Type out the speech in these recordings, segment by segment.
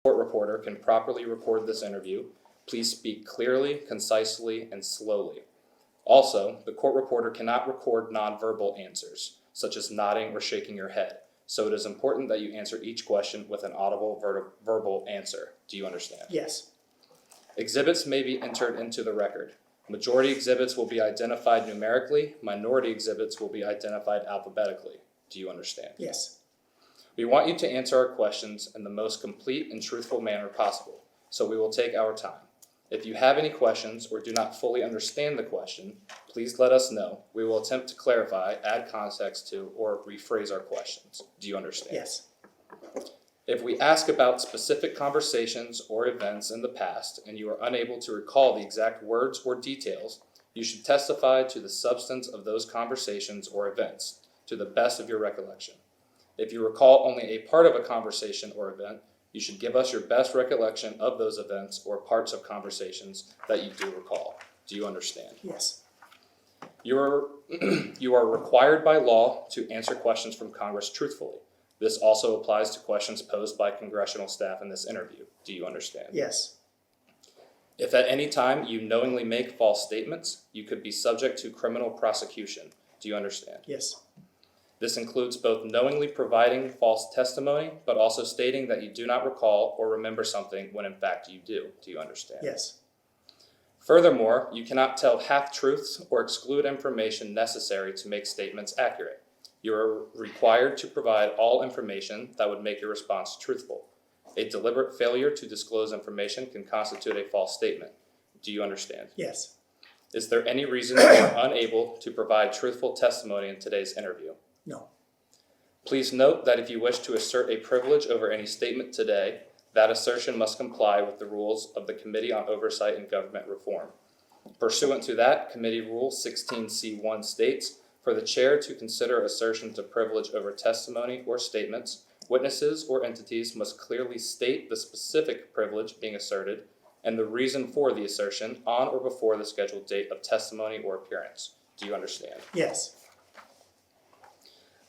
Court reporter can properly record this interview. Please speak clearly, concisely, and slowly. Also, the court reporter cannot record nonverbal answers, such as nodding or shaking your head, so it is important that you answer each question with an audible verbal answer. Do you understand? Yes. Exhibits may be entered into the record. Majority exhibits will be identified numerically. Minority exhibits will be identified alphabetically. Do you understand? Yes. We want you to answer our questions in the most complete and truthful manner possible, so we will take our time. If you have any questions or do not fully understand the question, please let us know. We will attempt to clarify, add context to, or rephrase our questions. Do you understand? Yes. If we ask about specific conversations or events in the past and you are unable to recall the exact words or details, you should testify to the substance of those conversations or events to the best of your recollection. If you recall only a part of a conversation or event, you should give us your best recollection of those events or parts of conversations that you do recall. Do you understand? Yes. You are required by law to answer questions from Congress truthfully. This also applies to questions posed by congressional staff in this interview. Do you understand? Yes. If at any time you knowingly make false statements, you could be subject to criminal prosecution. Do you understand? Yes. This includes both knowingly providing false testimony, but also stating that you do not recall or remember something when in fact you do. Do you understand? Yes. Furthermore, you cannot tell half-truths or exclude information necessary to make statements accurate. You are required to provide all information that would make your response truthful. A deliberate failure to disclose information can constitute a false statement. Do you understand? Yes. Is there any reason you are unable to provide truthful testimony in today's interview? No. Please note that if you wish to assert a privilege over any statement today, that assertion must comply with the rules of the Committee on Oversight and Government Reform. Pursuant to that, Committee Rule 16C1 states, for the chair to consider assertions of privilege over testimony or statements, witnesses or entities must clearly state the specific privilege being asserted and the reason for the assertion on or before the scheduled date of testimony or appearance. Do you understand? Yes.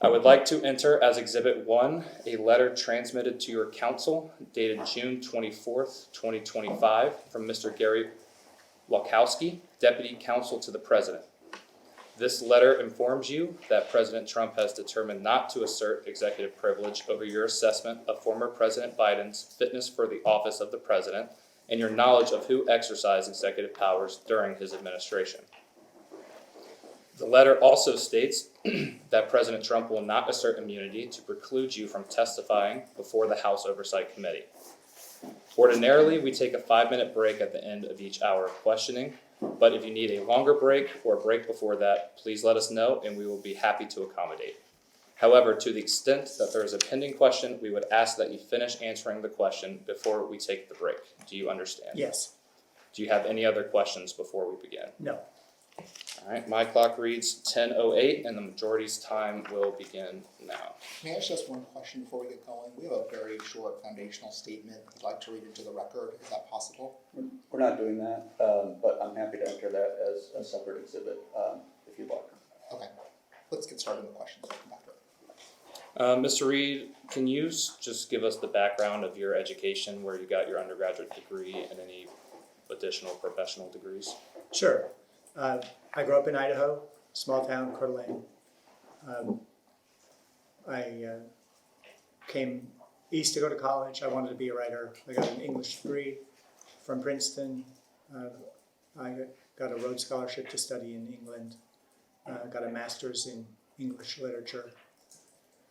I would like to enter as Exhibit 1 a letter transmitted to your counsel dated June 24th, 2025 from Mr. Gary Walkowski, Deputy Counsel to the President. This letter informs you that President Trump has determined not to assert executive privilege over your assessment of former President Biden's fitness for the office of the President and your knowledge of who exercised executive powers during his administration. The letter also states that President Trump will not assert immunity to preclude you from testifying before the House Oversight Committee. Ordinarily, we take a 5-minute break at the end of each hour of questioning, but if you need a longer break or a break before that, please let us know and we will be happy to accommodate. However, to the extent that there is a pending question, we would ask that you finish answering the question before we take the break. Do you understand? Yes. Do you have any other questions before we begin? No. All right, my clock reads 10:08 and the majority's time will begin now. May I ask just one question before we get going? We have a very short foundational statement I'd like to read into the record. Is that possible? We're not doing that, but I'm happy to enter that as a separate exhibit if you'd like. Okay, let's get started with the questions. We'll come back to it. Mr. Reed, can you just give us the background of your education, where you got your undergraduate degree and any additional professional degrees? Sure. I grew up in Idaho, small town, Coeur d'Alene. I came east to go to college. I wanted to be a writer. I got an English degree from Princeton. I got a Rhodes Scholarship to study in England. Got a master's in English literature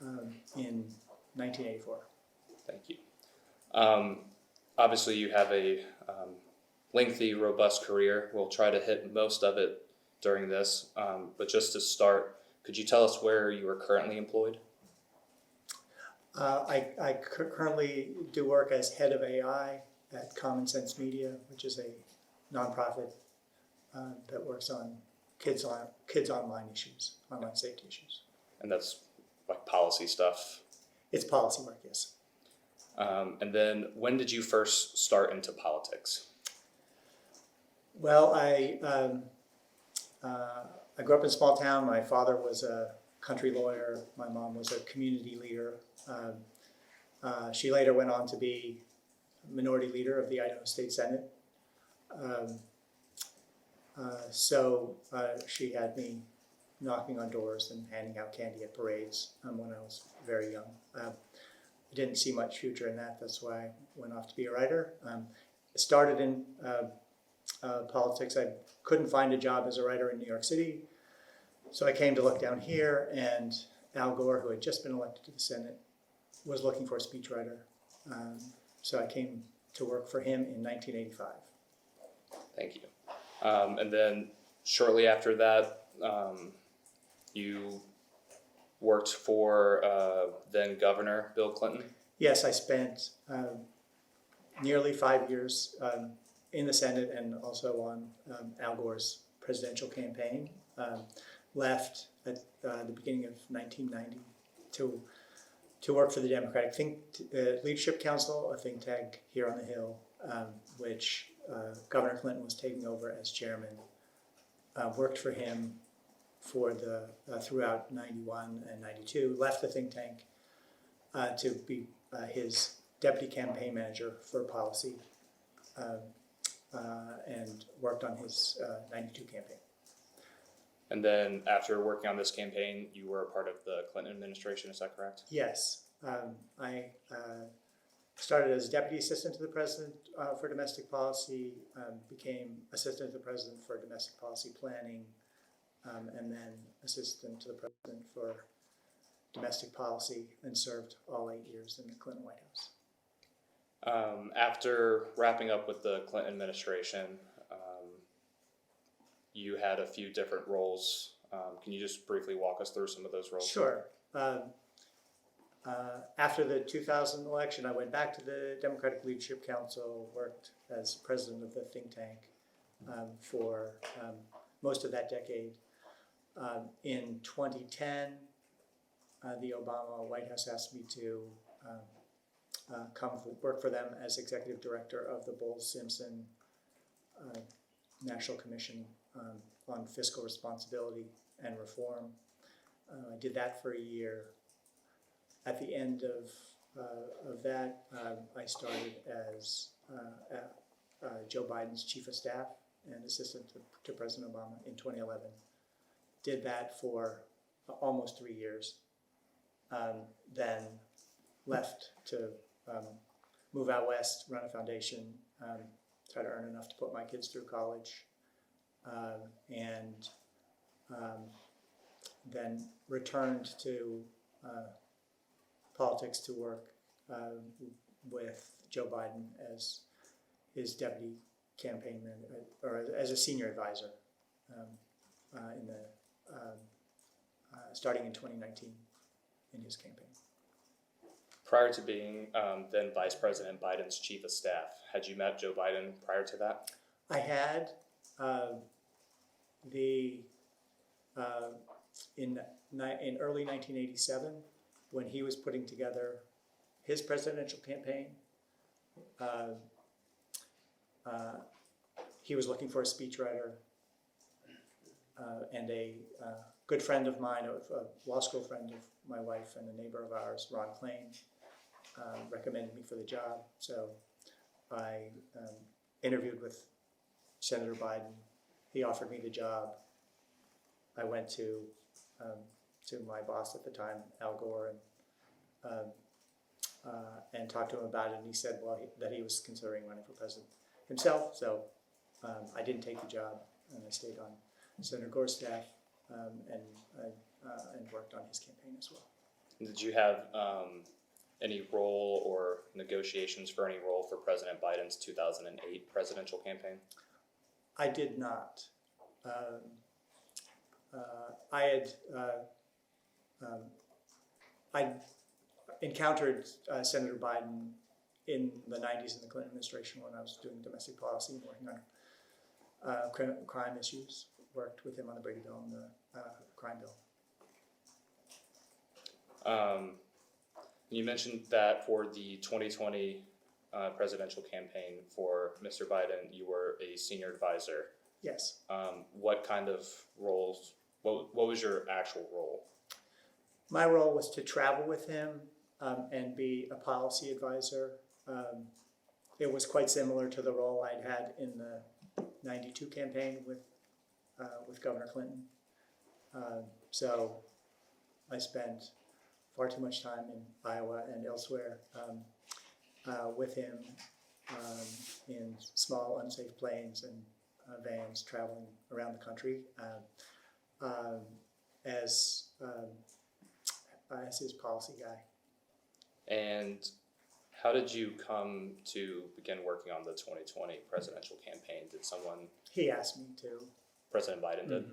in 1984. Thank you. Obviously, you have a lengthy, robust career. We'll try to hit most of it during this, but just to start, could you tell us where you are currently employed? I currently do work as head of AI at Common Sense Media, which is a nonprofit that works on kids online issues, online safety issues. And that's like policy stuff? It's policy work, yes. And then when did you first start into politics? Well, I grew up in a small town. My father was a country lawyer. My mom was a community leader. She later went on to be minority leader of the Idaho State Senate. So she had me knocking on doors and handing out candy at parades when I was very young. I didn't see much future in that. That's why I went off to be a writer. I started in politics. I couldn't find a job as a writer in New York City, so I came to look down here, and Al Gore, who had just been elected to the Senate, was looking for a speechwriter. So I came to work for him in 1985. Thank you. And then shortly after that, you worked for then Governor Bill Clinton. Yes, I spent nearly 5 years in the Senate and also on Al Gore's presidential campaign. Left at the beginning of 1990 to work for the Democratic Leadership Council, a think tank here on the Hill, which Governor Clinton was taking over as chairman. Worked for him for throughout 91 and 92. Left the think tank to be his deputy campaign manager for policy, and worked on his 92 campaign. And then after working on this campaign, you were a part of the Clinton administration, is that correct? Yes, I started as deputy assistant to the president for domestic policy, became assistant to the president for domestic policy planning, and then assistant to the president for domestic policy, and served all 8 years in the Clinton White House. After wrapping up with the Clinton administration, you had a few different roles. Can you just briefly walk us through some of those roles? Sure. After the 2000 election, I went back to the Democratic Leadership Council, worked as president of the think tank for most of that decade. In 2010, the Obama White House asked me to come work for them as executive director of the Bowles-Simpson National Commission on Fiscal Responsibility and Reform. I did that for a year. At the end of that, I started as Joe Biden's chief of staff and assistant to President Obama in 2011. Did that for almost 3 years. Then left to move out west, run a foundation, try to earn enough to put my kids through college, and then returned to politics to work with Joe Biden as his deputy campaign manager, or as a senior advisor starting in 2019 in his campaign. Prior to being then Vice President Biden's chief of staff, had you met Joe Biden prior to that? I had in early 1987, when he was putting together his presidential campaign, he was looking for a speechwriter, and a good friend of mine, a law school friend of my wife and a neighbor of ours, Ron Klain, recommended me for the job. So I interviewed with Senator Biden. He offered me the job. I went to my boss at the time, Al Gore, and talked to him about it. And he said, well, that he was considering running for president himself. So I didn't take the job, and I stayed on Senator Gore's staff and worked on his campaign as well. Did you have any role or negotiations for any role for President Biden's 2008 presidential campaign? I did not. I encountered Senator Biden in the 90s in the Clinton administration when I was doing domestic policy and working on crime issues. Worked with him on the Brady Bill and the crime bill. You mentioned that for the 2020 presidential campaign for Mr. Biden, you were a senior advisor. Yes. What kind of roles, what was your actual role? My role was to travel with him and be a policy advisor it was quite similar to the role I'd had in the '92 campaign with Governor Clinton. So I spent far too much time in Iowa and elsewhere with him in small unsafe planes and vans traveling around the country as his policy guy. And how did you come to begin working on the 2020 presidential campaign? Did someone, He asked me to. President Biden did?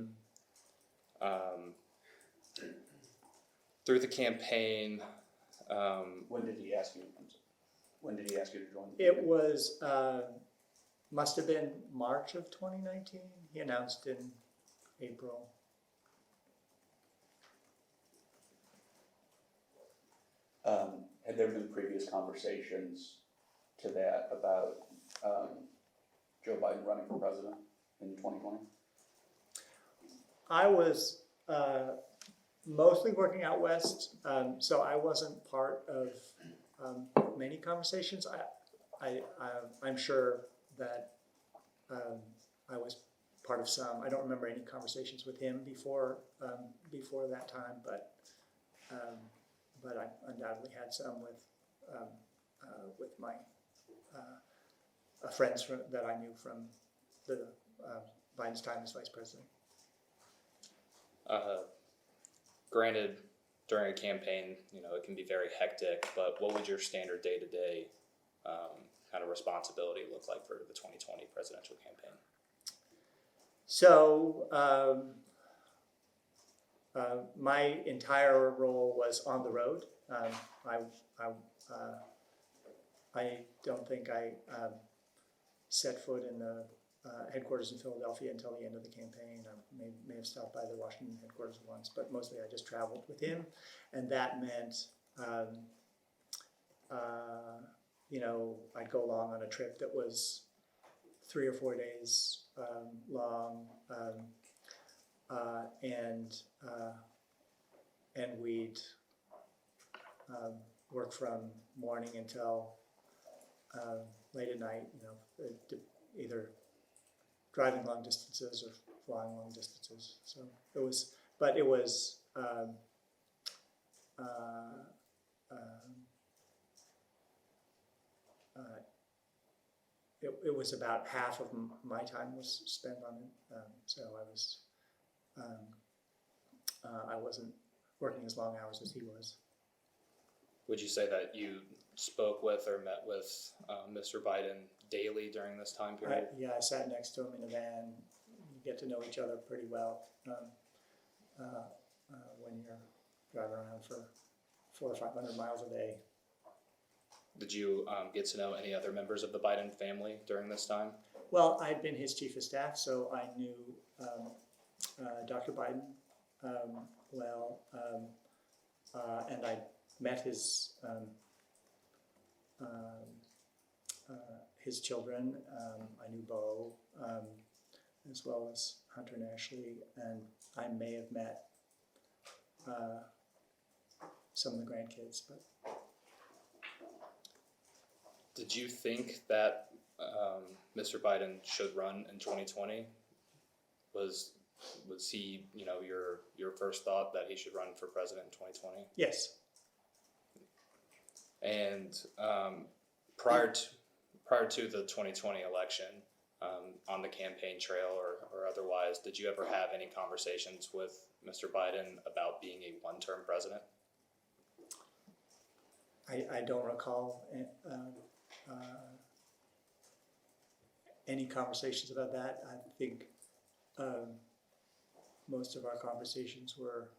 Mhm. Through the campaign, When did he ask you? When did he ask you to join? It was, must have been March of 2019. He announced in April. Had there been previous conversations to that about Joe Biden running for president in 2020? I was mostly working out west, so I wasn't part of many conversations. I'm sure that I was part of some. I don't remember any conversations with him before that time, but I undoubtedly had some with my friends that I knew from the Biden's time as vice president. granted, during a campaign, it can be very hectic, but what would your standard day-to-day kind of responsibility look like for the 2020 presidential campaign? So my entire role was on the road. I don't think I set foot in the headquarters in Philadelphia until the end of the campaign. I may have stopped by the Washington headquarters once, but mostly I just traveled with him, and that meant I'd go along on a trip that was 3 or 4 days long, and we'd work from morning until late at night. Either driving long distances or flying long distances. So it was it was about half of my time was spent on it. So I wasn't working as long hours as he was. Would you say that you spoke with or met with Mr. Biden daily during this time period? I sat next to him in a van. You get to know each other pretty well when you're driving around for 400 or 500 miles a day. Did you get to know any other members of the Biden family during this time? Well, I'd been his chief of staff, so I knew Dr. Biden well, and I met his children. I knew Bo, as well as Hunter and Ashley, and I may have met some of the grandkids. But did you think that Mr. Biden should run in 2020? Was he, your first thought that he should run for president in 2020? yes. And prior to the 2020 election, on the campaign trail or otherwise, did you ever have any conversations with Mr. Biden about being a one-term president? I don't recall any conversations about that. I think most of our conversations were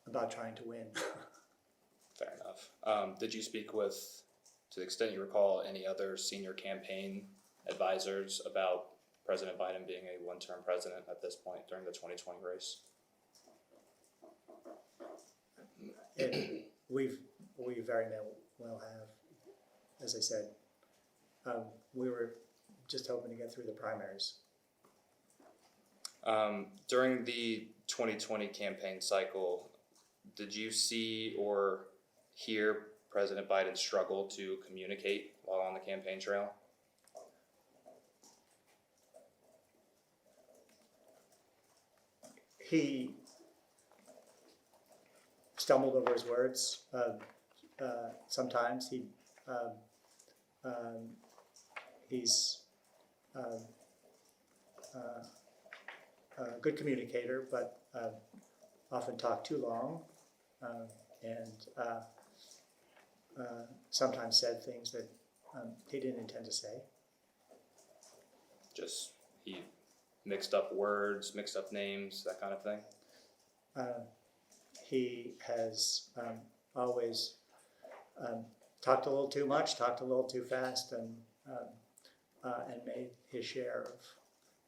about trying to win. Fair enough. Did you speak with, to the extent you recall, any other senior campaign advisors about President Biden being a one-term president at this point during the 2020 race? We very well have. As I said, we were just hoping to get through the primaries. During the 2020 campaign cycle, did you see or hear President Biden struggle to communicate while on the campaign trail? He stumbled over his words. Sometimes he's a good communicator, but often talked too long, and sometimes said things that he didn't intend to say. Just he mixed up words, mixed up names, that kind of thing? He has always talked a little too much, talked a little too fast, and made his share of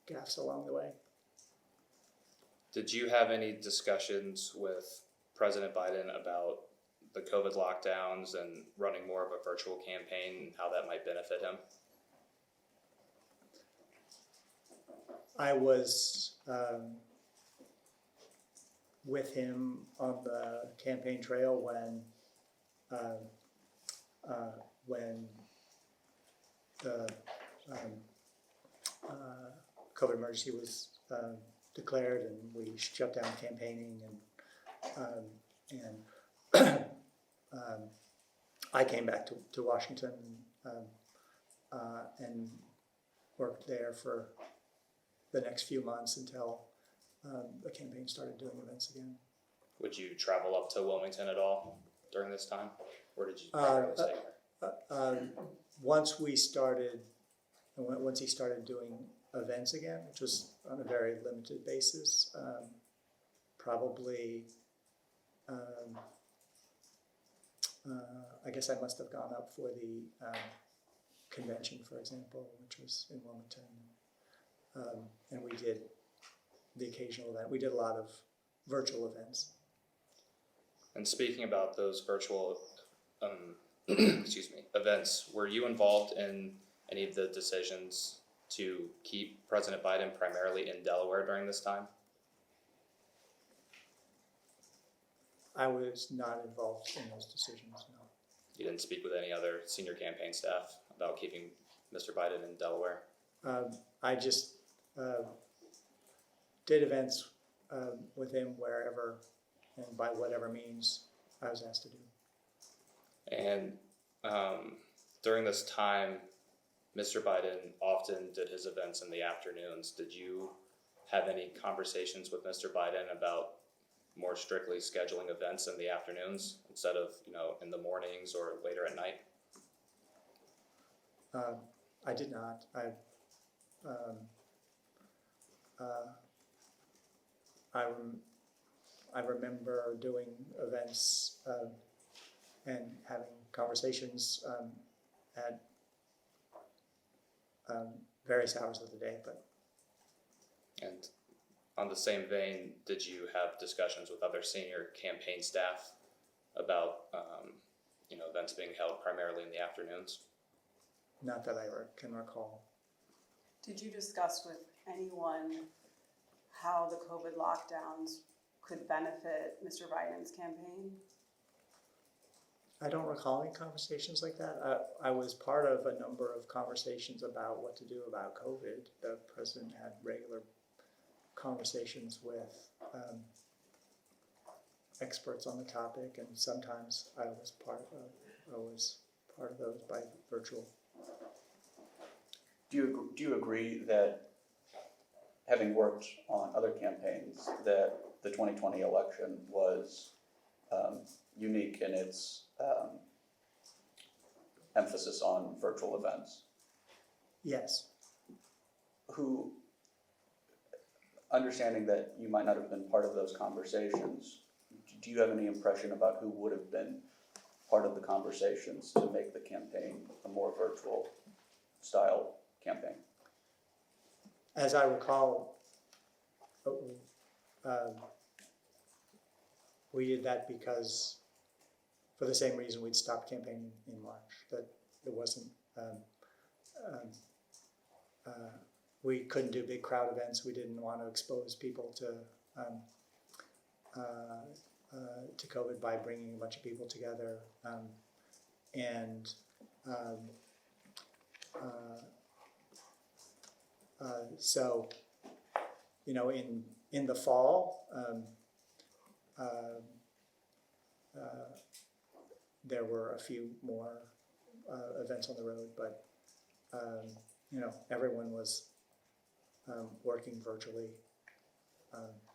gaffes along the way. Did you have any discussions with President Biden about the COVID lockdowns and running more of a virtual campaign and how that might benefit him? I was with him on the campaign trail when the COVID emergency was declared, and we shut down campaigning, and I came back to Washington and worked there for the next few months until the campaign started doing events again. Would you travel up to Wilmington at all during this time, or did you primarily stay here? Once he started doing events again, which was on a very limited basis, probably, I guess I must have gone up for the convention, for example, which was in Wilmington. And we did the occasional event. We did a lot of virtual events. And speaking about those virtual events, were you involved in any of the decisions to keep President Biden primarily in Delaware during this time? I was not involved in those decisions, no. You didn't speak with any other senior campaign staff about keeping Mr. Biden in Delaware? I just did events with him wherever and by whatever means I was asked to do. And during this time, Mr. Biden often did his events in the afternoons. Did you have any conversations with Mr. Biden about more strictly scheduling events in the afternoons instead of, in the mornings or later at night? I did not. I remember doing events and having conversations at various hours of the day, but. And on the same vein, did you have discussions with other senior campaign staff about, events being held primarily in the afternoons? Not that I can recall. Did you discuss with anyone how the COVID lockdowns could benefit Mr. Biden's campaign? I don't recall any conversations like that. I was part of a number of conversations about what to do about COVID. The president had regular conversations with experts on the topic, and sometimes I was part of those by virtual. Do you agree that, having worked on other campaigns, that the 2020 election was unique in its emphasis on virtual events? Yes. Understanding that you might not have been part of those conversations, do you have any impression about who would have been part of the conversations to make the campaign a more virtual style campaign? As I recall, we did that because, for the same reason we'd stopped campaigning in March, that there wasn't, we couldn't do big crowd events. We didn't want to expose people to COVID by bringing a bunch of people together. And so, you know, in the fall, there were a few more events on the road, but you know, everyone was working virtually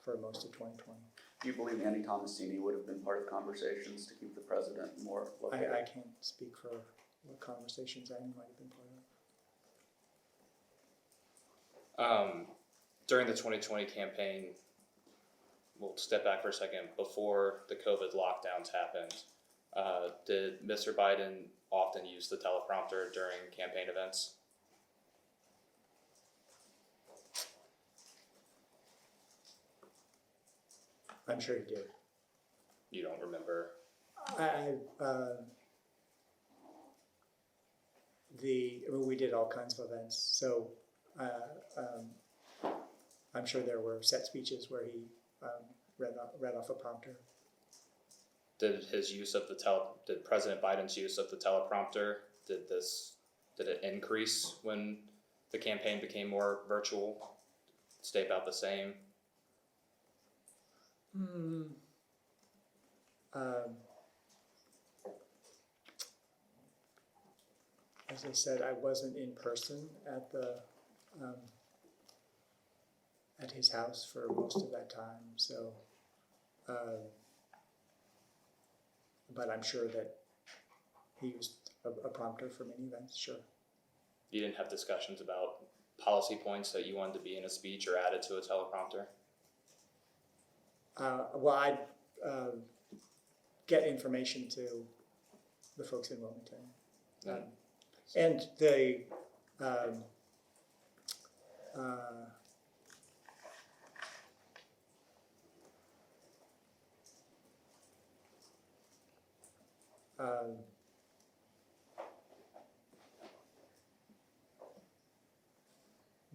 for most of 2020. Do you believe Andy Tomasini would have been part of conversations to keep the president more located? I can't speak for what conversations Andy might have been part of. During the 2020 campaign, we'll step back for a second, before the COVID lockdowns happened, did Mr. Biden often use the teleprompter during campaign events? I'm sure he did. You don't remember? We did all kinds of events, so I'm sure there were set speeches where he read off a prompter. Did President Biden's use of the teleprompter, did it increase when the campaign became more virtual? Stay about the same? As I said, I wasn't in person at at his house for most of that time, so but I'm sure that he used a prompter for many events, sure. You didn't have discussions about policy points that you wanted to be in a speech or added to a teleprompter? Well, I'd get information to the folks in Wilmington. And the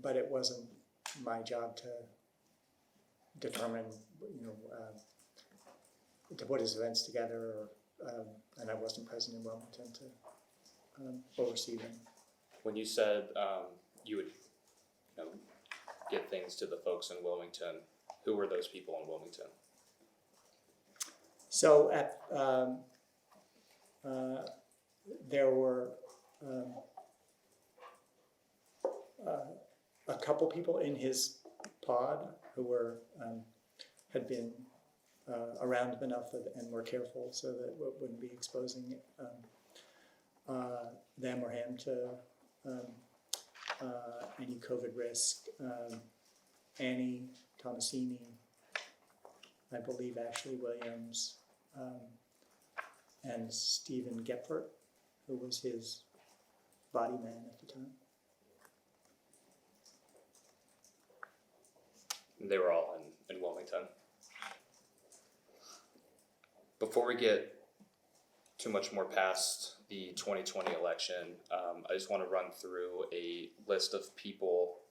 but it wasn't my job to determine, you know, to put his events together, or, and I wasn't present in Wilmington to oversee them. When you said you would, you know, get things to the folks in Wilmington, who were those people in Wilmington? So there were a couple people in his pod who were had been around him enough and were careful so that we wouldn't be exposing them or him to any COVID risk. Annie Tomasini, I believe Ashley Williams, and Stephen Gephardt, who was his body man at the time. They were all in Wilmington. Before we get too much more past the 2020 election, I just want to run through a list of people,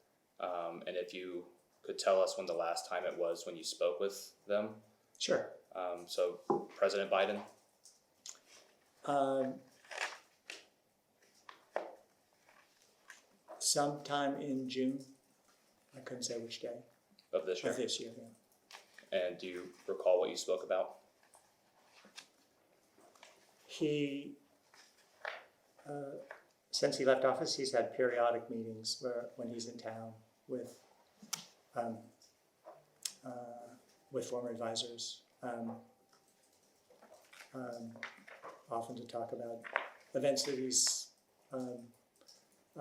and if you could tell us when the last time it was when you spoke with them. Sure. So President Biden. Sometime in June, I couldn't say which day Of this year. of this year. Yeah. And do you recall what you spoke about? He, since he left office, he's had periodic meetings when he's in town with former advisors, often to talk about events that he's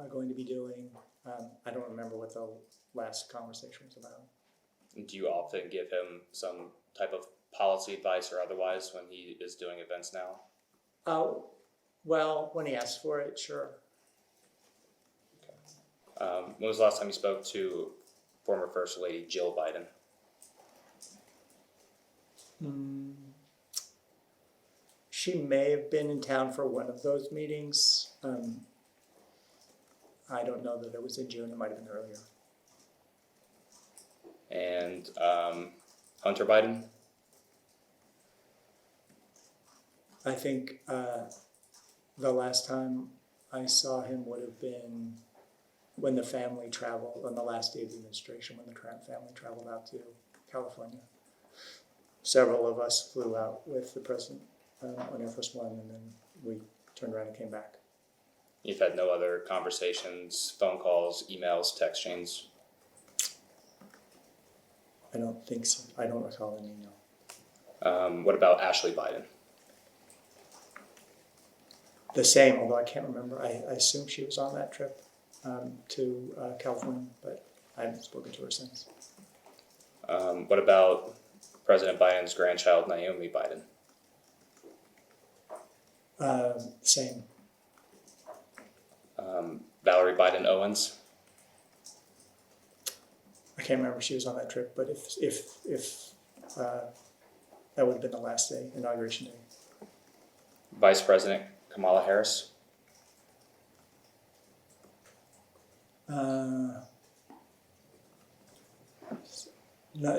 going to be doing. I don't remember what the last conversation was about. Do you often give him some type of policy advice or otherwise when he is doing events now? Well, when he asks for it, sure. When was the last time you spoke to former First Lady Jill Biden? She may have been in town for one of those meetings. I don't know that it was in June, it might have been earlier. And Hunter Biden? I think The last time I saw him would have been when the family traveled, on the last day of the administration, when the family traveled out to California. Several of us flew out with the president on Air Force One, and then we turned around and came back. You've had no other conversations, phone calls, emails, text chains? I don't think so. I don't recall any, no. What about Ashley Biden? The same, although I can't remember. I assume she was on that trip to California, but I haven't spoken to her since. What about President Biden's grandchild, Naomi Biden? Same. Valerie Biden Owens? I can't remember if she was on that trip, but if that would have been the last day, inauguration day. Vice President Kamala Harris?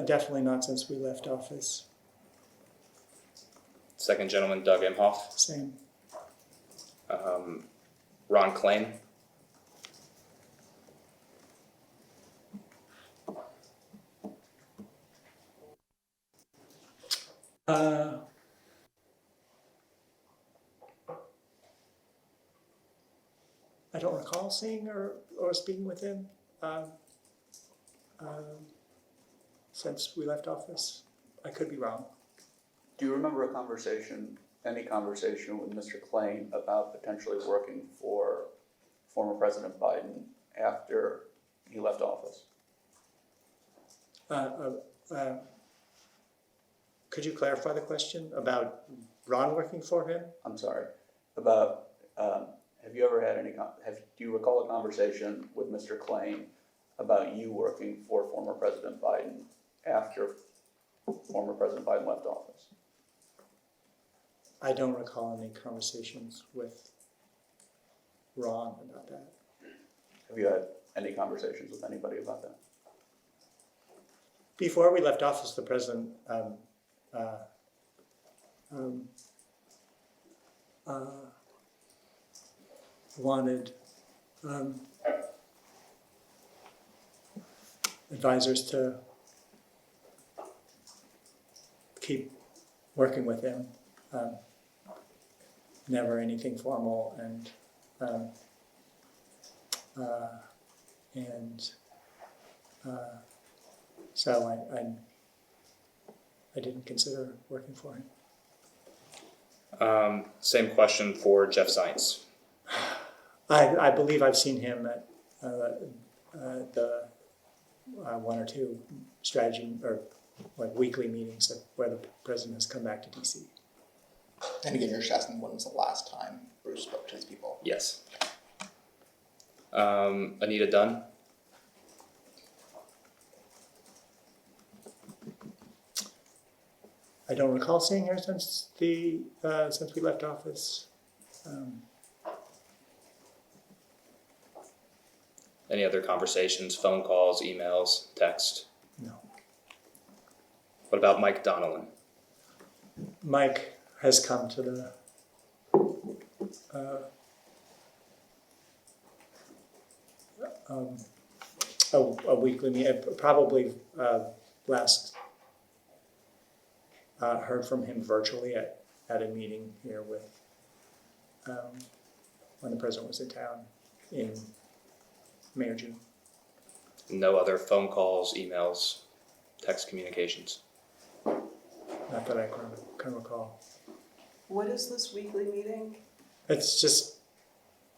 Definitely not since we left office. Second gentleman, Doug Emhoff? Same. Ron Klain? I don't recall seeing or speaking with him since we left office. I could be wrong. Do you remember any conversation with Mr. Klain about potentially working for former President Biden after he left office? Could you clarify the question about Ron working for him? I'm sorry, about, have you ever had do you recall a conversation with Mr. Klain about you working for former President Biden after former President Biden left office? I don't recall any conversations with Ron about that. Have you had any conversations with anybody about that? Before we left office, the president wanted advisors to keep working with him. Never anything formal, and so I didn't consider working for him. Same question for Jeff Zients. I believe I've seen him at the one or two strategy or like weekly meetings where the president has come back to DC. And again, you're just asking when was the last time Bruce spoke to his people? Yes. Anita Dunn? I don't recall seeing her since we left office. Any other conversations, phone calls, emails, text? No. What about Mike Donnellan? Mike has come to the a weekly meeting. Probably last heard from him virtually at a meeting here with when the president was in town in May or June. No other phone calls, emails, text communications? Not that I can recall. What is this weekly meeting? It's just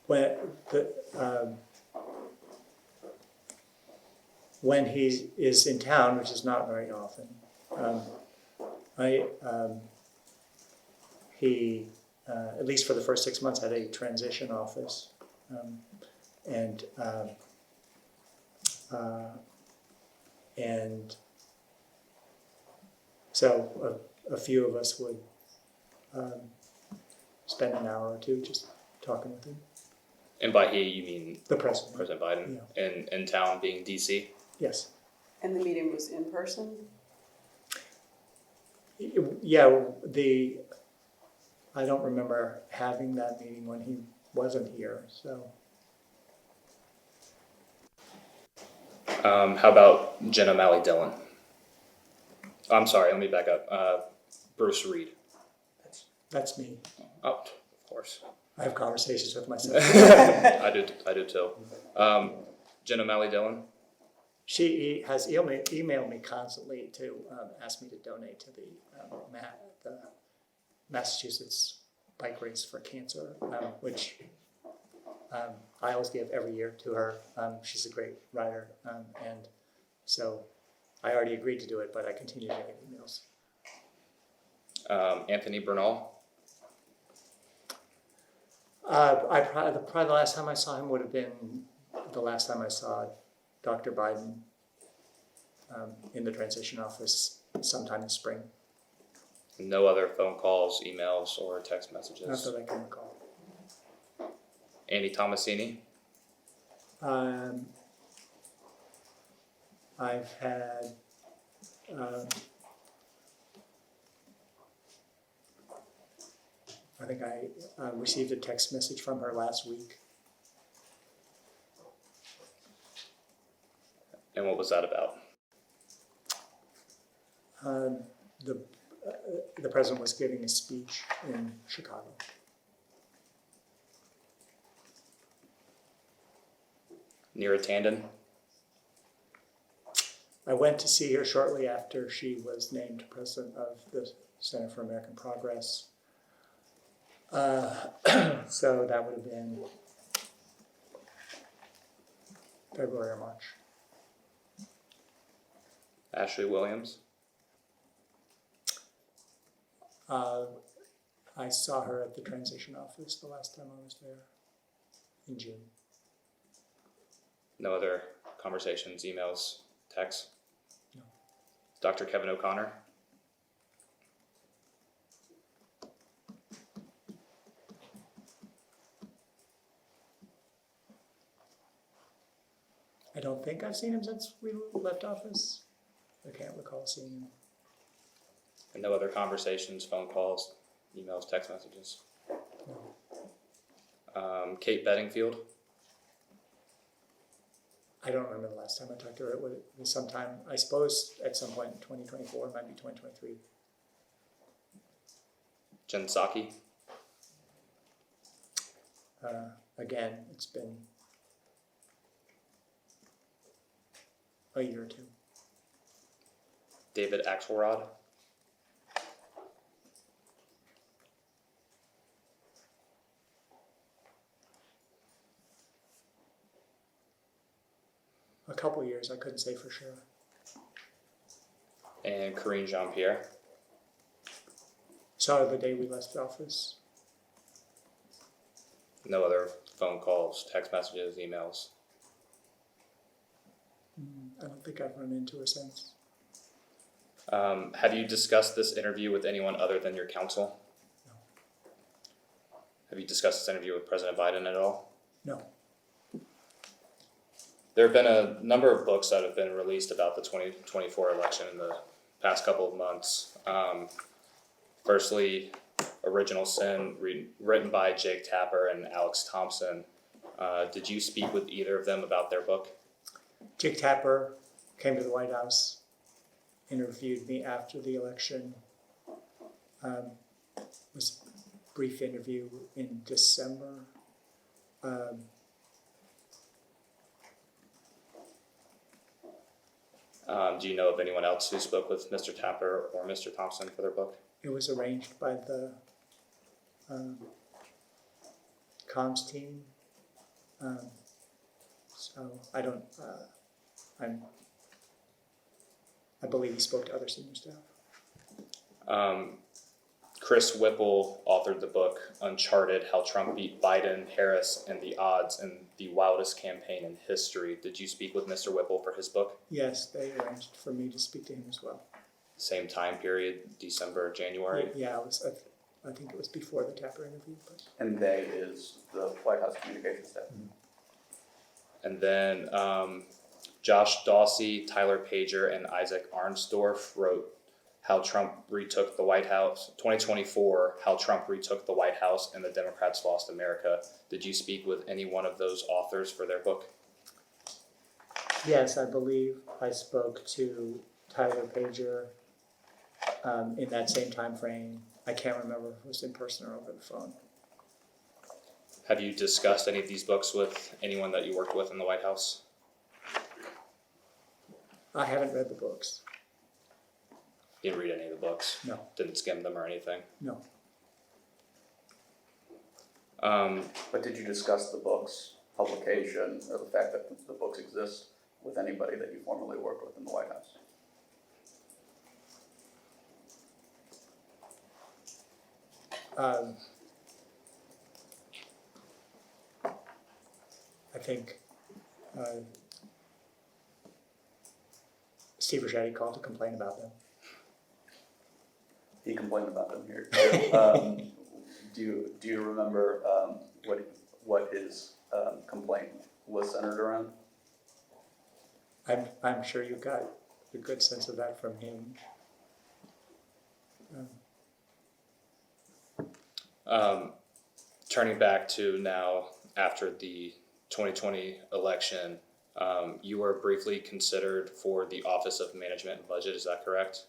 when he is in town, which is not very often. He at least for the first 6 months had a transition office, and so a few of us would spend an hour or two just talking with him. And by he, you mean The president. President Biden? Yeah. In town being DC? Yes. And the meeting was in person? Yeah, the I don't remember having that meeting when he wasn't here, so. How about Jen O'Malley Dillon? I'm sorry, let me back up. Bruce Reed. That's me. Oh, of course. I have conversations with myself. I do too. Jen O'Malley Dillon. She has emailed me constantly to ask me to donate to the Massachusetts Bike Race for Cancer, which I always give every year to her. She's a great rider, and so I already agreed to do it, but I continue to get emails. Anthony Bernal. Probably the last time I saw him would have been the last time I saw Dr. Biden in the transition office sometime in spring. No other phone calls, emails, or text Not messages. that I can recall. Andy Tomasini. I've had I think I received a text message from her last week. And what was that about? The president was giving a speech in Chicago. Neera Tanden. I went to see her shortly after she was named president of the Center for American Progress. So that would have been February or March. Ashley Williams. I saw her at the transition office the last time I was there in June. No other conversations, emails, texts? No. Dr. Kevin O'Connor. I don't think I've seen him since we left office. I can't recall seeing him. And no other conversations, phone calls, emails, text messages? No. Kate Bedingfield. I don't remember the last time I talked to her. It was sometime, I suppose, at some point in 2024, it might be 2023. Jen Psaki. Again, it's been a year or two. David Axelrod. A couple years, I couldn't say for sure. And Corinne Jean-Pierre. Saw her the day we left office. No other phone calls, text messages, emails? I don't think I've run into her since. Have you discussed this interview with anyone other than your counsel? No. Have you discussed this interview with President Biden at all? No. There have been a number of books that have been released about the 2024 election in the past couple of months. Firstly, Original Sin, written by Jake Tapper and Alex Thompson. Did you speak with either of them about their book? Jake Tapper came to the White House, interviewed me after the election. Was a brief interview in December. Do you know of anyone else who spoke with Mr. Tapper or Mr. Thompson for their book? It was arranged by the comms team. So I don't, I believe he spoke to other senior staff. Chris Whipple authored the book Uncharted: How Trump Beat Biden, Harris, and the Odds in the Wildest Campaign in History. Did you speak with Mr. Whipple for his book? Yes, they arranged for me to speak to him as well. Same time period, December, January? Yeah, I think it was before the Tapper interview. But. And they is the White House communications staff. And then Josh Dawsey, Tyler Pager, and Isaac Arnsdorf wrote how Trump retook the White House, 2024, how Trump retook the White House and the Democrats lost America. Did you speak with any one of those authors for their book? Yes, I believe I spoke to Tyler Pager in that same time frame. I can't remember if it was in person or over the phone. Have you discussed any of these books with anyone that you worked with in the White House? I haven't read the books. You didn't read any of the books? No, Didn't skim them or anything? no. But did you discuss the book's publication or the fact that the books exist with anybody that you formerly worked with in the White House? I think Steve Ricchetti called to complain about them. He complained about them here. Do you remember what his complaint was centered around? I'm sure you got a good sense of that from him. Turning back to now after the 2020 election, you were briefly considered for the Office of Management and Budget, is that correct?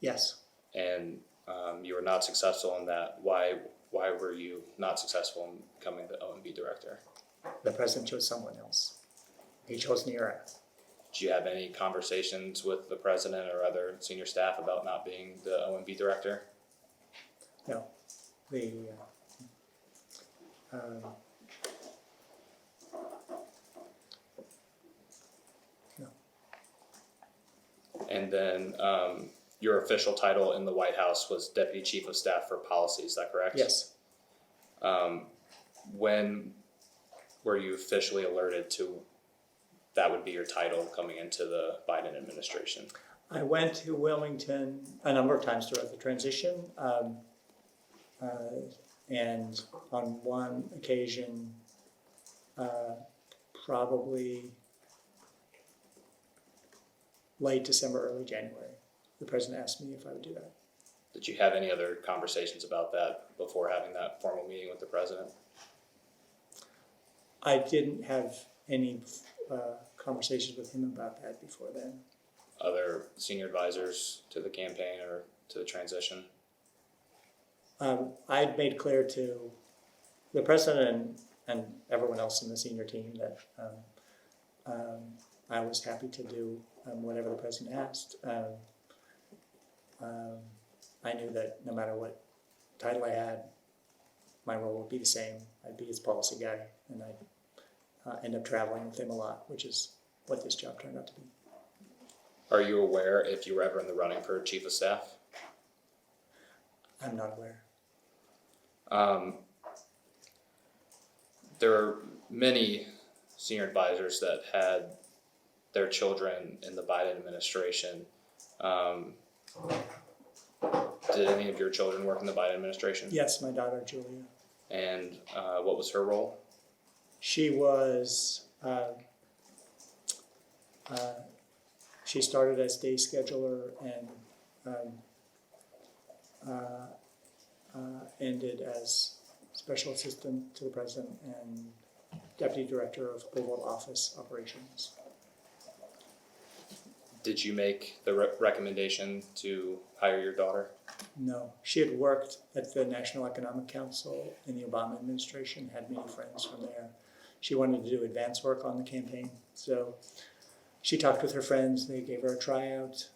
Yes, And you were not successful in that. Why were you not successful in becoming the OMB director? the president chose someone else. He chose Nira. Did you have any conversations with the president or other senior staff about not being the OMB director? No, the no. And then your official title in the White House was Deputy Chief of Staff for Policy, is that correct? Yes, When were you officially alerted to that would be your title coming into the Biden administration? I went to Wilmington a number of times throughout the transition, and on one occasion, probably late December, early January, the president asked me if I would do that. Did you have any other conversations about that before having that formal meeting with the president? I didn't have any conversations with him about that before then. Other senior advisors to the campaign or to the transition? I'd made clear to the president and everyone else in the senior team that I was happy to do whatever the president asked. I knew that no matter what title I had, my role would be the same. I'd be his policy guy, and I'd end up traveling with him a lot, which is what this job turned out to be. Are you aware if you were ever in the running for Chief of Staff? I'm not aware. There are many senior advisors that had their children in the Biden administration. Did any of your children work in the Biden administration? Yes, my daughter Julia. And what was her role? She was. She started as day scheduler and ended as special assistant to the president and deputy director of Oval Office operations. Did you make the recommendation to hire your daughter? No, she had worked at the National Economic Council in the Obama administration, had many friends from there. She wanted to do advance work on the campaign, so she talked with her friends. They gave her a tryout.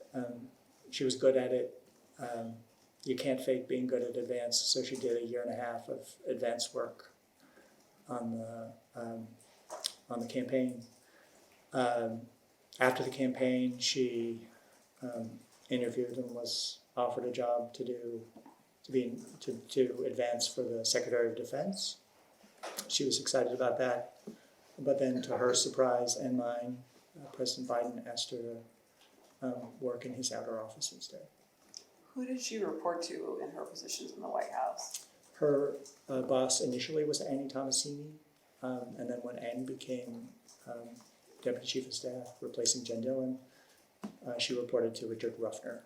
She was good at it. You can't fake being good at advance, so she did 1.5 years of advance work on the campaign. After the campaign, she interviewed and was offered a job to advance for the Secretary of Defense. She was excited about that, but then to her surprise and mine, President Biden asked her to work in his outer office instead. Who did she report to in her positions in the White House? Her boss initially was Annie Tomasini, and then when Annie became Deputy Chief of Staff, replacing Jen Dillon, she reported to Richard Ruffner.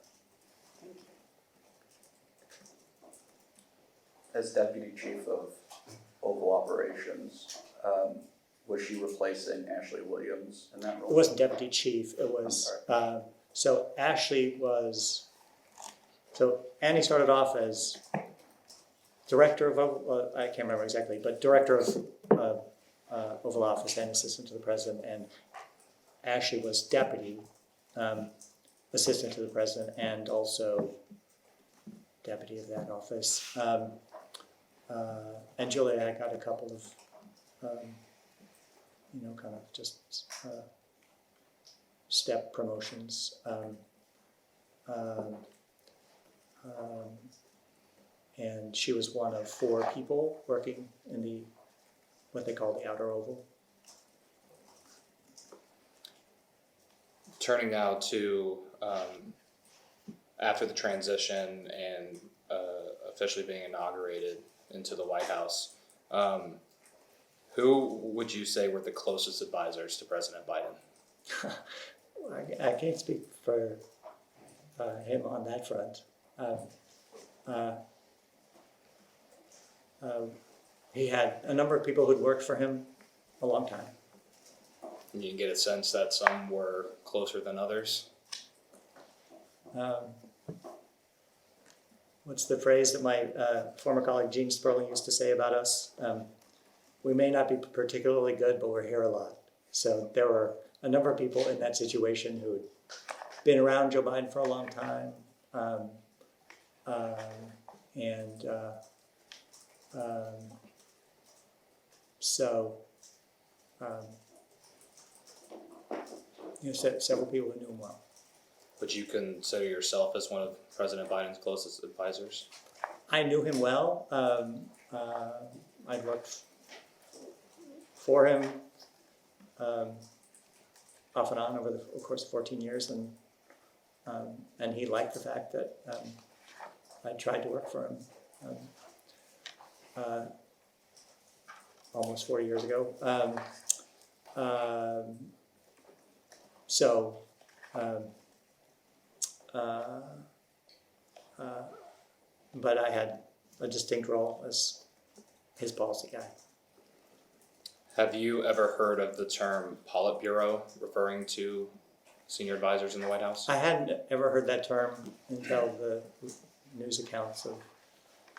as deputy chief of Oval Operations, was she replacing Ashley Williams in that role? It wasn't deputy chief, it was, so Ashley was, so Annie started off as director of, I can't remember exactly, but director of Oval Office and assistant to the president, and Ashley was deputy assistant to the president and also deputy of that office. And Julia had got a couple of, kind of just step promotions. And she was one of 4 people working in what they call the outer oval. Turning now to after the transition and officially being inaugurated into the White House, who would you say were the closest advisors to President Biden? I can't speak for him on that front. He had a number of people who'd worked for him a long time. And you can get a sense that some were closer than others. What's the phrase that my former colleague Gene Sperling used to say about us? We may not be particularly good, but we're here a lot. So there were a number of people in that situation who had been around Joe Biden for a long time. Several people who knew him well. Would you consider yourself as one of President Biden's closest advisors? I knew him well. I'd worked for him off and on over the course of 14 years, and he liked the fact that I tried to work for him almost 40 years ago. But I had a distinct role as his policy guy. Have you ever heard of the term Politburo referring to senior advisors in the White House? I hadn't ever heard that term until the news accounts of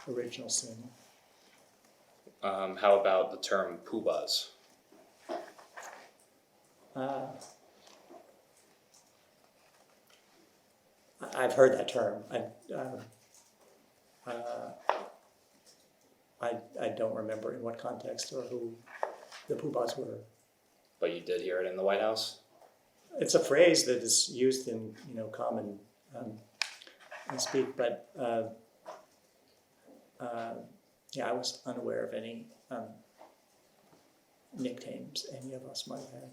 original sin. How about the term poobahs? I've heard that term. I don't remember in what context or who the poobahs were. But you did hear it in the White House? It's a phrase that is used in common speak, but I was unaware of any nicknames any of us might have.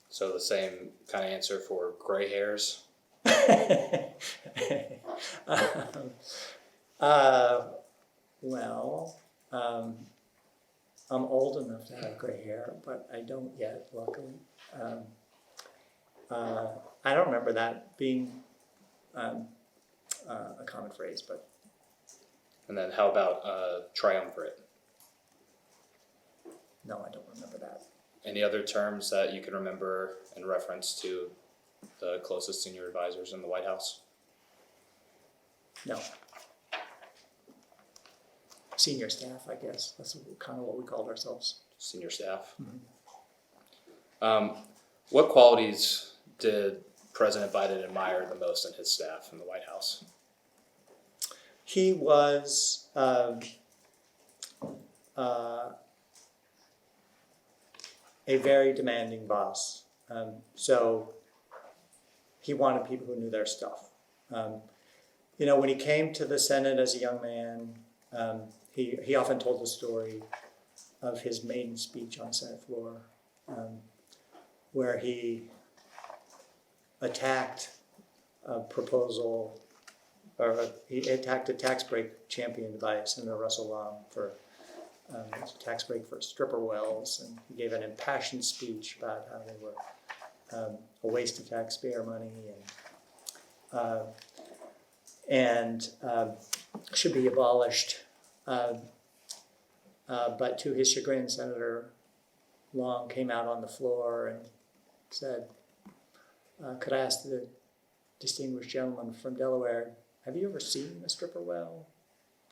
So the same kind of answer for gray hairs? I'm old enough to have gray hair, but I don't yet, luckily. I don't remember that being a common phrase, but. And then how about triumvirate? No, I don't remember that. Any other terms that you can remember in reference to the closest senior advisors in the White House? No. Senior staff, I guess. That's kind of what we called ourselves. Senior staff? Mm-hmm. What qualities did President Biden admire the most in his staff in the White House? He was a very demanding boss. So he wanted people who knew their stuff. When he came to the Senate as a young man, he often told the story of his maiden speech on the Senate floor, where he attacked a proposal, he attacked a tax break championed by Senator Russell Long for a tax break for stripper wells, and he gave an impassioned speech about how they were a waste of taxpayer money and should be abolished. But to his chagrin, Senator Long came out on the floor and said, could I ask the distinguished gentleman from Delaware, have you ever seen a stripper well?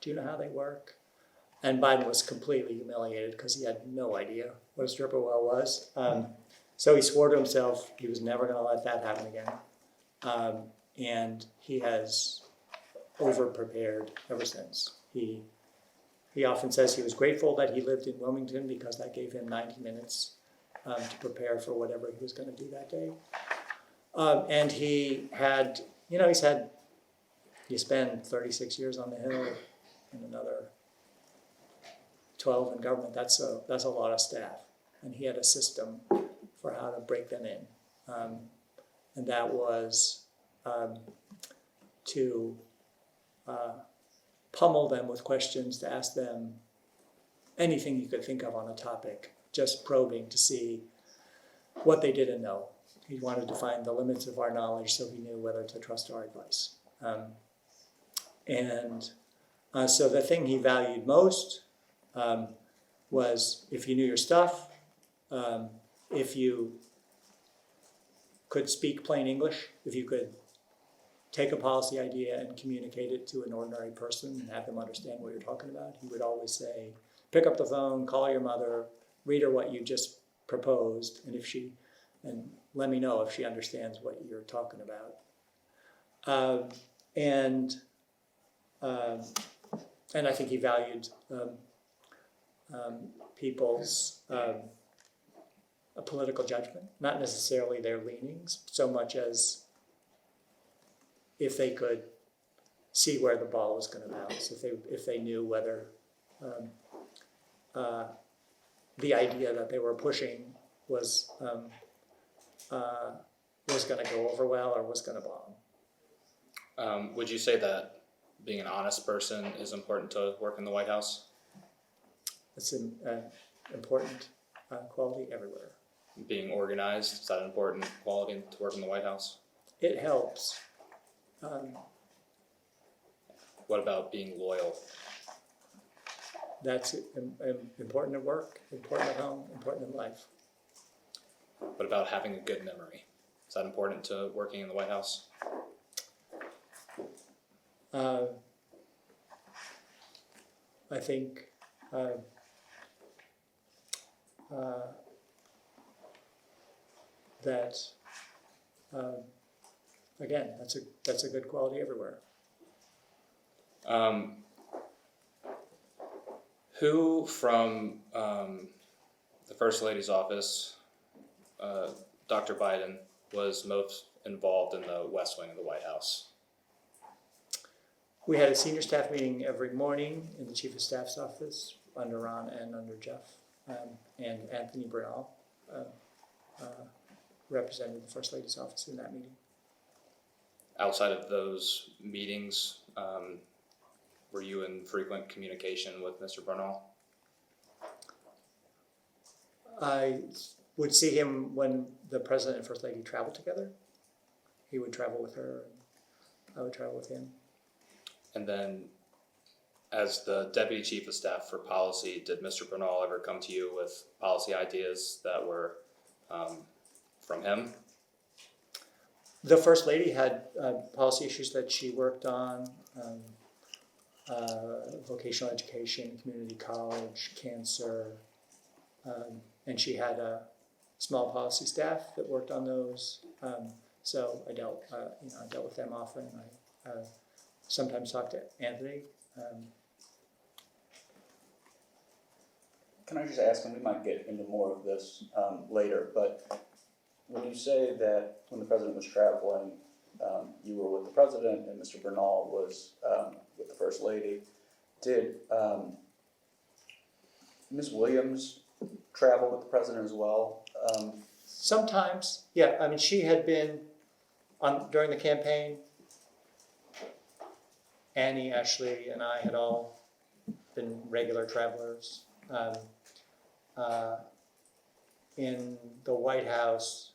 Do you know how they work? And Biden was completely humiliated because he had no idea what a stripper well was. So he swore to himself he was never going to let that happen again. And he has over-prepared ever since. He often says he was grateful that he lived in Wilmington because that gave him 90 minutes to prepare for whatever he was going to do that day. And he had, you spend 36 years on the Hill and another 12 in government. That's a lot of staff. And he had a system for how to break them in. And that was to pummel them with questions, to ask them anything you could think of on a topic, just probing to see what they didn't know. He wanted to find the limits of our knowledge so he knew whether to trust our advice. So the thing he valued most was if you knew your stuff, if you could speak plain English, if you could take a policy idea and communicate it to an ordinary person and have them understand what you're talking about. He would always say, pick up the phone, call your mother, read her what you just proposed, and let me know if she understands what you're talking about. And I think he valued people's political judgment, not necessarily their leanings, so much as if they could see where the ball was going to bounce, if they knew whether the idea that they were pushing was going to go over well or was going to bomb. Would you say that being an honest person is important to work in the White House? It's an important quality everywhere. Being organized, is that an important quality to work in the White House? It helps. What about being loyal? That's important at work, important at home, important in life. What about having a good memory? Is that important to working in the White House? I think that again, that's a good quality everywhere. Who from the First Lady's office, Dr. Biden, was most involved in the West Wing of the White House? We had a senior staff meeting every morning in the Chief of Staff's office under Ron and under Jeff, and Anthony Bernal represented the First Lady's office in that meeting. Outside of those meetings, were you in frequent communication with Mr. Bernal? I would see him when the President and First Lady traveled together. He would travel with her, and I would travel with him. And then, as the Deputy Chief of Staff for Policy, did Mr. Bernal ever come to you with policy ideas that were from him? The First Lady had policy issues that she worked on, vocational education, community college, cancer, and she had a small policy staff that worked on those. So I dealt with them often. I sometimes talked to Anthony. Can I just ask, and we might get into more of this later, but when you say that when the president was traveling, you were with the president and Mr. Bernal was with the First Lady, did Ms. Williams travel with the president as well? Sometimes, yeah. I mean, she had been during the campaign. Annie, Ashley, and I had all been regular travelers. In the White House,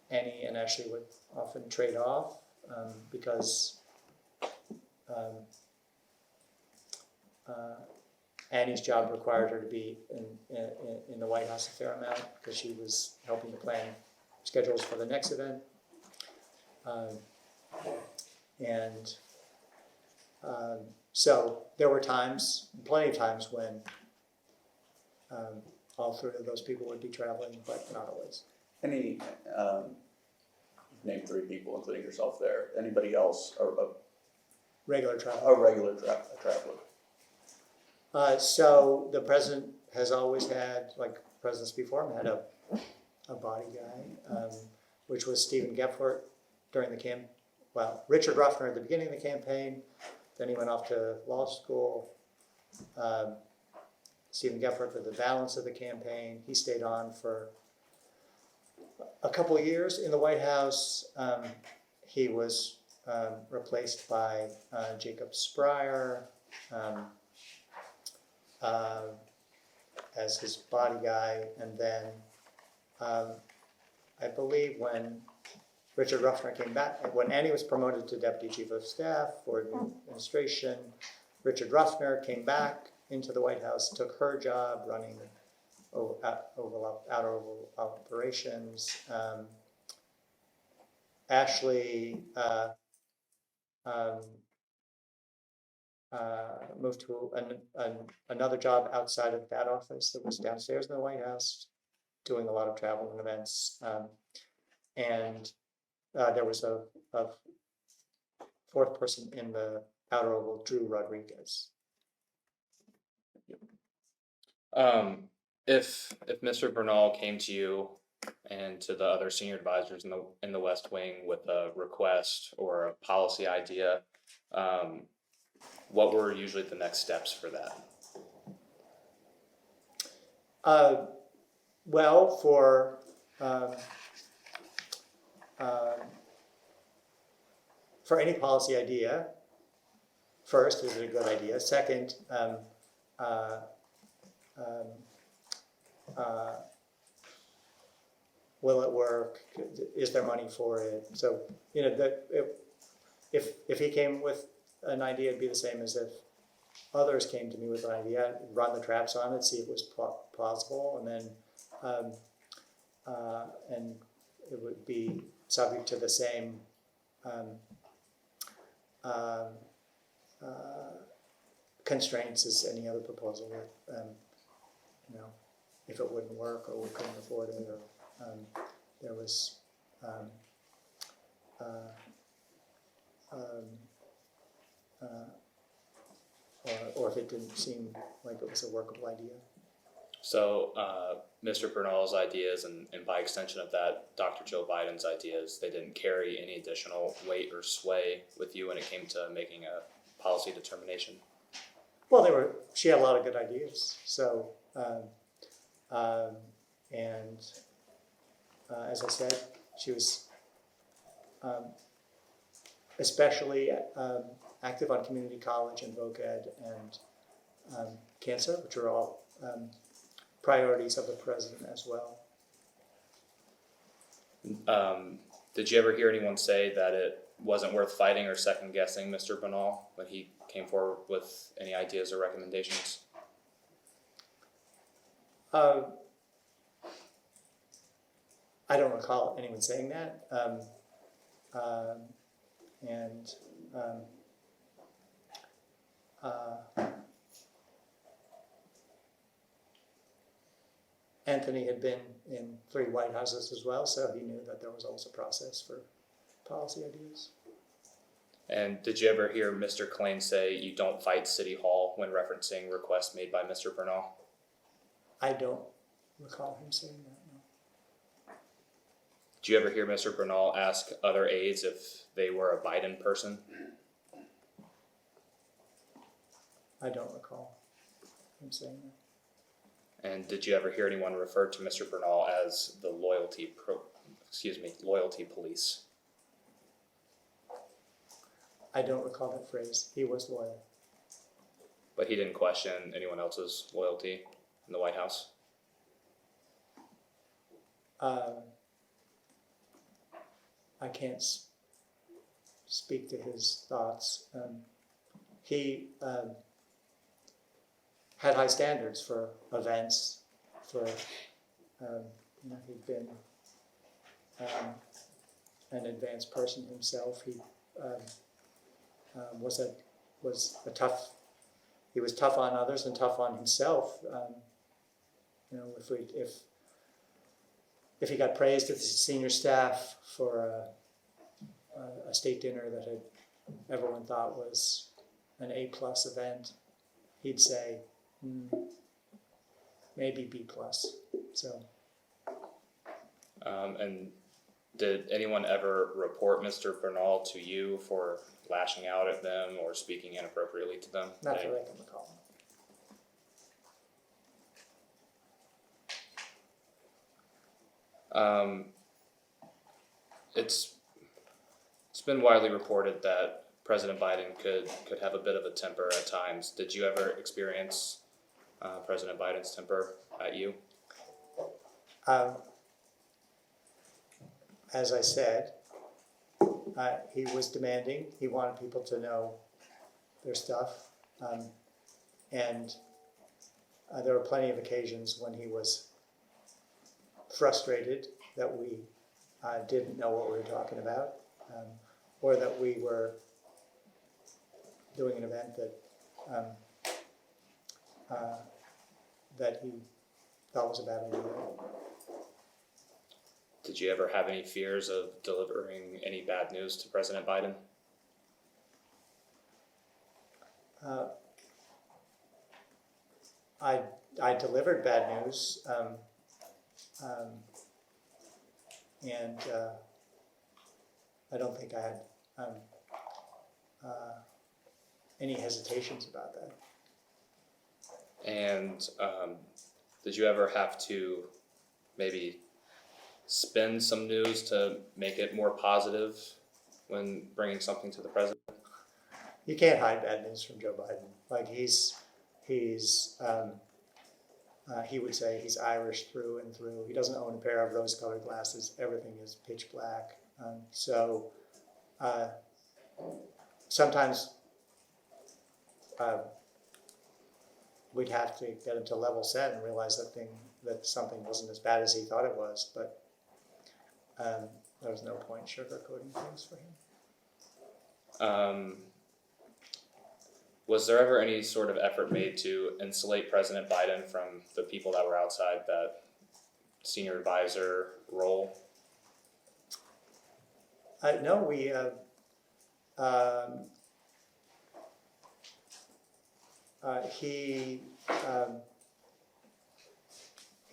Annie and Ashley would often trade off. because Annie's job required her to be in the White House a fair amount because she was helping to plan schedules for the next event. So there were times, plenty of times, when all three of those people would be traveling, but not always. Any, name 3 people, including yourself there. Anybody else, Regular travel. a regular traveler? So the president has always had, like presidents before him, had a body guy, which was Stephen Gephardt during the Richard Ruffner at the beginning of the campaign, then he went off to law school. Stephen Gephardt for the balance of the campaign. He stayed on for a couple of years in the White House. He was replaced by Jacob Sprier as his body guy, and then I believe when Richard Ruffner came back, when Annie was promoted to Deputy Chief of Staff for the administration, Richard Ruffner came back into the White House, took her job running outer operations. Ashley moved to another job outside of that office that was downstairs in the White House, doing a lot of travel and events. And there was a fourth person in the outer oval, Drew Rodriguez. If Mr. Bernal came to you and to the other senior advisors in the West Wing with a request or a policy idea, what were usually the next steps for that? Well, for any policy idea, first, is it a good idea? Second, will it work? Is there money for it? So, if he came with an idea, it'd be the same as if others came to me with an idea, run the traps on it, see if it was plausible, and then and it would be subject to the same constraints as any other proposal. If it wouldn't work or we couldn't afford it, or there was or if it didn't seem like it was a workable idea. So Mr. Bernal's ideas, and by extension of that, Dr. Joe Biden's ideas, they didn't carry any additional weight or sway with you when it came to making a policy determination? Well, she had a lot of good ideas. So, as I said, she was especially active on community college and voc ed and cancer, which are all priorities of the president as well. Did you ever hear anyone say that it wasn't worth fighting or second guessing Mr. Bernal when he came forward with any ideas or recommendations? I don't recall anyone saying that. Anthony had been in 3 White Houses as well, so he knew that there was always a process for policy ideas. And did you ever hear Mr. Klain say you don't fight City Hall when referencing requests made by Mr. Bernal? I don't recall him saying that, no. Did you ever hear Mr. Bernal ask other aides if they were a Biden person? I don't recall him saying that. And did you ever hear anyone refer to Mr. Bernal as the loyalty police? I don't recall that phrase. He was loyal. But he didn't question anyone else's loyalty in the White House? I can't speak to his thoughts. He had high standards for events, for, he'd been an advanced person himself. He was tough. He was tough on others and tough on himself. If he got praised with his senior staff for a state dinner that everyone thought was an A+ event, he'd say maybe B+. So. And did anyone ever report Mr. Bernal to you for lashing out at them or speaking inappropriately to them? Not that I can recall. It's been widely reported that President Biden could have a bit of a temper at times. Did you ever experience President Biden's temper at you? As I said, he was demanding. He wanted people to know their stuff. And there were plenty of occasions when he was frustrated that we didn't know what we were talking about, or that we were doing an event that he thought was a bad idea. Did you ever have any fears of delivering any bad news to President Biden? I delivered bad news, and I don't think I had any hesitations about that. And did you ever have to maybe spin some news to make it more positive when bringing something to the president? You can't hide bad news from Joe Biden. Like he would say he's Irish through and through. He doesn't own a pair of rose-colored glasses. Everything is pitch black. Sometimes we'd have to get him to level set and realize that something wasn't as bad as he thought it was. But there was no point sugarcoating things for him. Was there ever any sort of effort made to insulate President Biden from the people that were outside that senior advisor role? No, he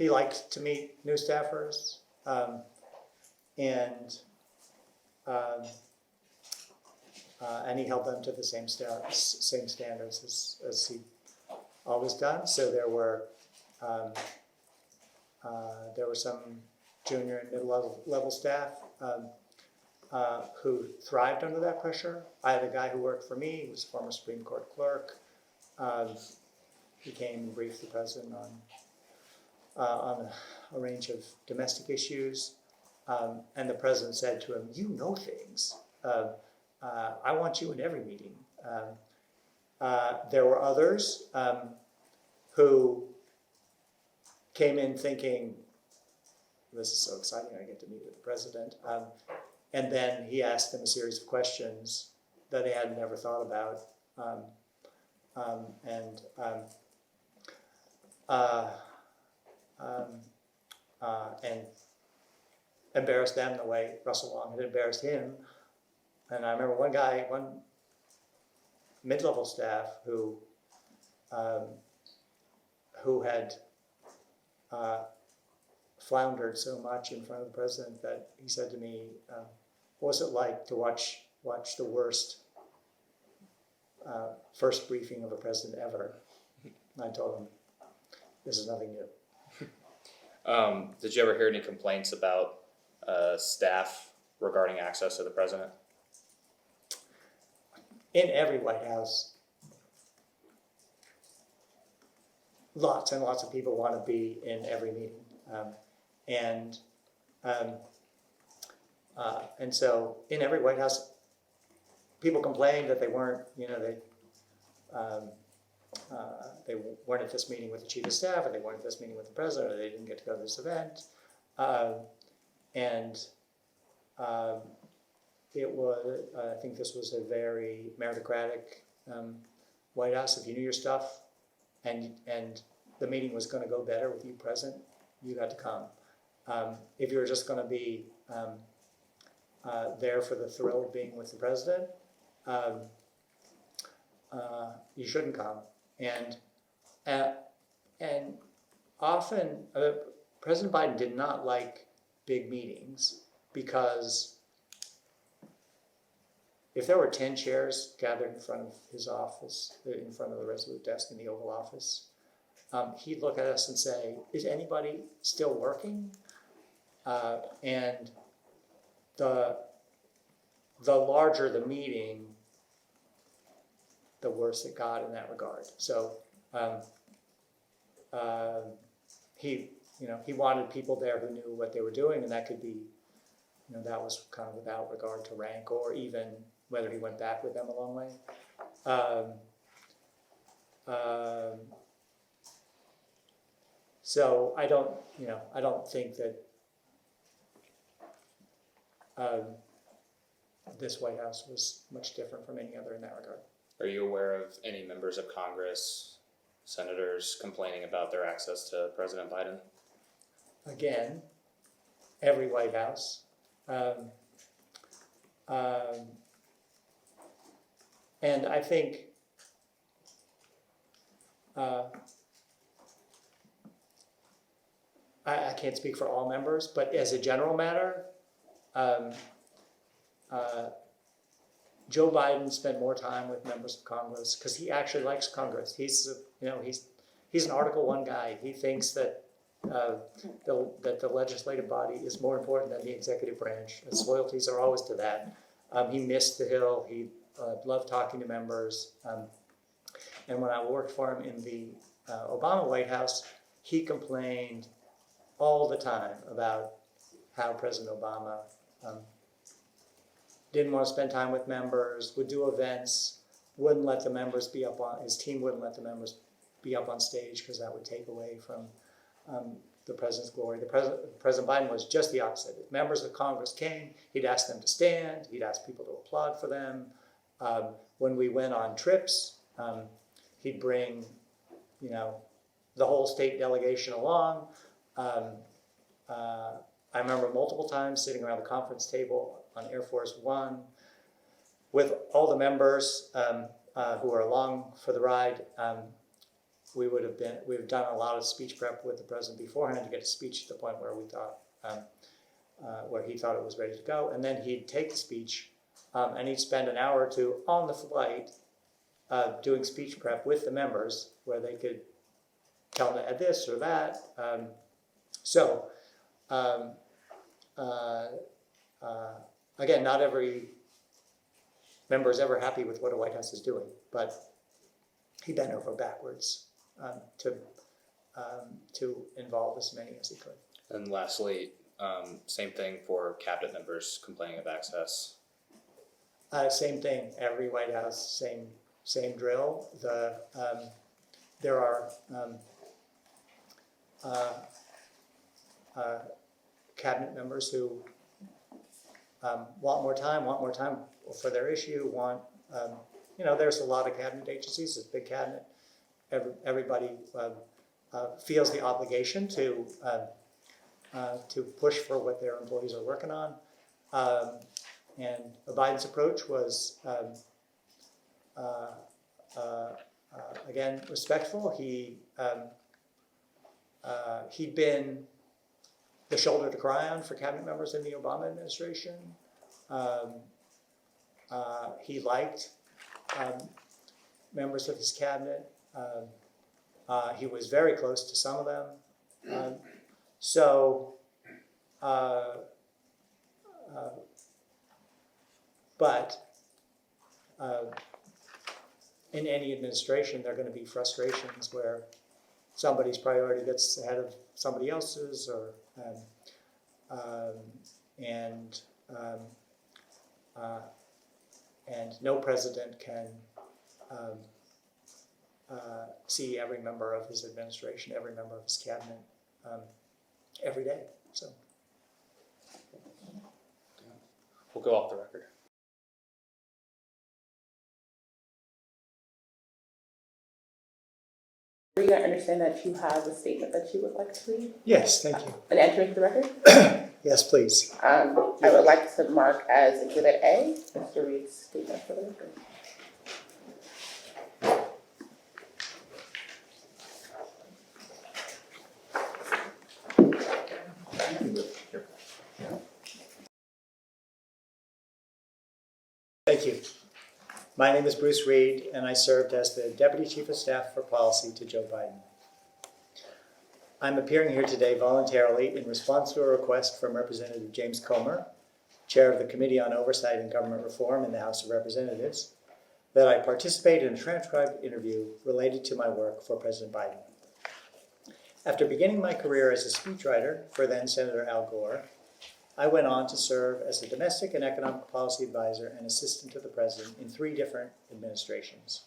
liked to meet new staffers, and he held them to the same standards as he always done. So there were some junior and mid-level staff who thrived under that pressure. I had a guy who worked for me. He was a former Supreme Court clerk. He came and briefed the president on a range of domestic issues. And the president said to him, "You know things. I want you in every meeting." There were others who came in thinking, "This is so exciting, I get to meet with the president." And then he asked them a series of questions that they had never thought about. And embarrassed them the way Russell Long had embarrassed him. And I remember one mid-level staff who had floundered so much in front of the president that he said to me, "What was it like to watch the worst first briefing of a president ever?" And I told him, "This is nothing new." Did you ever hear any complaints about staff regarding access to the president? In every White House, lots and lots of people want to be in every meeting. And so in every White House, people complained that they weren't, they weren't at this meeting with the chief of staff, or they weren't at this meeting with the president, or they didn't get to go to this event. It was, I think this was a very meritocratic White House. If you knew your stuff and the meeting was going to go better with you present, you got to come. If you were just going to be there for the thrill of being with the president, you shouldn't come. And often, President Biden did not like big meetings because if there were 10 chairs gathered in front of his office, in front of the Resolute desk in the Oval Office, he'd look at us and say, "Is anybody still working?" And the larger the meeting, the worse it got in that regard. So he wanted people there who knew what they were doing, and that could be, that was kind of without regard to rank or even whether he went back with them a long way. So I don't think that this White House was much different from any other in that regard. Are you aware of any members of Congress, senators complaining about their access to President Biden? Again, every White House. And I think I can't speak for all members, but as a general matter, Joe Biden spent more time with members of Congress because he actually likes Congress. He's an Article I guy. He thinks that the legislative body is more important than the executive branch. His loyalties are always to that. He missed the Hill. He loved talking to members. And when I worked for him in the Obama White House, he complained all the time about how President Obama didn't want to spend time with members, would do events, wouldn't let the members be up on, his team wouldn't let the members be up on stage because that would take away from the president's glory. President Biden was just the opposite. If members of Congress came, he'd ask them to stand, he'd ask people to applaud for them. When we went on trips, he'd bring, the whole state delegation along. I remember multiple times sitting around the conference table on Air Force One with all the members who were along for the ride. We've done a lot of speech prep with the president beforehand to get a speech to the point where we thought, where he thought it was ready to go. And then he'd take the speech and he'd spend an hour or two on the flight doing speech prep with the members where they could tell him to add this or that. Again, not every member is ever happy with what a White House is doing, but he bent over backwards to involve as many as he could. And lastly, same thing for cabinet members complaining of access. Same thing. Every White House, same drill. There are cabinet members who want more time for their issue. There's a lot of cabinet agencies. It's a big cabinet. Everybody feels the obligation to push for what their employees are working on. And Biden's approach was, again, respectful. He'd been the shoulder to cry on for cabinet members in the Obama administration. He liked members of his cabinet. He was very close to some of them. But in any administration, there are going to be frustrations where somebody's priority gets ahead of somebody else's, And no president can see every member of his administration, every member of his cabinet, every day. So We'll go off the record. Read, I understand that you have a statement that you would like to read yes, thank you. and enter into the record. Yes, please. I would like to mark as Exhibit A, Mr. Reed's statement for the record. Thank you. My name is Bruce Reed, and I served as the Deputy Chief of Staff for Policy to Joe Biden. I'm appearing here today voluntarily in response to a request from Representative James Comer, Chair of the Committee on Oversight and Government Reform in the House of Representatives, that I participate in a transcribed interview related to my work for President Biden. After beginning my career as a speechwriter for then Senator Al Gore, I went on to serve as a domestic and economic policy advisor and assistant to the president in 3 different administrations.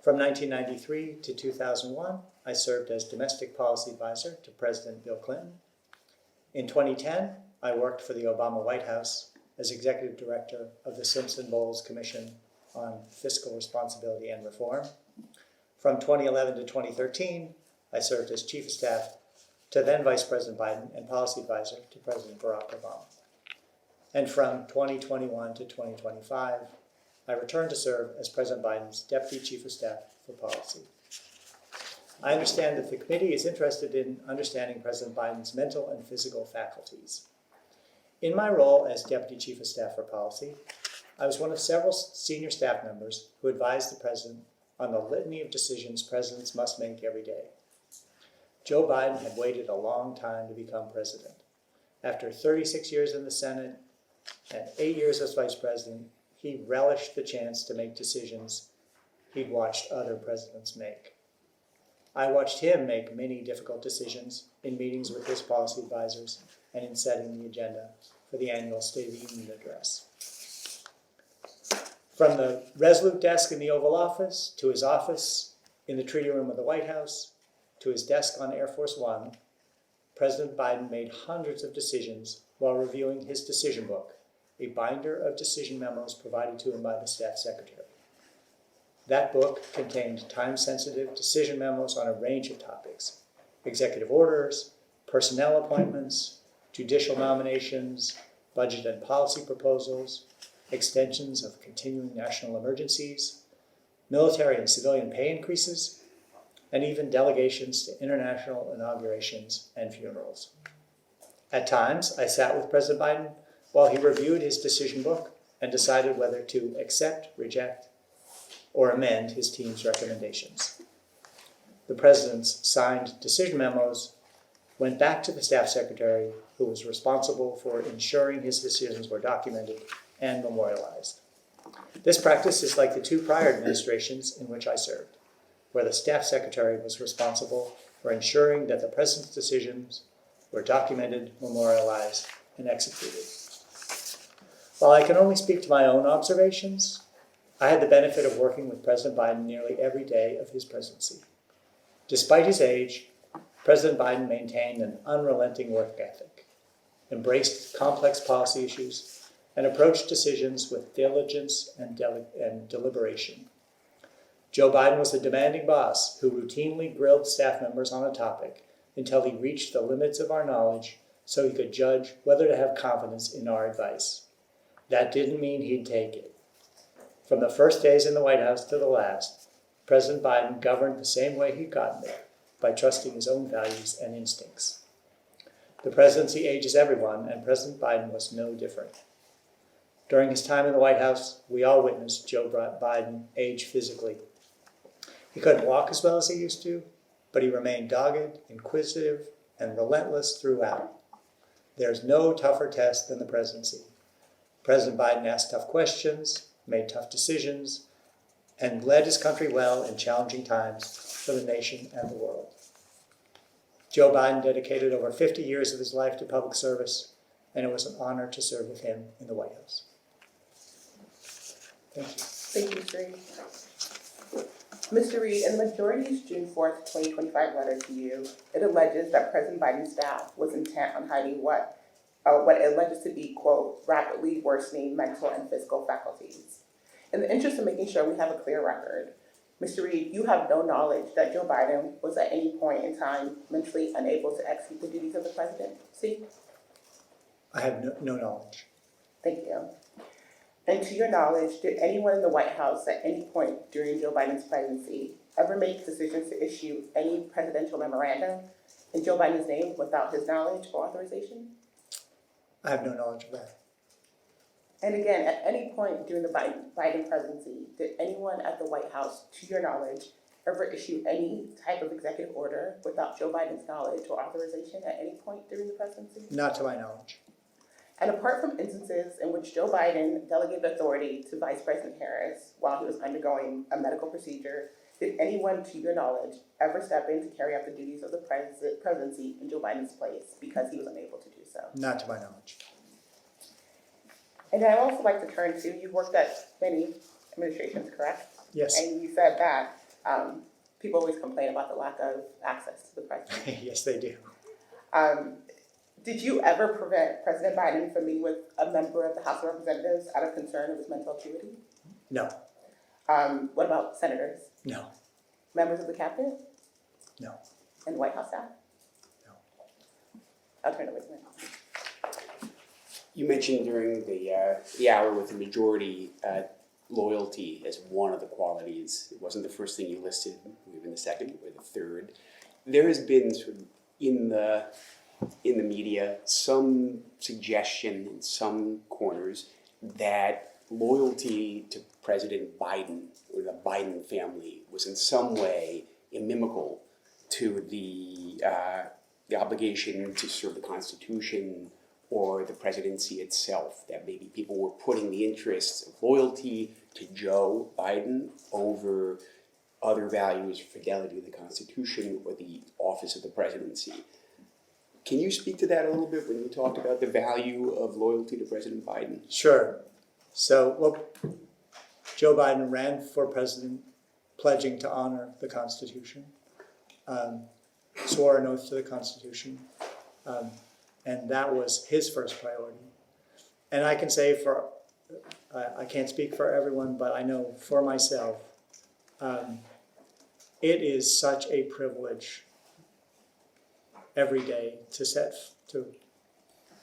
From 1993 to 2001, I served as domestic policy advisor to President Bill Clinton. In 2010, I worked for the Obama White House as executive director of the Simpson-Bowles Commission on Fiscal Responsibility and Reform. From 2011 to 2013, I served as chief of staff to then Vice President Biden and policy advisor to President Barack Obama. And from 2021 to 2025, I returned to serve as President Biden's Deputy Chief of Staff for Policy. I understand that the committee is interested in understanding President Biden's mental and physical faculties. In my role as Deputy Chief of Staff for Policy, I was one of several senior staff members who advised the President on the litany of decisions presidents must make every day. Joe Biden had waited a long time to become president. After 36 years in the Senate and 8 years as vice president, he relished the chance to make decisions he'd watched other presidents make. I watched him make many difficult decisions in meetings with his policy advisors and in setting the agenda for the annual State of the Union address. From the resolute desk in the Oval Office to his office in the Treaty Room of the White House, to his desk on Air Force One, President Biden made hundreds of decisions while reviewing his decision book, a binder of decision memos provided to him by the staff secretary. That book contained time-sensitive decision memos on a range of topics: executive orders, personnel appointments, judicial nominations, budget and policy proposals, extensions of continuing national emergencies, military and civilian pay increases, and even delegations to international inaugurations and funerals. At times, I sat with President Biden while he reviewed his decision book and decided whether to accept, reject, or amend his team's recommendations. The President's signed decision memos went back to the staff secretary, who was responsible for ensuring his decisions were documented and memorialized. This practice is like the 2 prior administrations in which I served, where the staff secretary was responsible for ensuring that the president's decisions were documented, memorialized, and executed. While I can only speak to my own observations, I had the benefit of working with President Biden nearly every day of his presidency. Despite his age, President Biden maintained an unrelenting work ethic, embraced complex policy issues, and approached decisions with diligence and deliberation. Joe Biden was a demanding boss who routinely grilled staff members on a topic until he reached the limits of our knowledge so he could judge whether to have confidence in our advice. That didn't mean he'd take it. From the first days in the White House to the last, President Biden governed the same way he'd gotten there, by trusting his own values and instincts. The presidency ages everyone, and President Biden was no different. During his time in the White House, we all witnessed Joe Biden age physically. He couldn't walk as well as he used to, but he remained dogged, inquisitive, and relentless throughout. There's no tougher test than the presidency. President Biden asked tough questions, made tough decisions, and led his country well in challenging times for the nation and the world. Joe Biden dedicated over 50 years of his life to public service, and it was an honor to serve with him in the White House. Thank you. Thank you, Mr. Reed. Mr. Reed, in the majority's June 4th, 2025 letter to you, it alleges that President Biden's staff was intent on hiding what it alleges to be, quote, rapidly worsening mental and physical faculties. In the interest of making sure we have a clear record, Mr. Reed, you have no knowledge that Joe Biden was at any point in time mentally unable to execute the duties of the presidency? I have no knowledge. Thank you. And to your knowledge, did anyone in the White House at any point during Joe Biden's presidency ever make decisions to issue any presidential memorandum in Joe Biden's name without his knowledge or authorization? I have no knowledge of that. And again, at any point during the Biden presidency, did anyone at the White House, to your knowledge, ever issue any type of executive order without Joe Biden's knowledge or authorization at any point during the presidency? Not to my knowledge. And apart from instances in which Joe Biden delegated authority to Vice President Harris while he was undergoing a medical procedure, did anyone, to your knowledge, ever step in to carry out the duties of the presidency in Joe Biden's place because he was unable to do so? Not to my knowledge. And I'd also like to turn to, you've worked at many administrations, correct? Yes. And you said that people always complain about the lack of access to the president. Yes, they do. Did you ever prevent President Biden from meeting with a member of the House of Representatives out of concern of his mental acuity? No. What about senators? No. Members of the cabinet? No. And White House staff? No. I'll turn it over to you. You mentioned during the hour with the majority loyalty as one of the qualities. It wasn't the first thing you listed, even the second or the third. There has been sort of in the media some suggestion in some corners that loyalty to President Biden or the Biden family was in some way inimical to the obligation to serve the Constitution or the presidency itself, that maybe people were putting the interests of loyalty to Joe Biden over other values, fidelity to the Constitution or the office of the presidency. Can you speak to that a little bit when you talked about the value of loyalty to President Biden? Sure. So, well, Joe Biden ran for president pledging to honor the Constitution, swore an oath to the Constitution, and that was his first priority. And I can say I can't speak for everyone, but I know for myself, it is such a privilege every day to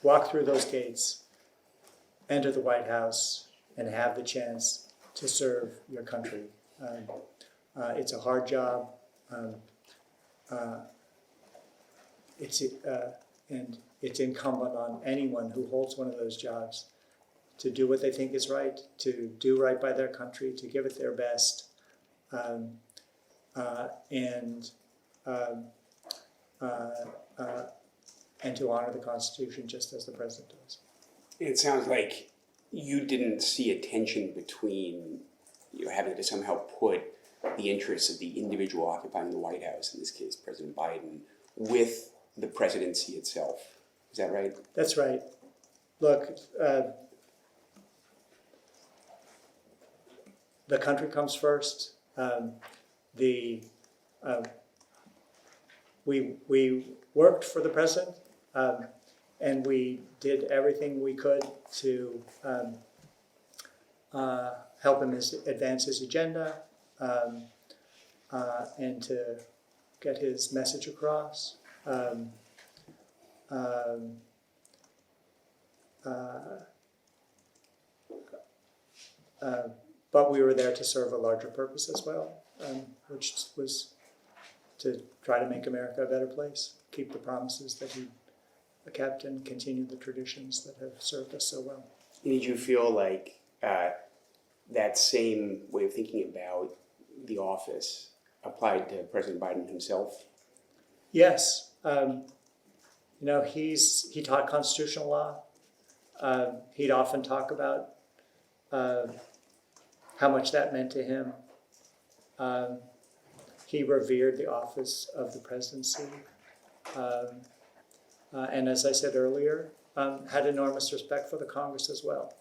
walk through those gates, enter the White House, and have the chance to serve your country. It's a hard job. And it's incumbent on anyone who holds one of those jobs to do what they think is right, to do right by their country, to give it their best, and to honor the Constitution just as the president does. It sounds like you didn't see a tension between having to somehow put the interests of the individual occupying the White House, in this case President Biden, with the presidency itself. Is that right? That's right. Look, the country comes first. We worked for the president, and we did everything we could to help him advance his agenda and to get his message across. But we were there to serve a larger purpose as well, which was to try to make America a better place, keep the promises that he kept, and continue the traditions that have served us so well. Did you feel like that same way of thinking about the office applied to President Biden himself? Yes. He taught constitutional law. He'd often talk about how much that meant to him. He revered the office of the presidency. And as I said earlier, had enormous respect for the Congress as well.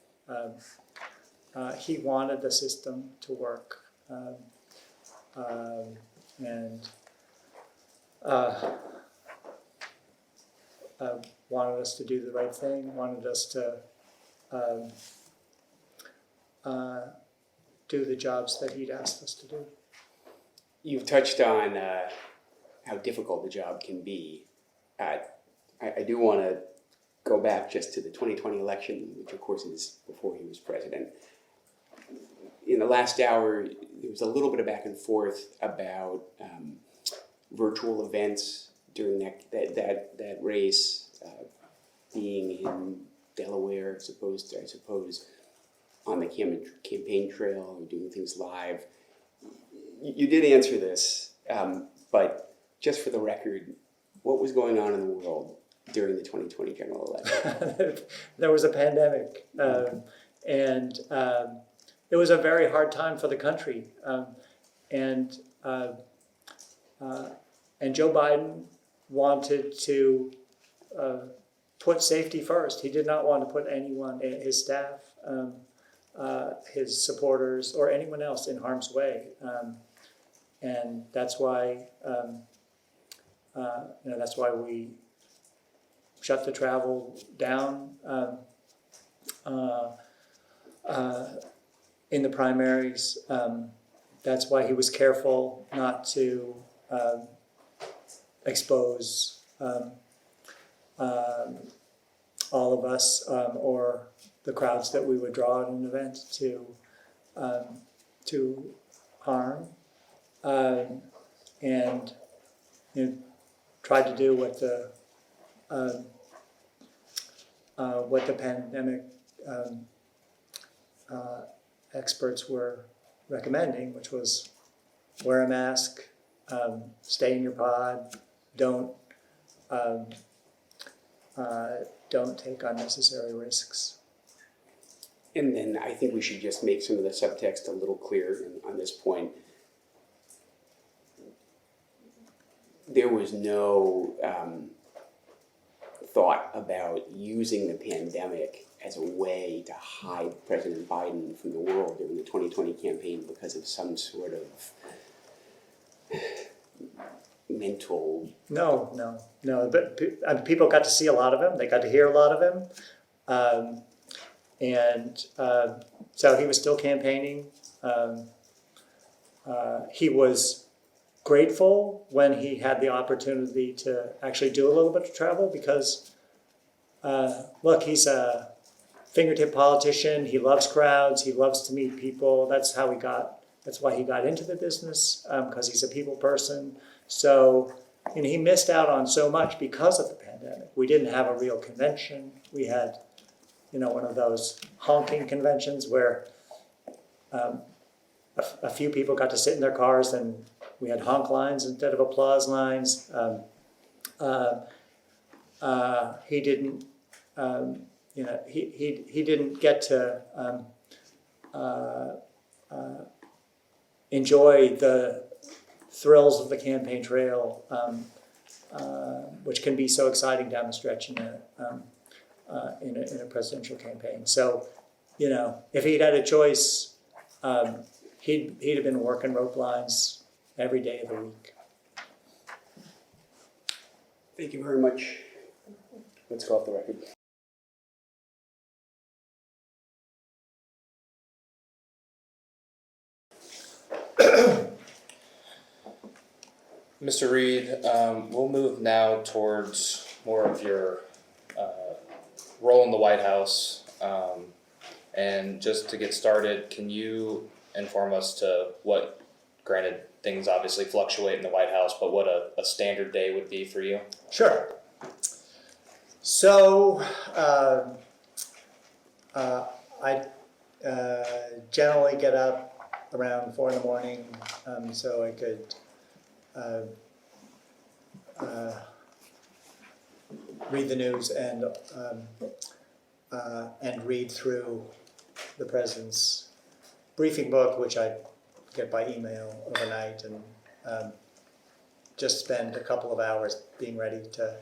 he wanted the system to work, and wanted us to do the right thing, wanted us to do the jobs that he'd asked us to do. You've touched on how difficult the job can be. I do want to go back just to the 2020 election, which of course is before he was president. In the last hour, there was a little bit of back and forth about virtual events during that race, being in Delaware, I suppose, on the campaign trail or doing things live. You did answer this, but just for the record, what was going on in the world during the 2020 general election? There was a pandemic, and it was a very hard time for the country. And Joe Biden wanted to put safety first. He did not want to put anyone, his staff, his supporters, or anyone else in harm's way. And that's why, that's why we shut the travel down in the primaries. That's why he was careful not to expose all of us or the crowds that we would draw at an event to harm, and tried to do what the pandemic experts were recommending, which was wear a mask, stay in your pod, don't take unnecessary risks. And then I think we should just make some of the subtext a little clear on this point. There was no thought about using the pandemic as a way to hide President Biden from the world during the 2020 campaign because of some sort of mental... No. But people got to see a lot of him. They got to hear a lot of him. So he was still campaigning. He was grateful when he had the opportunity to actually do a little bit of travel because, look, he's a fingertip politician. He loves crowds. He loves to meet people. That's why he got into the business, because he's a people person. So, he missed out on so much because of the pandemic. We didn't have a real convention. We had, one of those honking conventions where a few people got to sit in their cars and we had honk lines instead of applause lines. He didn't, he didn't get to enjoy the thrills of the campaign trail, which can be so exciting down the stretch in a presidential campaign. So, if he'd had a choice, he'd have been working rope lines every day of the week. Thank you very much. Let's go off the record. Mr. Reed, we'll move now towards more of your role in the White House. And just to get started, can you inform us to what, granted things obviously fluctuate in the White House, but what a standard day would be for you? Sure. So, I generally get up around 4 a.m, so I could read the news and read through the president's briefing book, which I get by email overnight, and just spend a couple of hours being ready to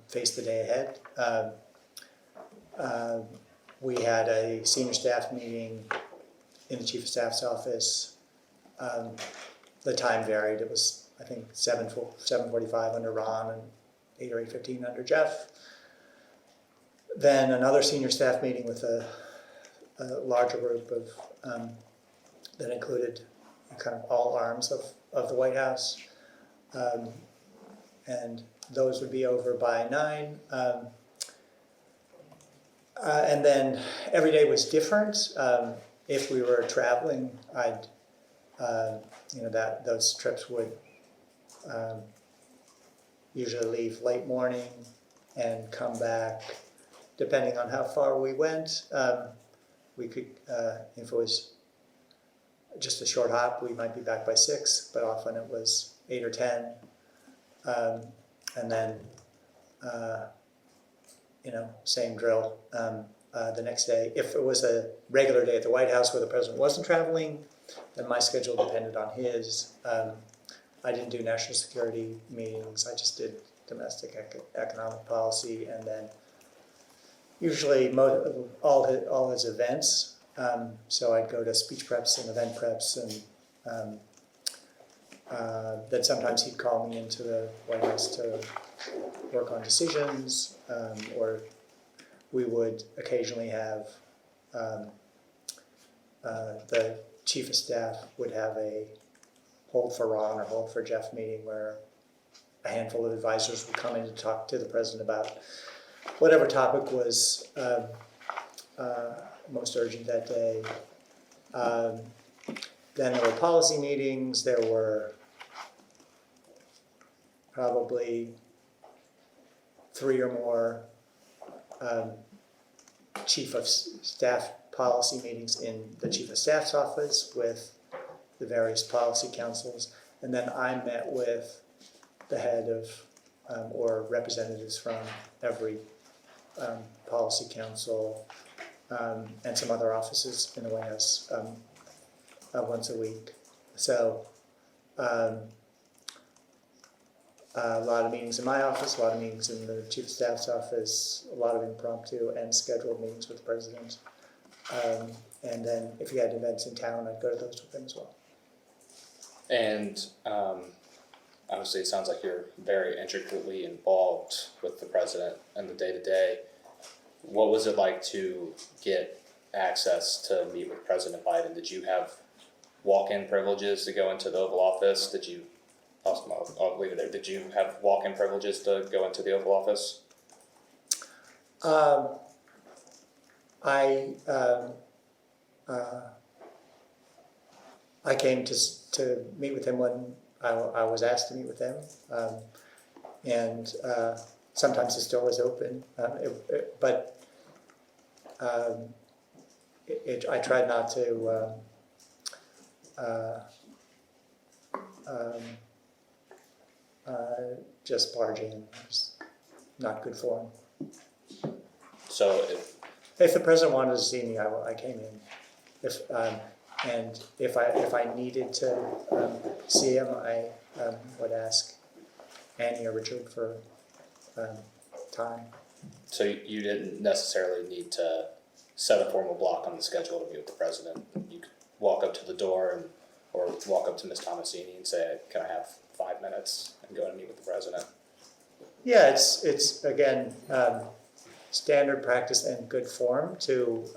face the day ahead. We had a senior staff meeting in the chief of staff's office. The time varied. It was, I think, 7:45 under Ron and 8 or 8:15 under Jeff. Then another senior staff meeting with a larger group of that included kind of all arms of the White House, and those would be over by 9. And then every day was different. If we were traveling, I'd those trips would usually leave late morning and come back, depending on how far we went. We could, if it was just a short hop, we might be back by 6, but often it was 8 or 10. And then, same drill the next day. If it was a regular day at the White House where the president wasn't traveling, then my schedule depended on his. I didn't do national security meetings. I just did domestic economic policy, and then usually all his events. So I'd go to speech preps and event preps, and then sometimes he'd call me into the White House to work on decisions, or we would occasionally have the chief of staff would have a hold for Ron or hold for Jeff meeting where a handful of advisors would come in to talk to the president about whatever topic was most urgent that day. Then there were policy meetings. There were probably 3 or more chief of staff policy meetings in the chief of staff's office with the various policy councils. And then I met with the head of or representatives from every policy council and some other offices in the White House once a week. So a lot of meetings in my office, a lot of meetings in the chief of staff's office, a lot of impromptu and scheduled meetings with the president. And then if he had events in town, I'd go to those with him as well. And obviously it sounds like you're very intricately involved with the president and the day-to-day. What was it like to get access to meet with President Biden? Did you have walk-in privileges to go into the Oval Office? I'll leave it there. Did you have walk-in privileges to go into the Oval Office? I came to meet with him when I was asked to meet with him, and sometimes the door was open, but I tried not to just barge in. It's not good for him. So If the president wanted to see me, I came in. If I needed to see him, I would ask Annie or Richard for time. So you didn't necessarily need to set a formal block on the schedule to meet with the president. You could walk up to the door or walk up to Ms. Tomasini and say, "Can I have 5 minutes?" and go and meet with the president. Yeah, it's again standard practice and good form to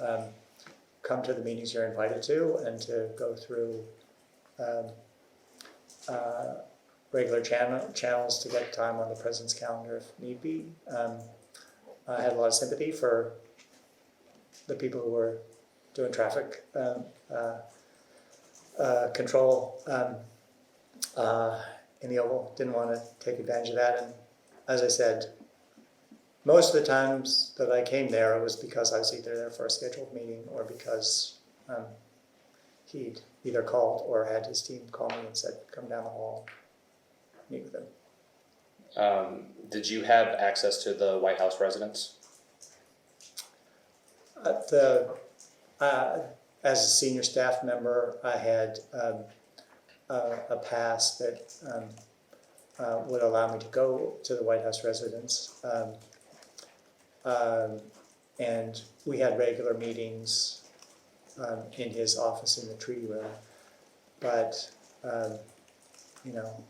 come to the meetings you're invited to and to go through regular channels to get time on the president's calendar if need be. I had a lot of sympathy for the people who were doing traffic control in the Oval. Didn't want to take advantage of that, and as I said, most of the times that I came there, it was because I was either there for a scheduled meeting or because he'd either called or had his team call me and said, "Come down the hall, meet with him." Did you have access to the White House residence? As a senior staff member, I had a pass that would allow me to go to the White House residence. and we had regular meetings in his office in the treaty room. But, you know,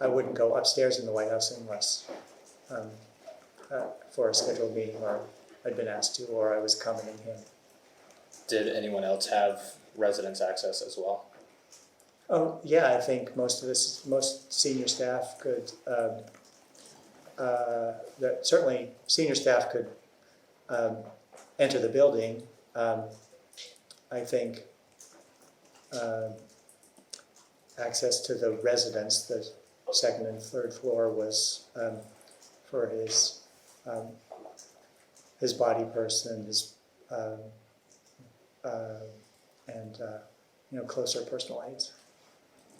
I wouldn't go upstairs in the White House unless for a scheduled meeting, or I'd been asked to, or I was accompanying him. Did anyone else have residence access as well? Oh, yeah, I think most senior staff could, certainly senior staff could enter the building. I think access to the residence, the second and third floor, was for his body person, his and you know, closer personal aides.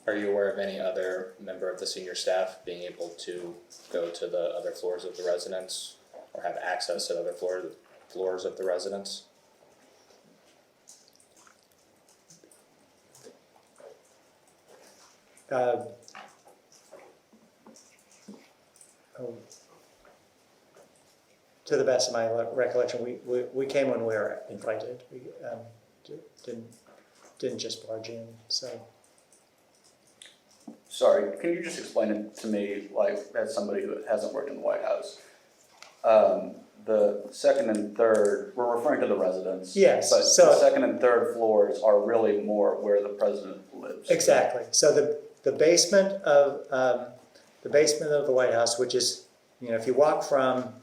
Are you aware of any other member of the senior staff being able to go to the other floors of the residence or have access to other floors of the residence? To the best of my recollection, we came when we were invited. We didn't just barge in. So Sorry, can you just explain it to me, like, as somebody who hasn't worked in the White House? The second and third, we're referring to the residence. Yes, But so- the second and third floors are really more where the president lives. exactly. So the basement of the White House, which is, you know, if you walk from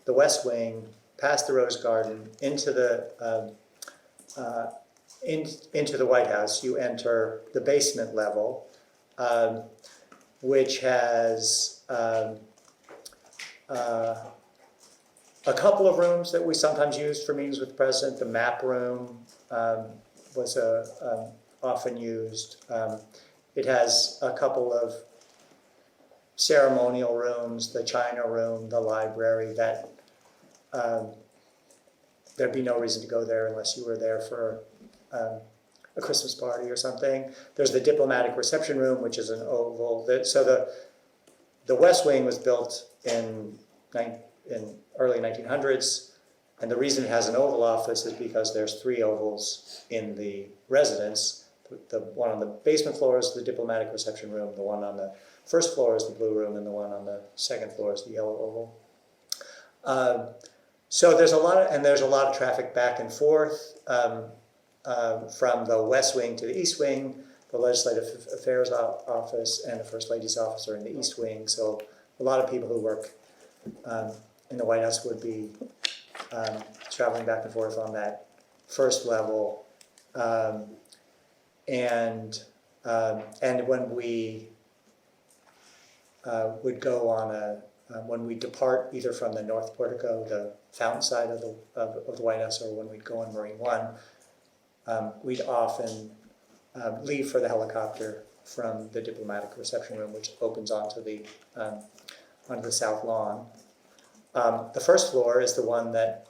the West Wing past the Rose Garden into the into the White House, you enter the basement level, which has a couple of rooms that we sometimes used for meetings with the president. The map room was often used. It has a couple of ceremonial rooms, the China room, the library. That there'd be no reason to go there unless you were there for a Christmas party or something. There's the diplomatic reception room, which is an oval. So the West Wing was built in early 1900s, and the reason it has an oval office is because there's 3 ovals in the residence. The one on the basement floor is the diplomatic reception room, the one on the first floor is the blue room, and the one on the second floor is the yellow oval. So there's a lot of traffic back and forth from the West Wing to the East Wing. The Legislative Affairs Office and the First Lady's office are in the East Wing, so a lot of people who work in the White House would be traveling back and forth on that first level. And when we would go on when we depart either from the North Portico, the fountain side of the White House, or when we'd go on Marine One, we'd often leave for the helicopter from the diplomatic reception room, which opens onto the south lawn. The first floor is the one that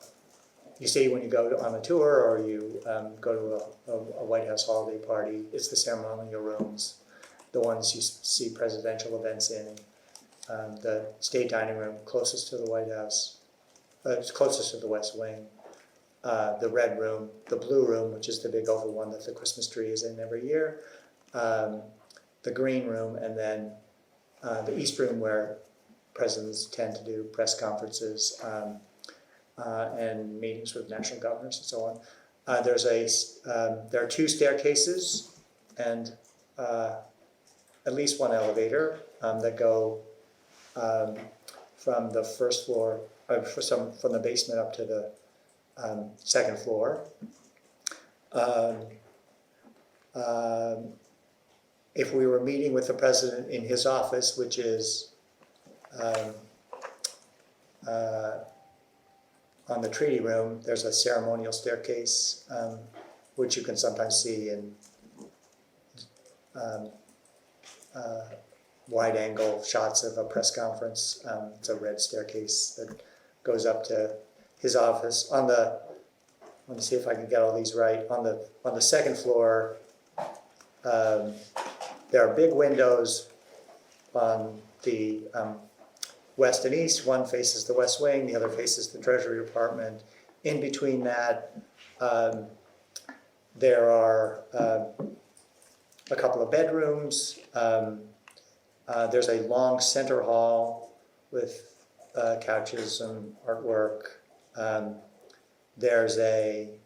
you see when you go on a tour or you go to a White House holiday party. It's the ceremonial rooms, the ones you see presidential events in. The state dining room closest to the White House, closest to the West Wing. The red room, the blue room, which is the big oval one that the Christmas tree is in every year. The green room, and then the East room where presidents tend to do press conferences and meetings with national governors and so on. There are 2 staircases and at least 1 elevator that go from the first floor, from the basement up to the second floor. If we were meeting with the president in his office, which is on the treaty room, there's a ceremonial staircase, which you can sometimes see in wide-angle shots of a press conference. It's a red staircase that goes up to his office. Let me see if I can get all these right. On the second floor, there are big windows on the west and east. One faces the west wing, the other faces the Treasury Department. In between that, there are a couple of bedrooms. There's a long center hall with couches and artwork. There's the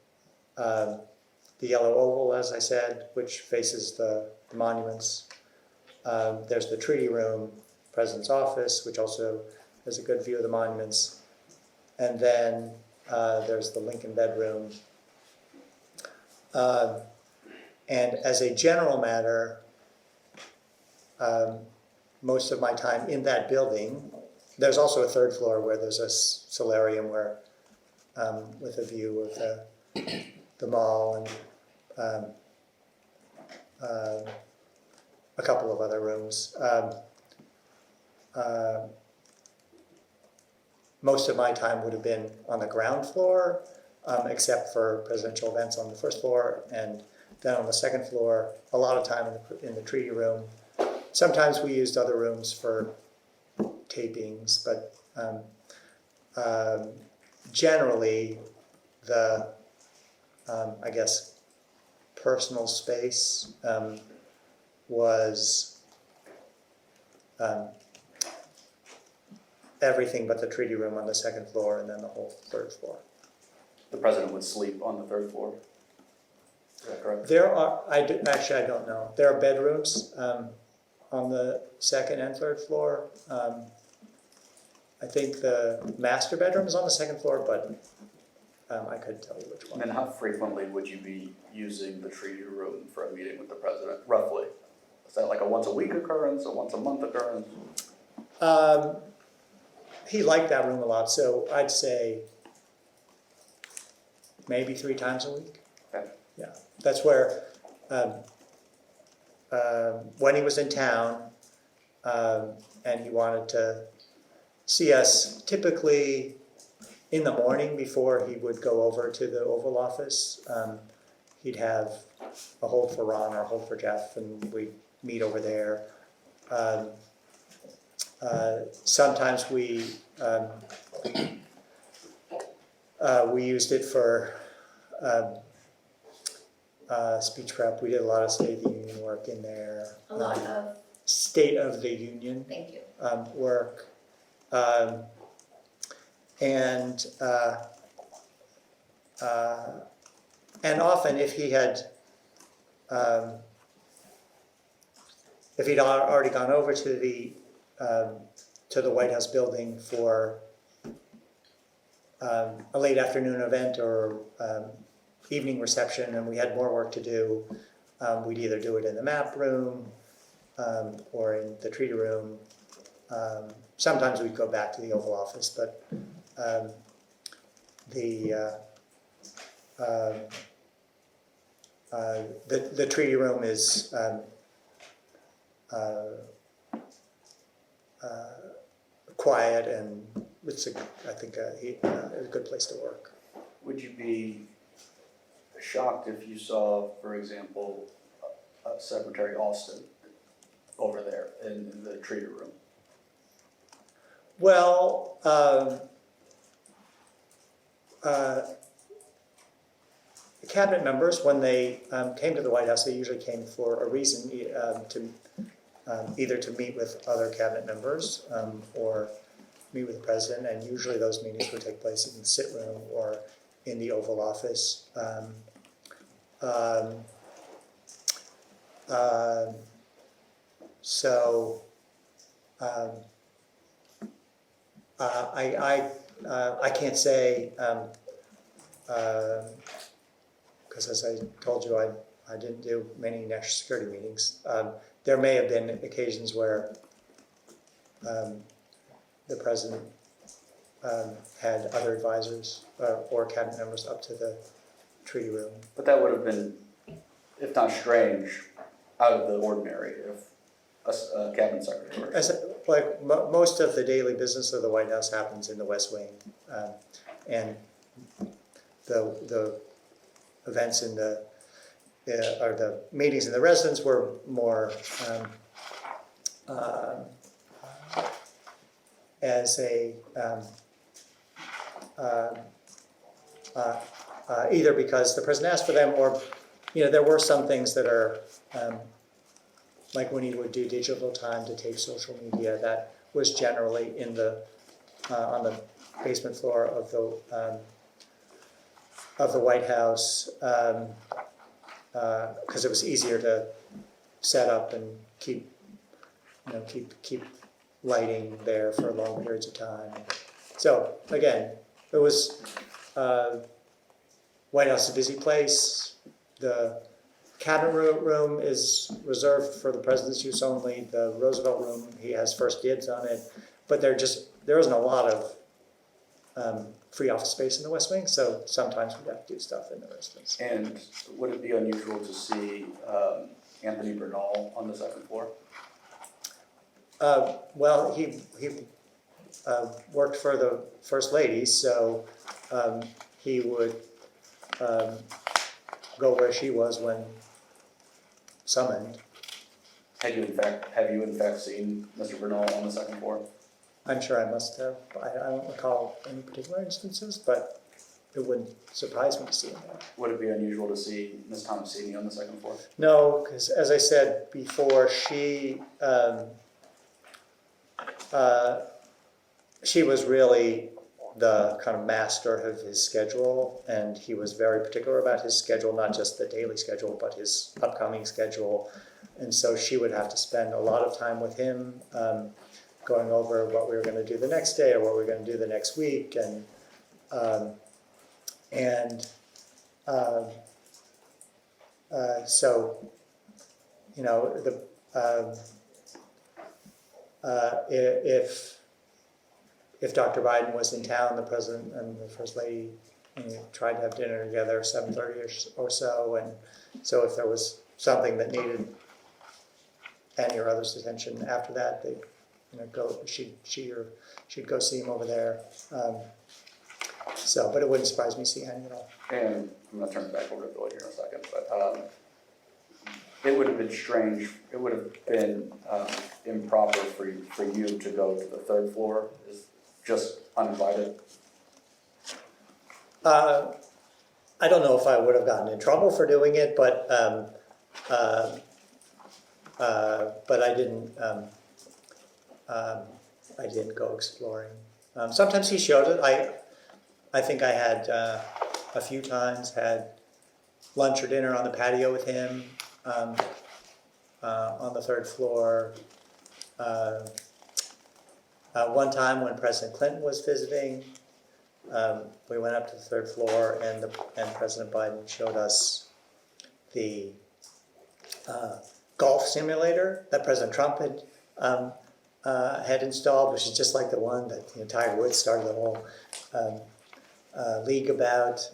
yellow oval, as I said, which faces the monuments. There's the treaty room, President's office, which also has a good view of the monuments. And then there's the Lincoln bedroom. And as a general matter, most of my time in that building, there's also a third floor where there's a solarium where, with a view of the mall and a couple of other rooms. Most of my time would have been on the ground floor, except for presidential events on the first floor, and then on the second floor, a lot of time in the treaty room. Sometimes we used other rooms for tapings, but generally the, I guess, personal space was everything but the treaty room on the second floor and then the whole third floor. The president would sleep on the third floor. Is that correct? There are, actually I don't know. There are bedrooms on the second and third floor. I think the master bedroom is on the second floor, but I couldn't tell you which one. And how frequently would you be using the treaty room for a meeting with the president, roughly? Is that like a once a week occurrence, a once a month occurrence? He liked that room a lot, so I'd say maybe 3 times a week. Okay. Yeah, that's where, when he was in town, and he wanted to see us typically in the morning before he would go over to the Oval Office. He'd have a hold for Ron or a hold for Jeff, and we'd meet over there. Sometimes we used it for speech prep. We did a lot of State of the Union work in there. A lot of, State of the Union thank you. work. And often if he had if he'd already gone over to the White House building for a late afternoon event or evening reception and we had more work to do, we'd either do it in the map room or in the treaty room. Sometimes we'd go back to the Oval Office, but the treaty room is quiet and it's I think a good place to work. Would you be shocked if you saw, for example, Secretary Austin over there in the treaty room? Well, cabinet members, when they came to the White House, they usually came for a reason, either to meet with other cabinet members or meet with the president, and usually those meetings would take place in the sit room or in the Oval Office. I can't say, because as I told you, I didn't do many national security meetings. There may have been occasions where the president had other advisors or cabinet members up to the treaty room. But that would have been, if not strange, out of the ordinary if a cabinet secretary. Most of the daily business of the White House happens in the West Wing, and the events in the or the meetings in the residence were more as either because the person asked for them, or there were some things that are like when he would do digital time to tape social media, that was generally in the on the basement floor of the White House, because it was easier to set up and keep lighting there for long periods of time. So again, it was White House is a busy place. The cabinet room is reserved for the president's use only. The Roosevelt room, he has first dibs on it, but there isn't a lot of free office space in the West Wing, so sometimes we have to do stuff in the residence. And would it be unusual to see Anthony Bernal on the second floor? Well, he worked for the First Lady, so he would go where she was when summoned. Have you in fact seen Mr. Bernal on the second floor? I'm sure I must have. I don't recall any particular instances, but it wouldn't surprise me to see him there. Would it be unusual to see Ms. Tomasini on the second floor? No, because as I said before, she was really the kind of master of his schedule, and he was very particular about his schedule, not just the daily schedule, but his upcoming schedule. And so she would have to spend a lot of time with him, going over what we were going to do the next day or what we were going to do the next week, so if Dr. Biden was in town, the president and the first lady tried to have dinner together 7:30 or so, and so if there was something that needed any or other's attention after that, they she'd go see him over there. But it wouldn't surprise me to see Annie at all. And I'm going to turn it back over to Billy here in a second, but it would have been strange, it would have been improper for you to go to the third floor, just uninvited. I don't know if I would have gotten in trouble for doing it, but I didn't go exploring. Sometimes he showed it. I think I had a few times had lunch or dinner on the patio with him on the third floor. One time when President Clinton was visiting, we went up to the third floor, and President Biden showed us the golf simulator that President Trump had installed, which is just like the one that the entire Woods started the whole league about.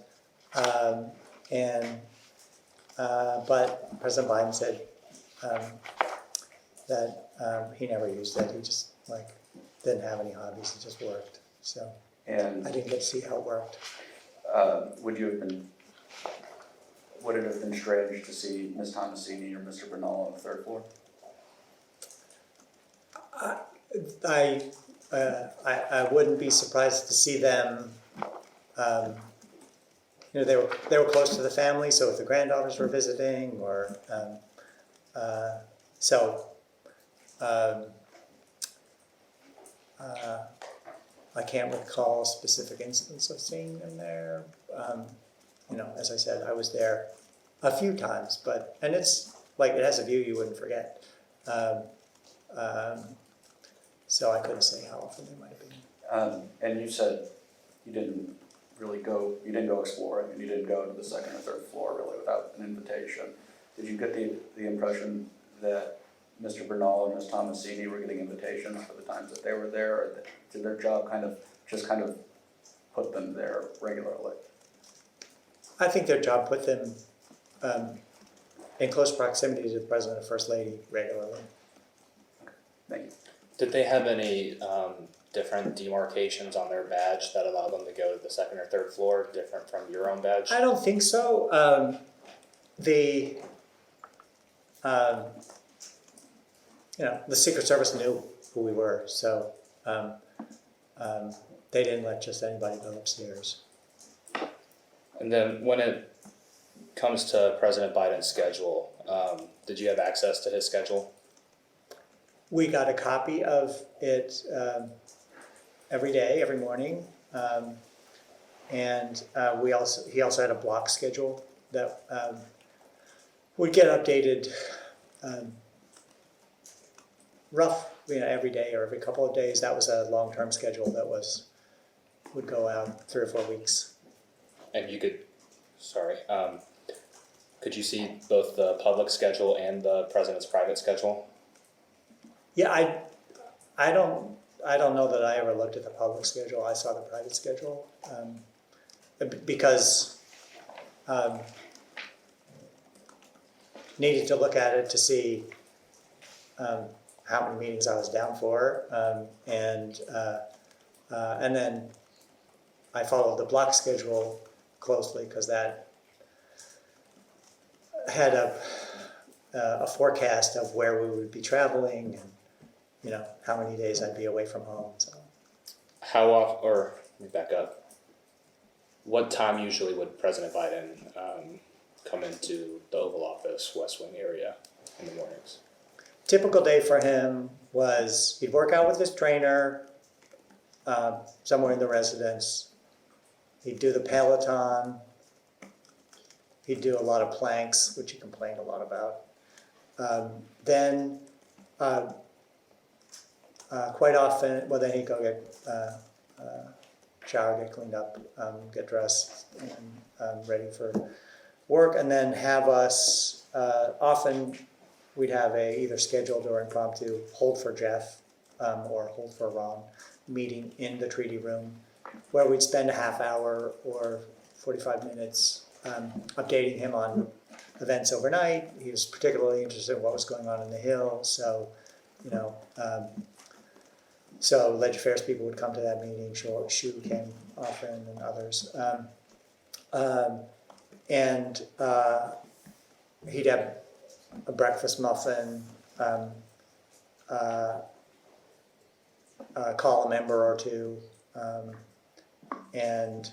But President Biden said that he never used it. He just didn't have any hobbies. He just worked. So And I didn't get to see how it worked. would it have been strange to see Ms. Tomasini or Mr. Bernal on the third floor? I wouldn't be surprised to see them. They were close to the family, so if the granddaughters were visiting, or I can't recall a specific instance of seeing them there. As I said, I was there a few times, and it's it has a view you wouldn't forget. So I couldn't say how often they might have been. And you said you didn't go exploring, and you didn't go to the second or third floor really without an invitation. Did you get the impression that Mr. Bernal and Ms. Tomasini were getting invitations for the times that they were there, or did their job kind of put them there regularly? I think their job put them in close proximity to the President and First Lady regularly. Thank you. Did they have any different demarcations on their badge that allowed them to go to the second or third floor, different from your own badge? I don't think so. The Secret Service knew who we were, so They didn't let just anybody go upstairs. And then when it comes to President Biden's schedule, did you have access to his schedule? We got a copy of it every day, every morning, and he also had a block schedule that would get updated every day or every couple of days. That was a long-term schedule that would go out 3 or 4 weeks. And you could, could you see both the public schedule and the president's private schedule? Yeah, I don't know that I ever looked at the public schedule. I saw the private schedule because needed to look at it to see how many meetings I was down for, and then I followed the block schedule closely because that had a forecast of where we would be traveling and how many days I'd be away from home. So. How often, or let me back up, what time usually would President Biden come into the Oval Office, West Wing area in the mornings? Typical day for him was he'd work out with his trainer somewhere in the residence. He'd do the Peloton. He'd do a lot of planks, which he complained a lot about. Then quite often, then he'd go get shower, get cleaned up, get dressed, and ready for work, and then have us, often we'd have a either scheduled or impromptu hold for Jeff or hold for Ron meeting in the treaty room where we'd spend a half hour or 45 minutes updating him on events overnight. He was particularly interested in what was going on in the Hill, so so Ledge Affairs people would come to that meeting. Shu came often, and others. And he'd have a breakfast muffin, call a member or two, and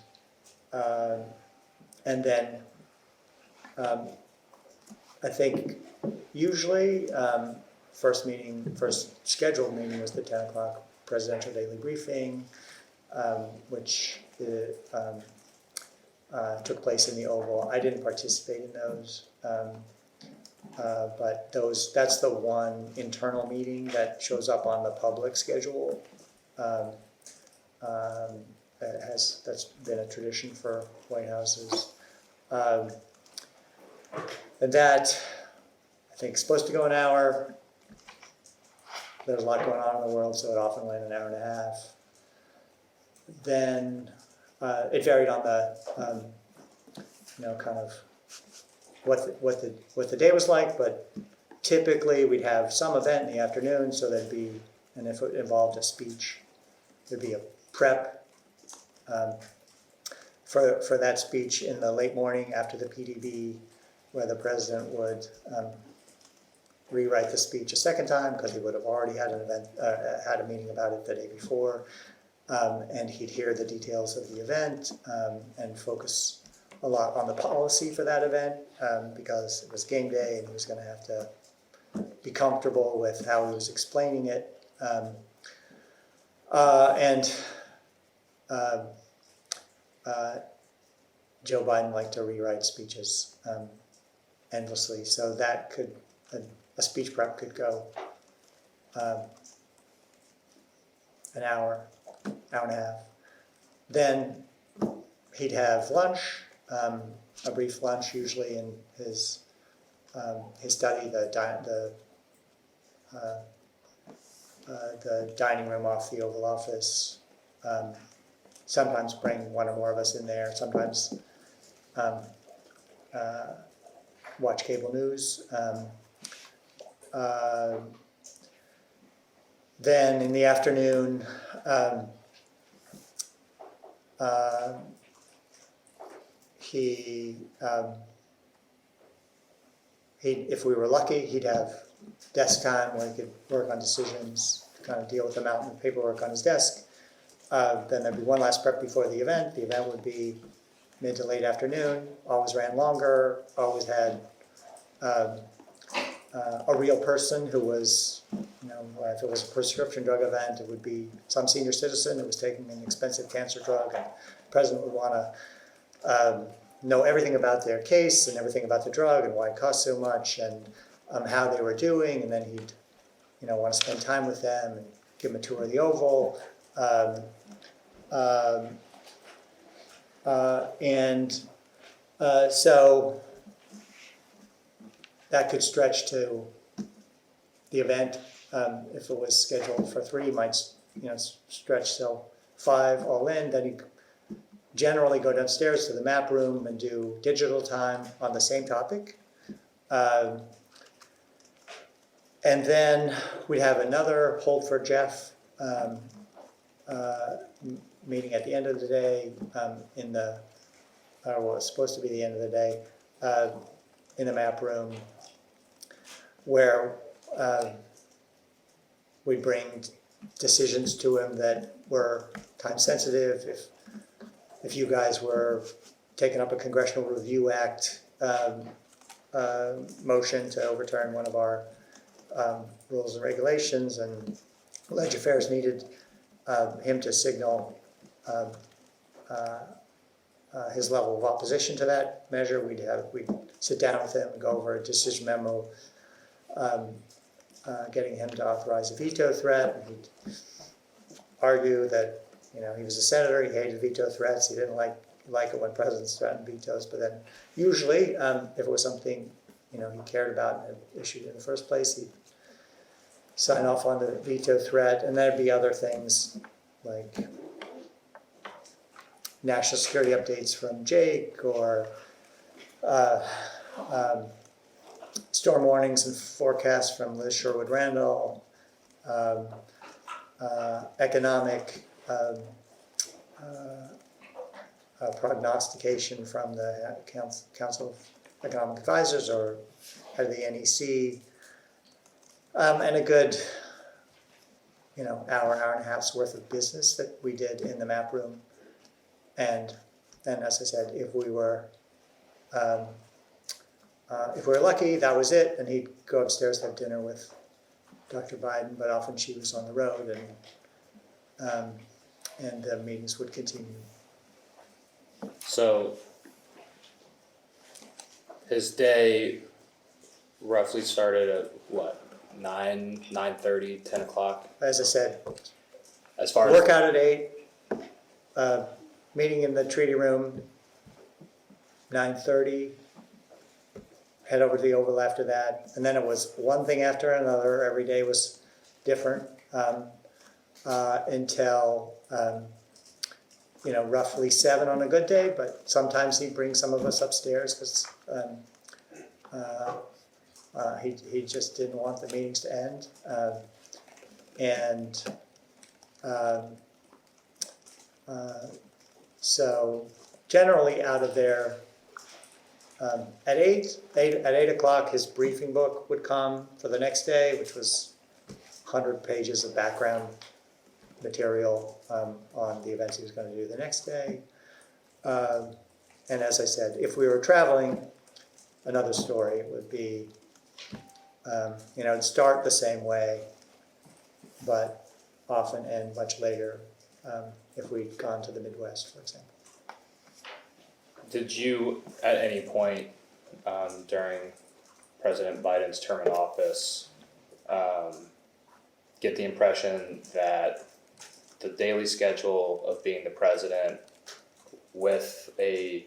then I think usually first scheduled meeting was the 10 o'clock presidential daily briefing, which took place in the Oval. I didn't participate in those, but that's the one internal meeting that shows up on the public schedule. That's been a tradition for White Houses. And that, I think, is supposed to go an hour. There's a lot going on in the world, so it often went an hour and a half. Then it varied on the, kind of what the day was like, but typically we'd have some event in the afternoon, so there'd be, and if it involved a speech, there'd be a prep for that speech in the late morning after the PDB, where the president would rewrite the speech a second time because he would have already had had a meeting about it the day before, and he'd hear the details of the event and focus a lot on the policy for that event because it was game day and he was going to have to be comfortable with how he was explaining it. Joe Biden liked to rewrite speeches endlessly, so that could a speech prep could go an hour and a half. Then he'd have lunch, a brief lunch, usually in his study, the dining room off the Oval Office. Sometimes bring one or more of us in there. Sometimes watch cable news. Then in the afternoon, if we were lucky, he'd have desk time where he could work on decisions, kind of deal with the mountain of paperwork on his desk. Then there'd be one last prep before the event. The event would be mid to late afternoon, always ran longer, always had a real person who was, if it was a prescription drug event, it would be some senior citizen who was taking an expensive cancer drug, and the president would want to know everything about their case and everything about the drug and why it cost so much and how they were doing, and then he'd want to spend time with them and give them a tour of the Oval. So that could stretch to the event. If it was scheduled for 3, might stretch till 5 all in. Then you generally go downstairs to the map room and do digital time on the same topic. And then we have another Hold for Jeff meeting at the end of the day it's supposed to be the end of the day, in the map room, where we bring decisions to him that were time sensitive. If you guys were taking up a Congressional Review Act motion to overturn one of our rules and regulations, and Ledge Affairs needed him to signal his level of opposition to that measure, we'd sit down with him and go over a decision memo, getting him to authorize a veto threat. And he'd argue that he was a senator, he hated veto threats, he didn't like it when presidents threatened vetoes, but then usually if it was something he cared about and had issued in the first place, he'd sign off on the veto threat. And there'd be other things like national security updates from Jake, or storm warnings and forecasts from Liz Sherwood Randall, economic prognostication from the Council of Economic Advisors or head of the NEC, and a good hour and a half's worth of business that we did in the map room. And then, as I said, if we were lucky, that was it, and he'd go upstairs to have dinner with Dr. Biden. But often she was on the road, and the meetings would continue. So his day roughly started at what, 9:30, 10 o'clock? As I said, As far as workout at 8, meeting in the treaty room, 9:30, head over to the Oval after that, and then it was one thing after another. Every day was different until roughly 7 on a good day, but sometimes he'd bring some of us upstairs because he just didn't want the meetings to end. So generally out of there, at 8 o'clock, his briefing book would come for the next day, which was 100 pages of background material on the events he was going to do the next day. And as I said, if we were traveling, another story. It would be, it'd start the same way, but often end much later if we'd gone to the Midwest, for example. Did you, at any point during President Biden's term in office, get the impression that the daily schedule of being the president, with a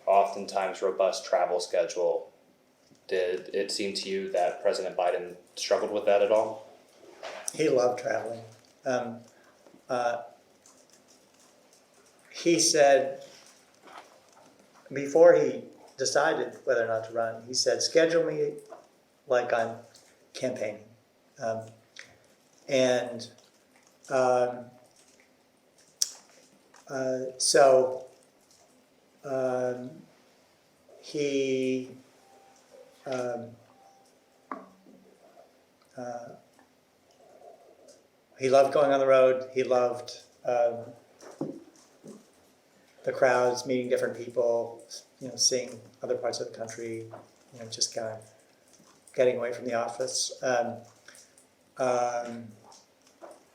oftentimes robust travel schedule, did it seem to you that President Biden struggled with that at all? He loved traveling. He said, before he decided whether or not to run, he said, schedule me like I'm campaigning. he loved going on the road. He loved the crowds, meeting different people, seeing other parts of the country, just kind of getting away from the office.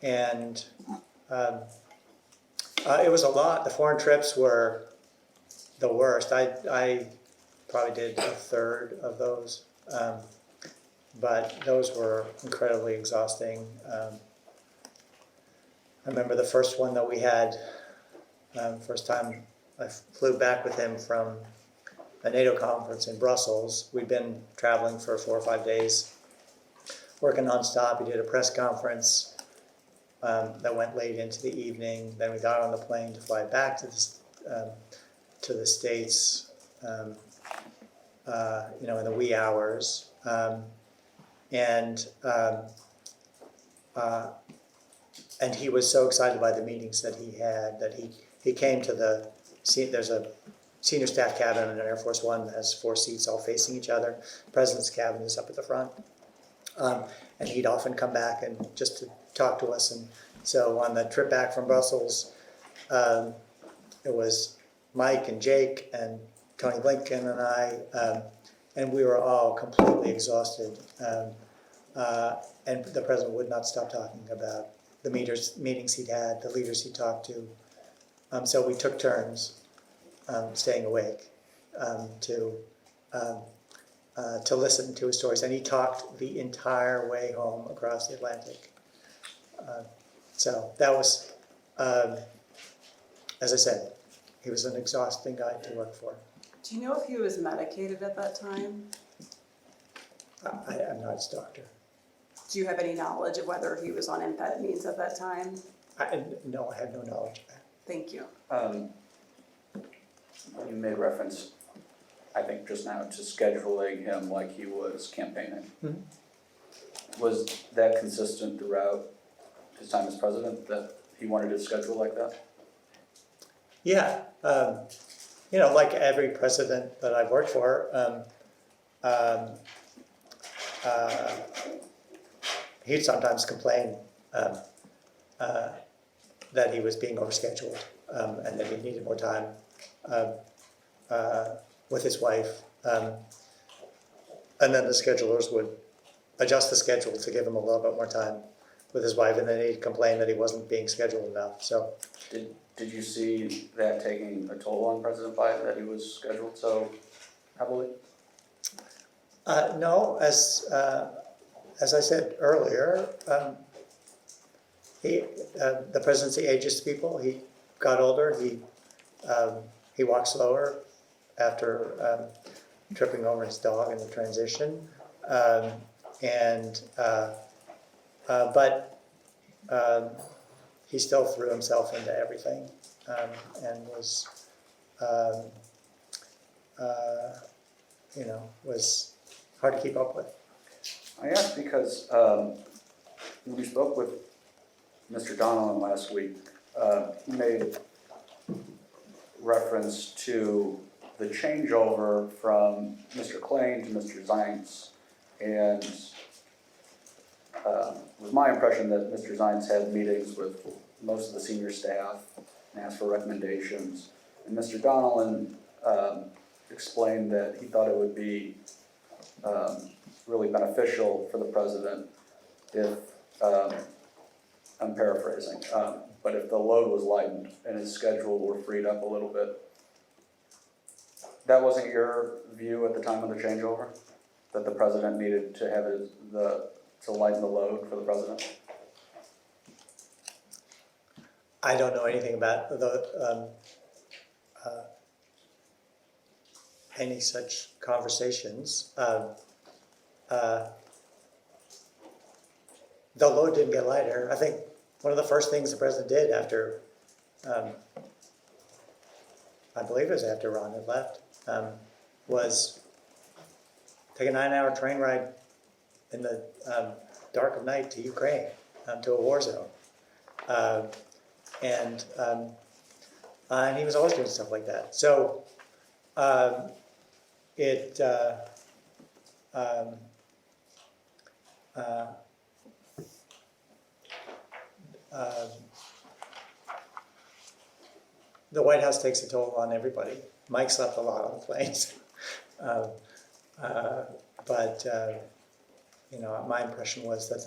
And it was a lot. The foreign trips were the worst. I probably did a third of those, but those were incredibly exhausting. I remember the first one that we had, first time I flew back with him from a NATO conference in Brussels. We'd been traveling for 4 or 5 days, working nonstop. He did a press conference that went late into the evening. Then we got on the plane to fly back to the States, in the wee hours. And he was so excited by the meetings that he had that he came to there's a senior staff cabin in Air Force One that has 4 seats all facing each other. The president's cabin is up at the front. And he'd often come back and just to talk to us. And so on the trip back from Brussels, it was Mike and Jake and Tony Blinken and I, and we were all completely exhausted. And the president would not stop talking about the meetings he'd had, the leaders he talked to. So we took turns staying awake to listen to his stories. And he talked the entire way home across the Atlantic. So that was, as I said, he was an exhausting guy to work for. Do you know if he was medicated at that time? I'm not his doctor. Do you have any knowledge of whether he was on amphetamines at that time? No, I have no knowledge of that. Thank you. You made reference, I think just now, to scheduling him like he was campaigning. Mm-hmm. Was that consistent throughout his time as president, that he wanted his schedule like that? Yeah, like every president that I've worked for, he'd sometimes complain that he was being overscheduled and that he needed more time with his wife. And then the schedulers would adjust the schedule to give him a little bit more time with his wife, and then he'd complain that he wasn't being scheduled enough. So, Did you see that taking a toll on President Biden, that he was scheduled so heavily? no, as I said earlier, the presidency ages people. He got older. He walked slower after tripping over his dog in the transition, but he still threw himself into everything and was, was hard to keep up with. I asked because when we spoke with Mr. Donilon last week, he made reference to the changeover from Mr. Klain to Mr. Zients, and it was my impression that Mr. Zients had meetings with most of the senior staff and asked for recommendations, and Mr. Donilon explained that he thought it would be really beneficial for the president if, I'm paraphrasing, but if the load was lightened and his schedule were freed up a little bit. That wasn't your view at the time of the changeover? That the president needed to have to lighten the load for the president? I don't know anything about any such conversations. The load didn't get lighter. I think one of the first things the president did after, I believe it was after Ron had left, was take a 9-hour train ride in the dark of night to Ukraine, to a war zone. And he was always doing stuff like that. So the White House takes a toll on everybody. Mike slept a lot on the planes. But my impression was that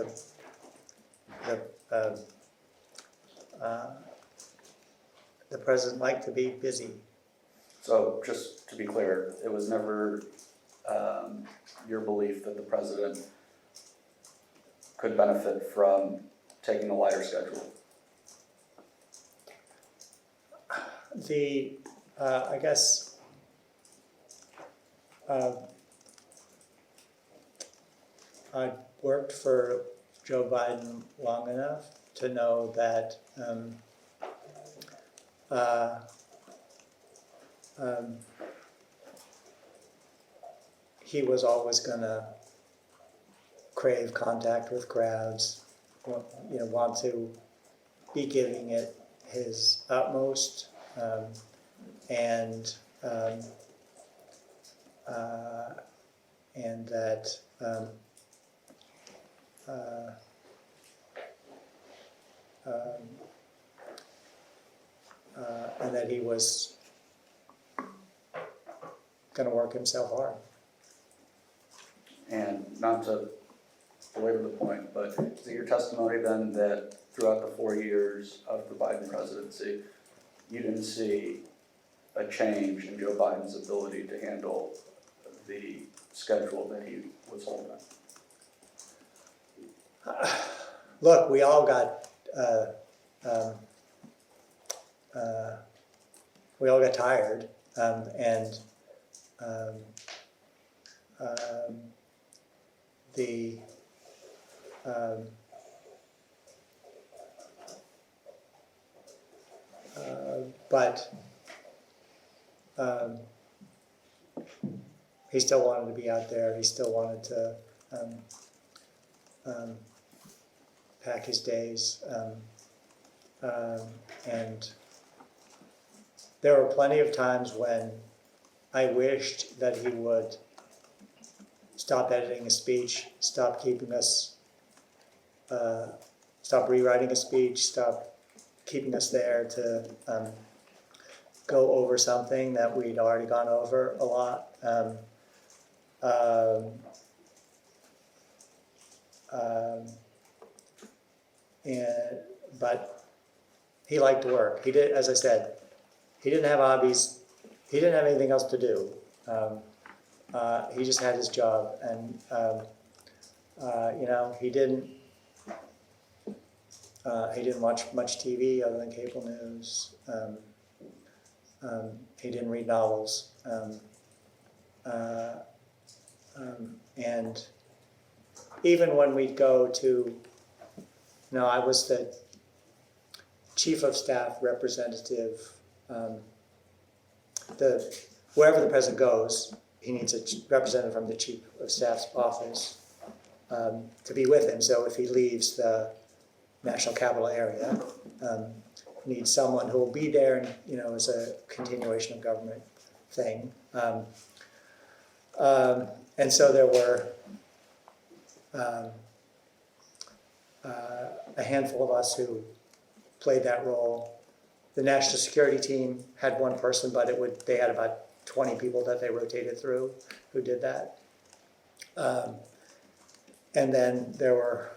the president liked to be busy. So just to be clear, it was never your belief that the president could benefit from taking a lighter schedule? I guess I worked for Joe Biden long enough to know that he was always going to crave contact with crowds, want to be giving it his utmost, and that and that he was going to work himself hard. And not to belabor the point, but is it your testimony then that throughout the 4 years of the Biden presidency, you didn't see a change in Joe Biden's ability to handle the schedule that he was holding? Look, we all got tired, and but he still wanted to be out there. He still wanted to pack his days, and there were plenty of times when I wished that he would stop editing a speech, stop rewriting a speech, stop keeping us there to go over something that we'd already gone over a lot. But he liked to work. He did, as I said, he didn't have hobbies. He didn't have anything else to do. He just had his job, and he didn't watch much TV other than cable news. He didn't read novels, and even when we'd go to, I was the chief of staff representative. Wherever the president goes, he needs a representative from the chief of staff's office to be with him. So if he leaves the national capital area, needs someone who will be there and as a continuation of government thing. And so there were a handful of us who played that role. The national security team had one person, but they had about 20 people that they rotated through who did that. And then there were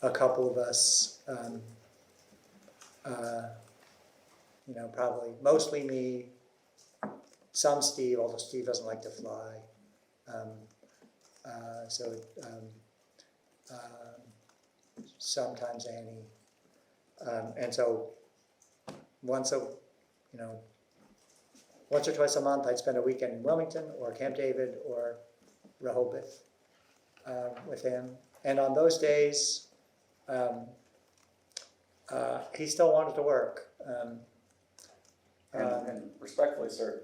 a couple of us, probably mostly me, some Steve, although Steve doesn't like to fly. Sometimes Annie. And so once or twice a month, I'd spend a weekend in Wilmington or Camp David or Rehoboth with him. And on those days, he still wanted to work. And respectfully, sir,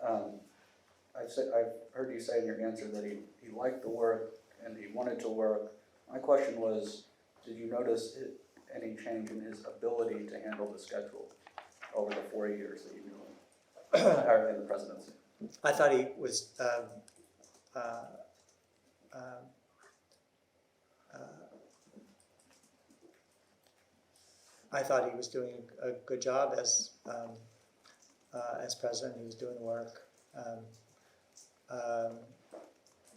I've heard you say in your answer that he liked the work and he wanted to work. My question was, did you notice any change in his ability to handle the schedule over the 4 years that you knew him, or in the presidency? I thought he was I thought he was doing a good job as president. He was doing the work,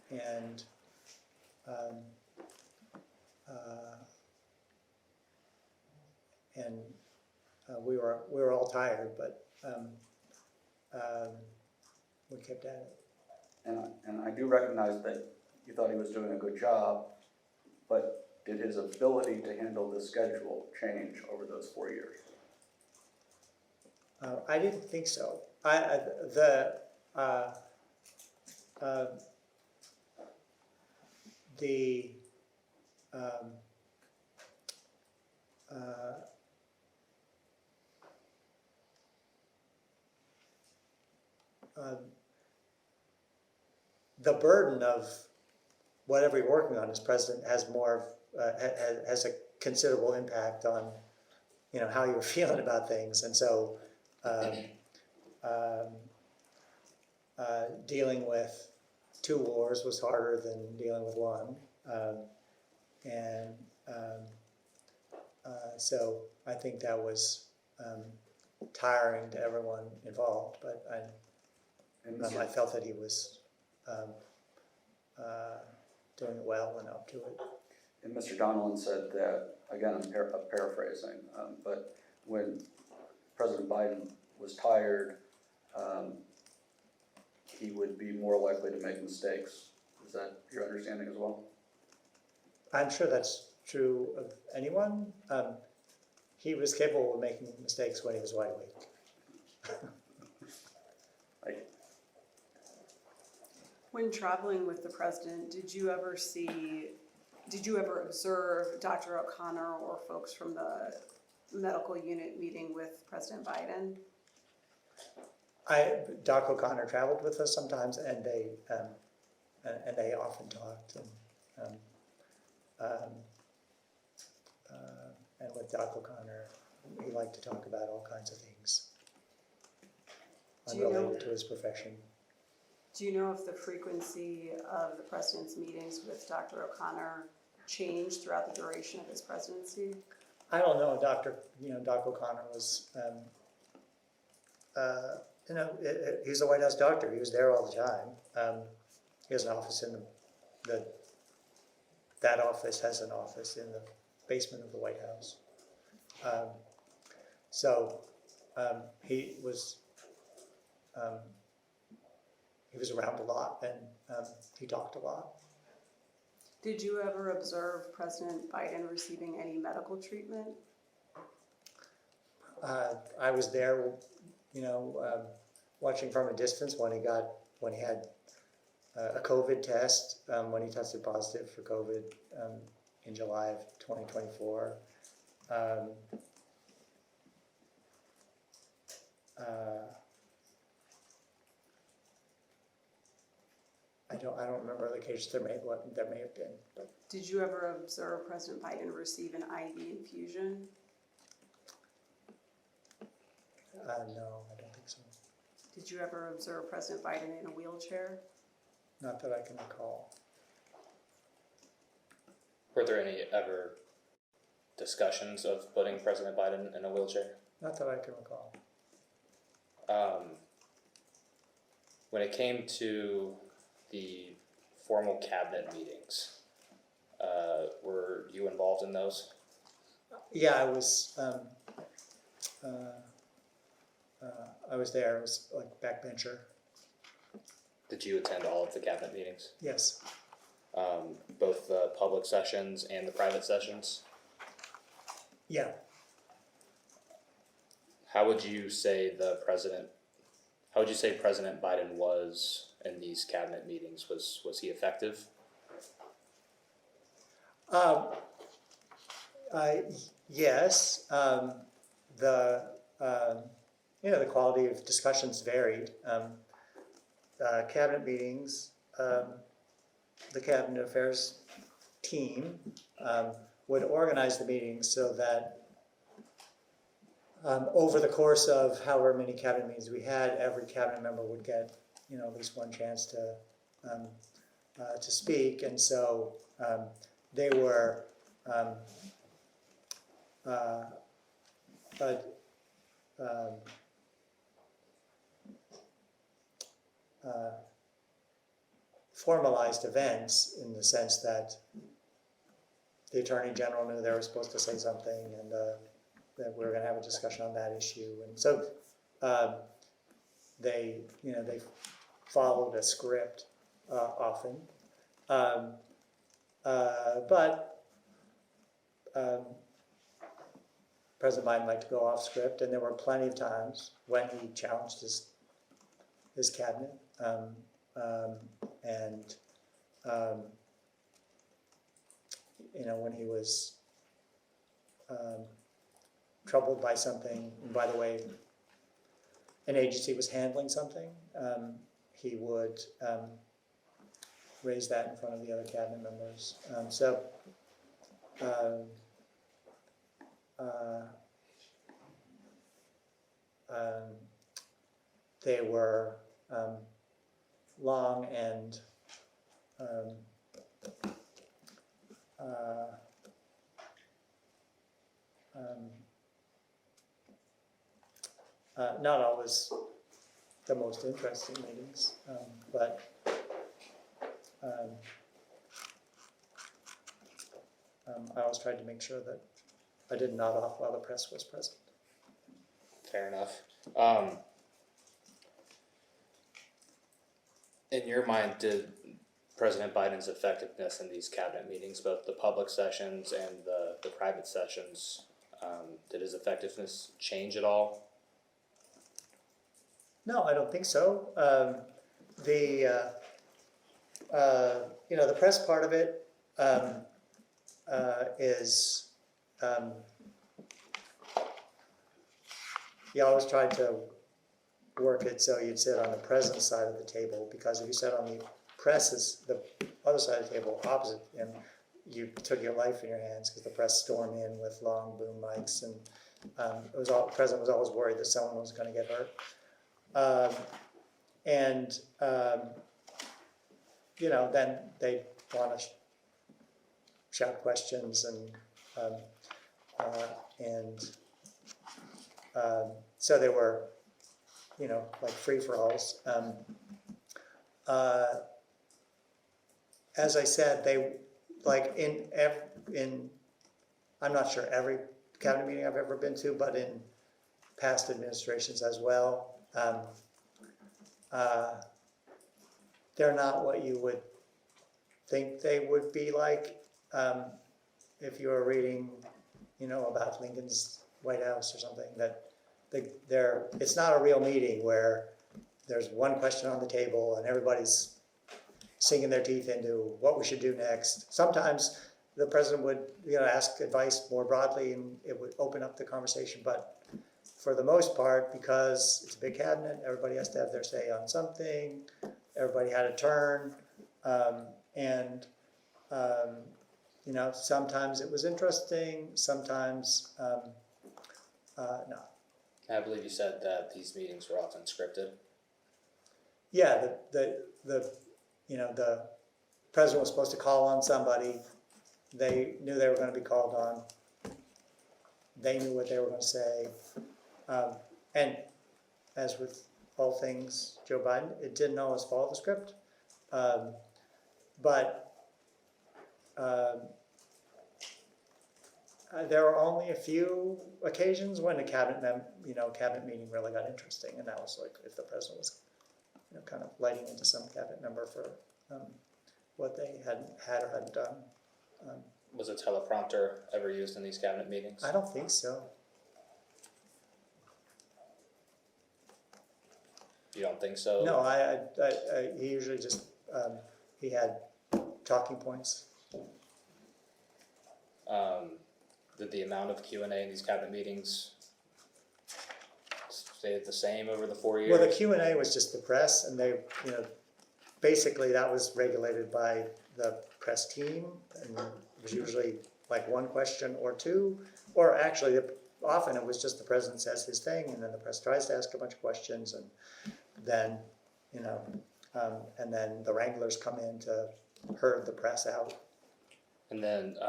and we were all tired, but we kept at it. And I do recognize that you thought he was doing a good job, but did his ability to handle the schedule change over those 4 years? I didn't think so. The burden of whatever you're working on as president has has a considerable impact on how you're feeling about things, and so dealing with 2 wars was harder than dealing with one, and so I think that was tiring to everyone involved, but I felt that he was doing it well and up to it. And Mr. Donilon said that, again, I'm paraphrasing, but when President Biden was tired, he would be more likely to make mistakes. Is that your understanding as well? I'm sure that's true of anyone. He was capable of making mistakes when he was wide awake. When traveling with the president, did you ever observe Dr. O'Connor or folks from the medical unit meeting with President Biden? Doc O'Connor traveled with us sometimes, and they often talked. And with Doc O'Connor, he liked to talk about all kinds of things unrelated to his profession. Do you know if the frequency of the president's meetings with Dr. O'Connor changed throughout the duration of his presidency? I don't know. Doc O'Connor was, he's a White House doctor. He was there all the time. He has an office in that office has an office in the basement of the White House. He was around a lot, and he talked a lot. Did you ever observe President Biden receiving any medical treatment? I was there, watching from a distance when he had a COVID test, when he tested positive for COVID in July of 2024. I don't remember the case. There may have been. But. Did you ever observe President Biden receive an IV infusion? No, I don't think so. Did you ever observe President Biden in a wheelchair? Not that I can recall. Were there any ever discussions of putting President Biden in a wheelchair? Not that I can recall. When it came to the formal cabinet meetings, were you involved in those? Yeah, I was there. I was like backbencher. Did you attend all of the cabinet meetings? Yes. Both the public sessions and the private sessions? Yeah. How would you say President Biden was in these cabinet meetings? Was he effective? Yes. The quality of discussions varied. Cabinet meetings, the cabinet affairs team would organize the meetings so that over the course of however many cabinet meetings we had, every cabinet member would get at least one chance to speak, and so they were formalized events in the sense that the Attorney General knew they were supposed to say something, and that we were going to have a discussion on that issue. And so they followed a script often, but President Biden liked to go off script, and there were plenty of times when he challenged his cabinet, and when he was troubled by something. And by the way, an agency was handling something, he would raise that in front of the other cabinet members. They were long and not always the most interesting meetings, but I always tried to make sure that I didn't nod off while the press was present. Fair enough. In your mind, did President Biden's effectiveness in these cabinet meetings, both the public sessions and the private sessions, did his effectiveness change at all? No, I don't think so. The press part of it is you always tried to work it so you'd sit on the president's side of the table, because if you sat on the other side of the table opposite him, you took your life in your hands, because the press stormed in with long boom mics, and the president was always worried that someone was going to get hurt. Then they want to shout questions, so they were, like free-for-alls. As I said, they, like I'm not sure every cabinet meeting I've ever been to, but in past administrations as well, they're not what you would think they would be like if you were reading, about Lincoln's White House or something. That it's not a real meeting where there's one question on the table and everybody's sinking their teeth into what we should do next. Sometimes the president would, ask advice more broadly, and it would open up the conversation. But for the most part, because it's a big cabinet, everybody has to have their say on something. Everybody had a turn, sometimes it was interesting, sometimes no. I believe you said that these meetings were often scripted. Yeah, the president was supposed to call on somebody. They knew they were going to be called on. They knew what they were going to say. And as with all things Joe Biden, it didn't always follow the script. But there were only a few occasions when a cabinet meeting really got interesting, and that was like if the president was, kind of lighting into some cabinet member for what they had or hadn't done. Was a teleprompter ever used in these cabinet meetings? I don't think so. You don't think so? No, he usually just he had talking points. Did the amount of Q&A in these cabinet meetings stay the same over the 4 years? Well, the Q&A was just the press, and they, basically that was regulated by the press team, and it was usually like one question or two, or actually often it was just the president says his thing, and then the press tries to ask a bunch of questions, and then, and then the wranglers come in to herd the press out. And then,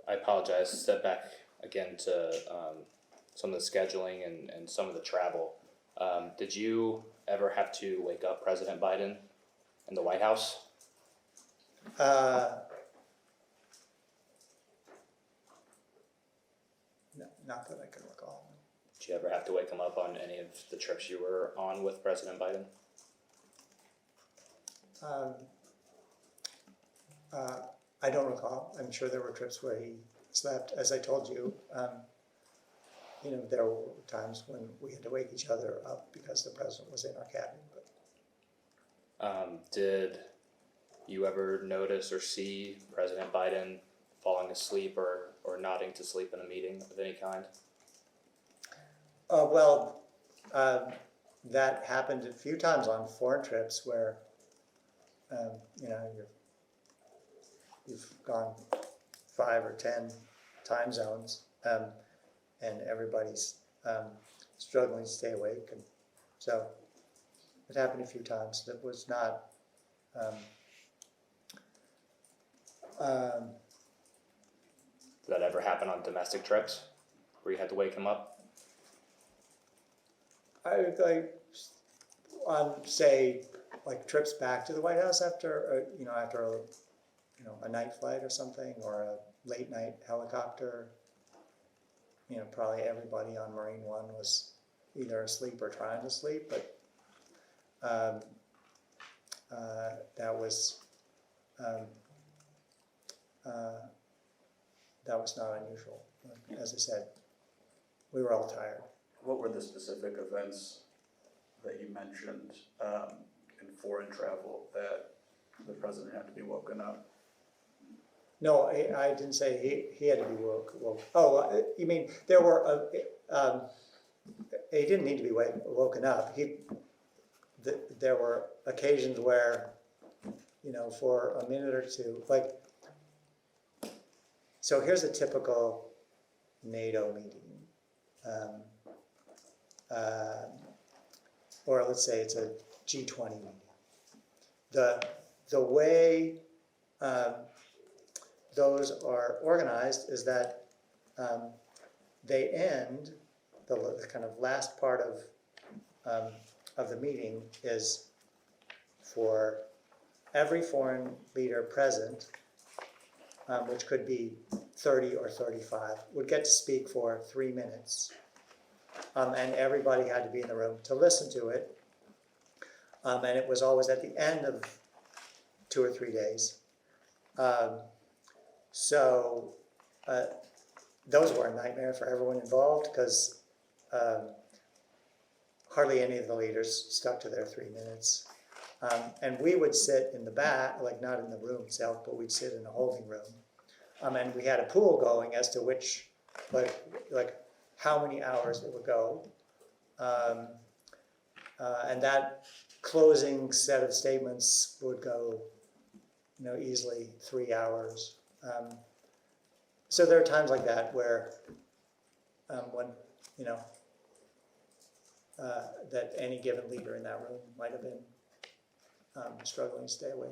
I apologize, step back again, to some of the scheduling and some of the travel. Did you ever have to wake up President Biden in the White House? Not that I can recall. Did you ever have to wake him up on any of the trips you were on with President Biden? I don't recall. I'm sure there were trips where he slept. As I told you, there were times when we had to wake each other up because the president was in our cabin. But Did you ever notice or see President Biden falling asleep or nodding to sleep in a meeting of any kind? That happened a few times on foreign trips where, you've gone 5 or 10 time zones, and everybody's struggling to stay awake, and so it happened a few times. That was not. Did that ever happen on domestic trips where you had to wake him up? On say like trips back to the White House after a night flight or something, or a late night helicopter. Probably everybody on Marine One was either asleep or trying to sleep, but that was not unusual. As I said, we were all tired. What were the specific events that you mentioned in foreign travel that the president had to be woken up? No, I didn't say he had to be woke. Oh, you mean there were? He didn't need to be woken up. There were occasions where, for a minute or two, like. So here's a typical NATO meeting, or let's say it's a G20 meeting. The way those are organized is that they end, the kind of last part of the meeting is for every foreign leader present, which could be 30 or 35, would get to speak for 3 minutes. And everybody had to be in the room to listen to it. And it was always at the end of 2 or 3 days. So those were a nightmare for everyone involved because hardly any of the leaders stuck to their 3 minutes. And we would sit in the back, like not in the room itself, but we'd sit in a holding room. And we had a pool going as to which, like how many hours it would go. And that closing set of statements would go, easily 3 hours. So there are times like that where, when, that any given leader in that room might have been struggling to stay awake.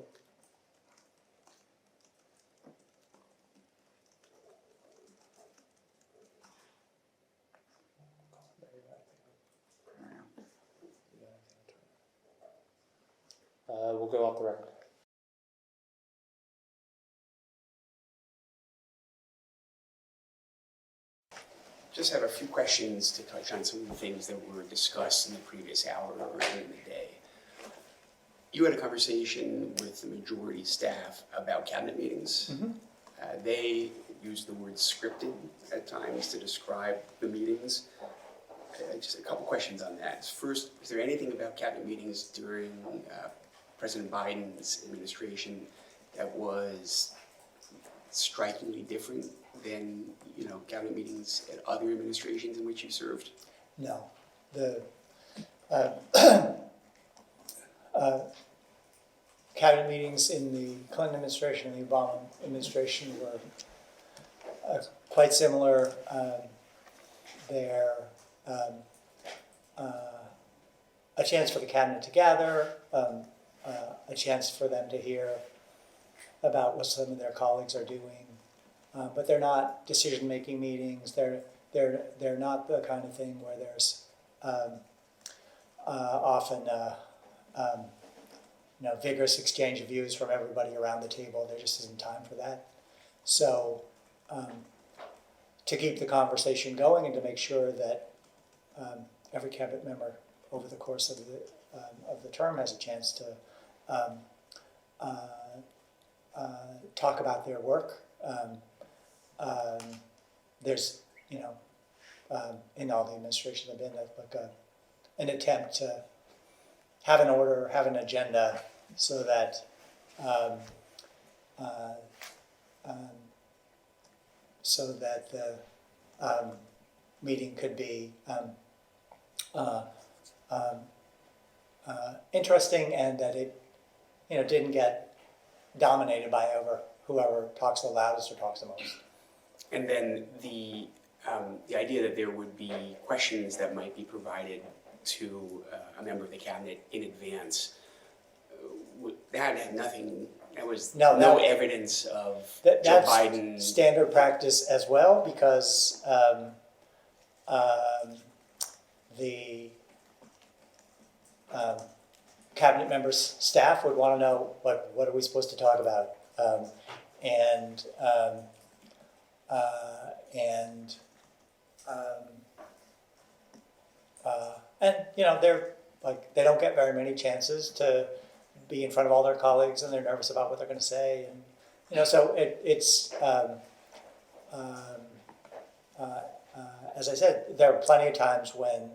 We'll go off the record. Just have a few questions to touch on some of the things that were discussed in the previous hour or in the day. You had a conversation with the majority staff about cabinet meetings. Mm-hmm. They used the word scripted at times to describe the meetings. Just a couple questions on that. First, is there anything about cabinet meetings during President Biden's administration that was strikingly different than cabinet meetings at other administrations in which you served? No, the cabinet meetings in the Clinton administration and the Obama administration were quite similar. They're a chance for the cabinet to gather, a chance for them to hear about what some of their colleagues are doing, but they're not decision-making meetings. They're not the kind of thing where there's often vigorous exchange of views from everybody around the table. There just isn't time for that. So to keep the conversation going and to make sure that every cabinet member over the course of the term has a chance to talk about their work. There's, in all the administrations I've been at, like an attempt to have an order, have an agenda, so that the meeting could be interesting, and that it didn't get dominated by whoever talks the loudest or talks the most. And then the idea that there would be questions that might be provided to a member of the cabinet in advance, that had nothing. That was no evidence of Joe Biden. That's standard practice as well, because the cabinet members' staff would want to know what are we supposed to talk about, and they're like, they don't get very many chances to be in front of all their colleagues, and they're nervous about what they're going to say, and so it's as I said, there are plenty of times when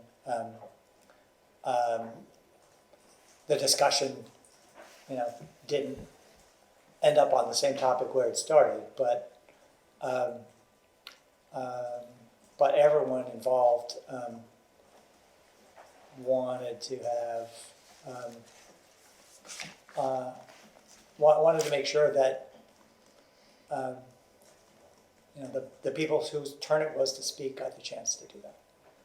the discussion didn't end up on the same topic where it started, but everyone involved wanted to make sure that the people whose turn it was to speak got the chance to do that.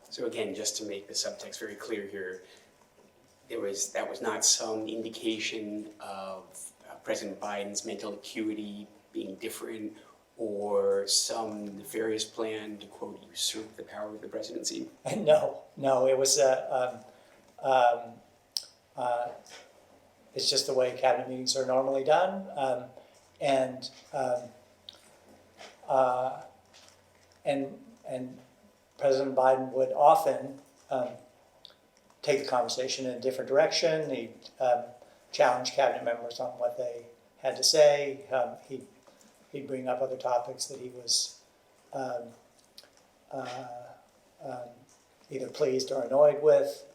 So again, just to make the subtext very clear here, that was not some indication of President Biden's mental acuity being different, or some nefarious plan to, quote, usurp the power of the presidency? No, it was it's just the way cabinet meetings are normally done, and President Biden would often take the conversation in a different direction. He'd challenge cabinet members on what they had to say. He'd bring up other topics that he was either pleased or annoyed with.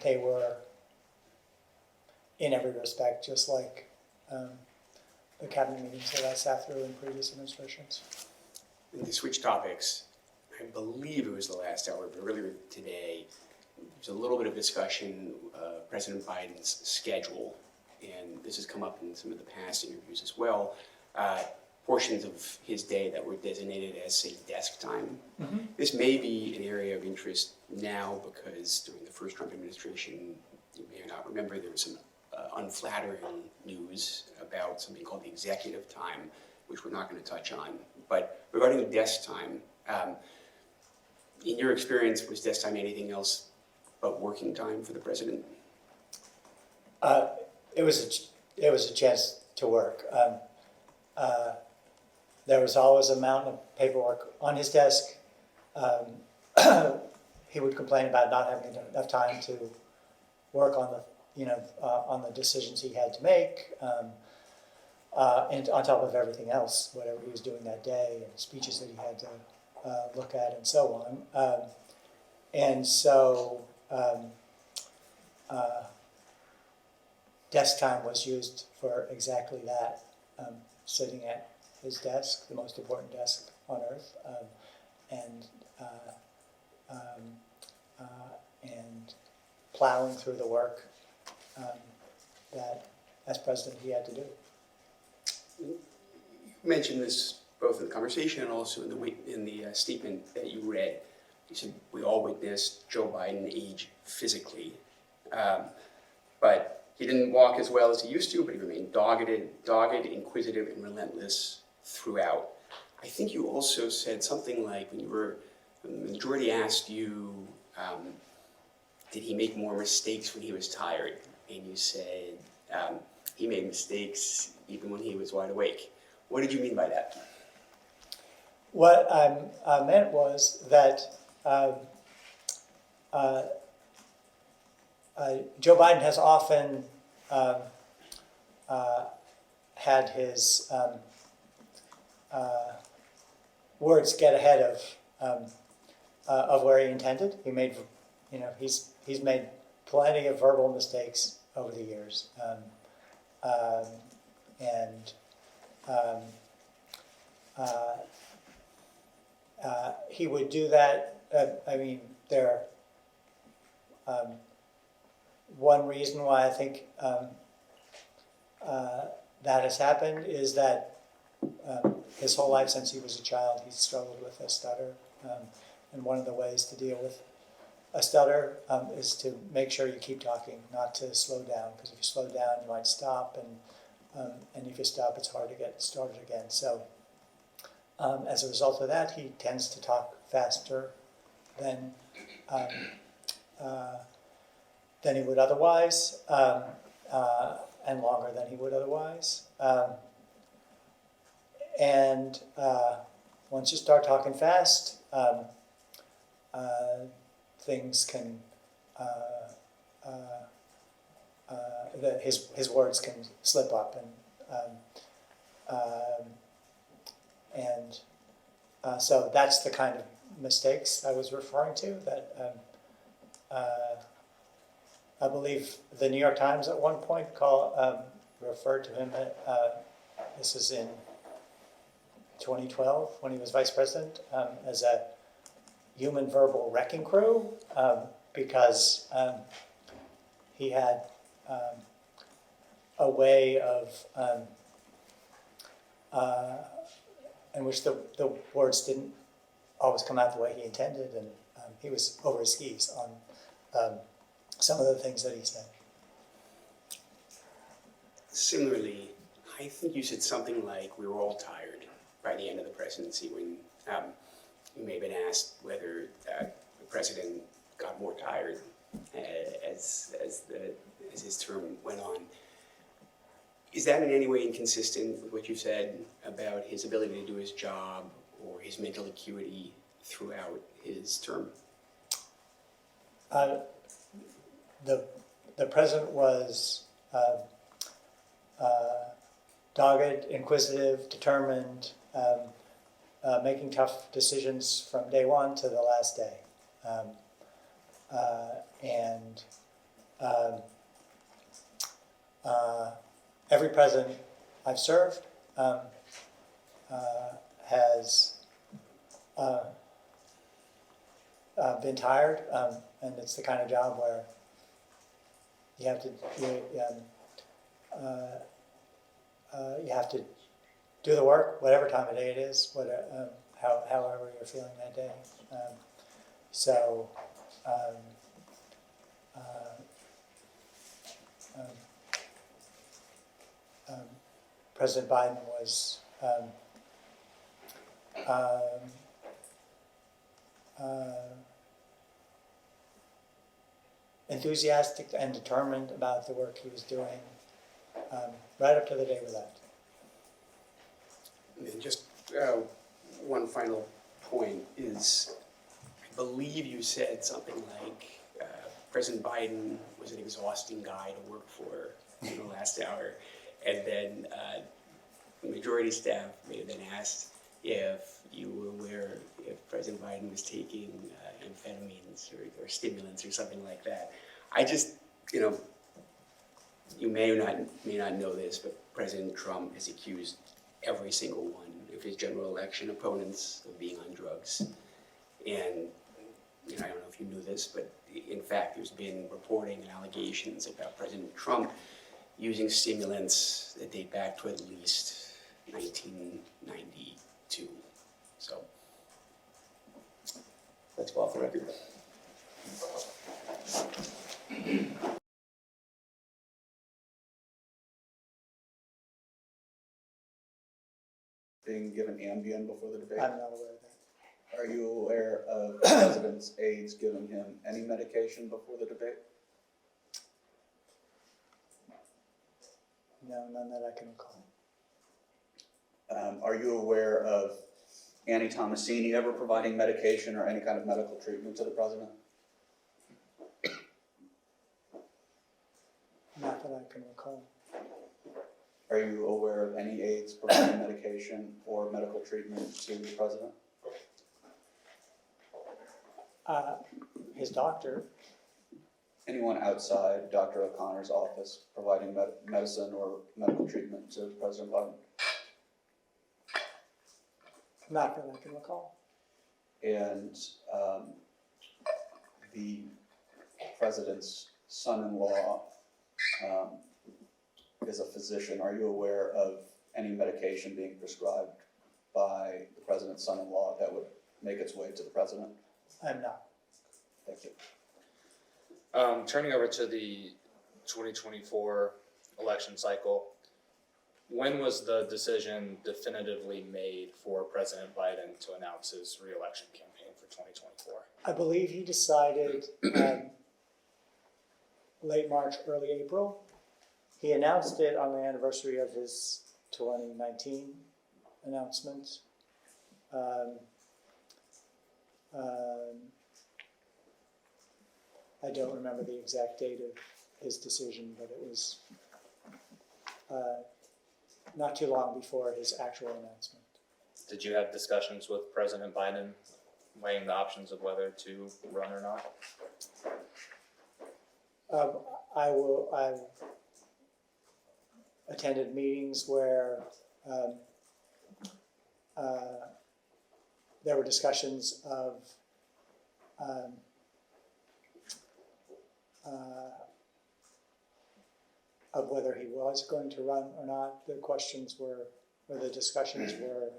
They were, in every respect, just like the cabinet meetings that I sat through in previous administrations. And to switch topics, I believe it was the last hour, but earlier today, there was a little bit of discussion of President Biden's schedule, and this has come up in some of the past interviews as well. Portions of his day that were designated as, say, desk time. Mm-hmm. This may be an area of interest now because during the first Trump administration, you may not remember, there was some unflattering news about something called the executive time, which we're not going to touch on. But regarding the desk time, in your experience, was desk time anything else but working time for the president? It was a chance to work. There was always a mountain of paperwork on his desk. He would complain about not having enough time to work on the decisions he had to make, and on top of everything else, whatever he was doing that day, and speeches that he had to look at, and so on. And so desk time was used for exactly that, sitting at his desk, the most important desk on earth, and plowing through the work that, as president, he had to do. You mentioned this both in the conversation and also in the statement that you read. You said we all witnessed Joe Biden age physically. but he didn't walk as well as he used to, but he remained dogged, inquisitive, and relentless throughout. I think you also said something like, when the majority asked you, did he make more mistakes when he was tired? And you said, he made mistakes even when he was wide awake. What did you mean by that? What I meant was that Joe Biden has often had his words get ahead of where he intended. He made, he's made plenty of verbal mistakes over the years, he would do that. One reason why I think that has happened is that his whole life since he was a child, he's struggled with a stutter. And one of the ways to deal with a stutter is to make sure you keep talking, not to slow down, because if you slow down, you might stop, and if you stop, it's hard to get started again. So as a result of that, he tends to talk faster than he would otherwise, and longer than he would otherwise. Once you start talking fast, things can, his words can slip up, so that's the kind of mistakes I was referring to. That I believe the New York Times at one point referred to him. This is in 2012 when he was vice president, as a human verbal wrecking crew, because he had a way of in which the words didn't always come out the way he intended, and he was over his skis on some of the things that he said. Similarly, I think you said something like, we were all tired by the end of the presidency, when you may have been asked whether the president got more tired as his term went on. Is that in any way inconsistent with what you said about his ability to do his job or his mental acuity throughout his term? The president was dogged, inquisitive, determined, making tough decisions from day one to the last day. Every president I've served has been tired, and it's the kind of job where you have to do the work, whatever time of day it is, however you're feeling that day. President Biden was enthusiastic and determined about the work he was doing, right up to the day we left. And just one final point is, I believe you said something like, President Biden was an exhausting guy to work for in the last hour. And then the majority staff may have been asked if you were aware if President Biden was taking amphetamines or stimulants or something like that. I just, you may or may not know this, but President Trump has accused every single one of his general election opponents of being on drugs. And I don't know if you knew this, but in fact, there's been reporting and allegations about President Trump using stimulants that date back to at least 1992. So let's go off the record. Ambien before the debate? I'm not aware of that. Are you aware of the president's aides giving him any medication before the debate? No, none that I can recall. Are you aware of Annie Tomasini ever providing medication or any kind of medical treatment to the president? Not that I can recall. Are you aware of any aides providing medication or medical treatment to the president? His doctor, Anyone outside Dr. O'Connor's office providing medicine or medical treatment to President Biden? not that I can recall. And the president's son-in-law is a physician. Are you aware of any medication being prescribed by the president's son-in-law that would make its way to the president? I'm not. Thank you. Turning over to the 2024 election cycle, when was the decision definitively made for President Biden to announce his re-election campaign for 2024? I believe he decided late March, early April. He announced it on the anniversary of his 2019 announcement. I don't remember the exact date of his decision, but it was not too long before his actual announcement. Did you have discussions with President Biden weighing the options of whether to run or not? I've attended meetings where there were discussions of whether he was going to run or not. The questions were, or the discussions were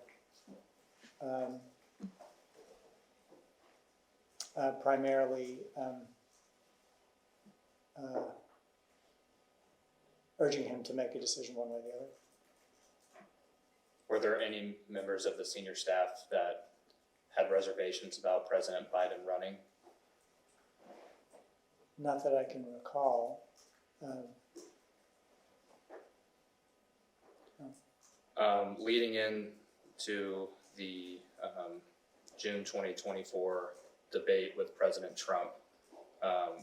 primarily urging him to make a decision one way or the other. Were there any members of the senior staff that had reservations about President Biden running? Not that I can recall. Leading in to the June 2024 debate with President Trump,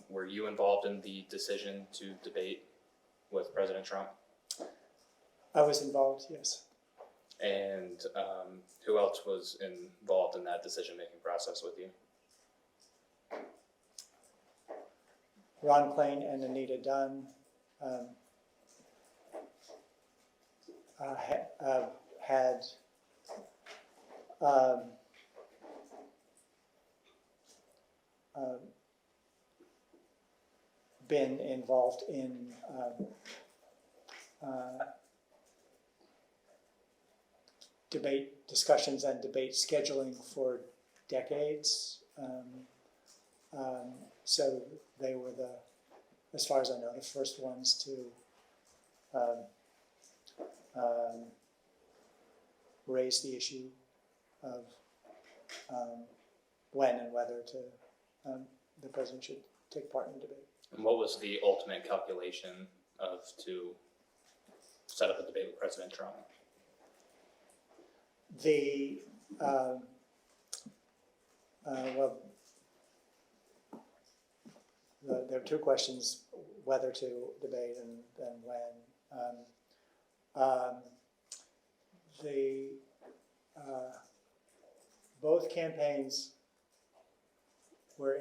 were you involved in the decision to debate with President Trump? I was involved, yes. And who else was involved in that decision-making process with you? Ron Klain and Anita Dunn had been involved in debate discussions and debate scheduling for decades. So they were as far as I know, the first ones to raise the issue of when and whether the president should take part in the debate. And what was the ultimate calculation to set up a debate with President Trump? There are two questions: whether to debate and when. Both campaigns were,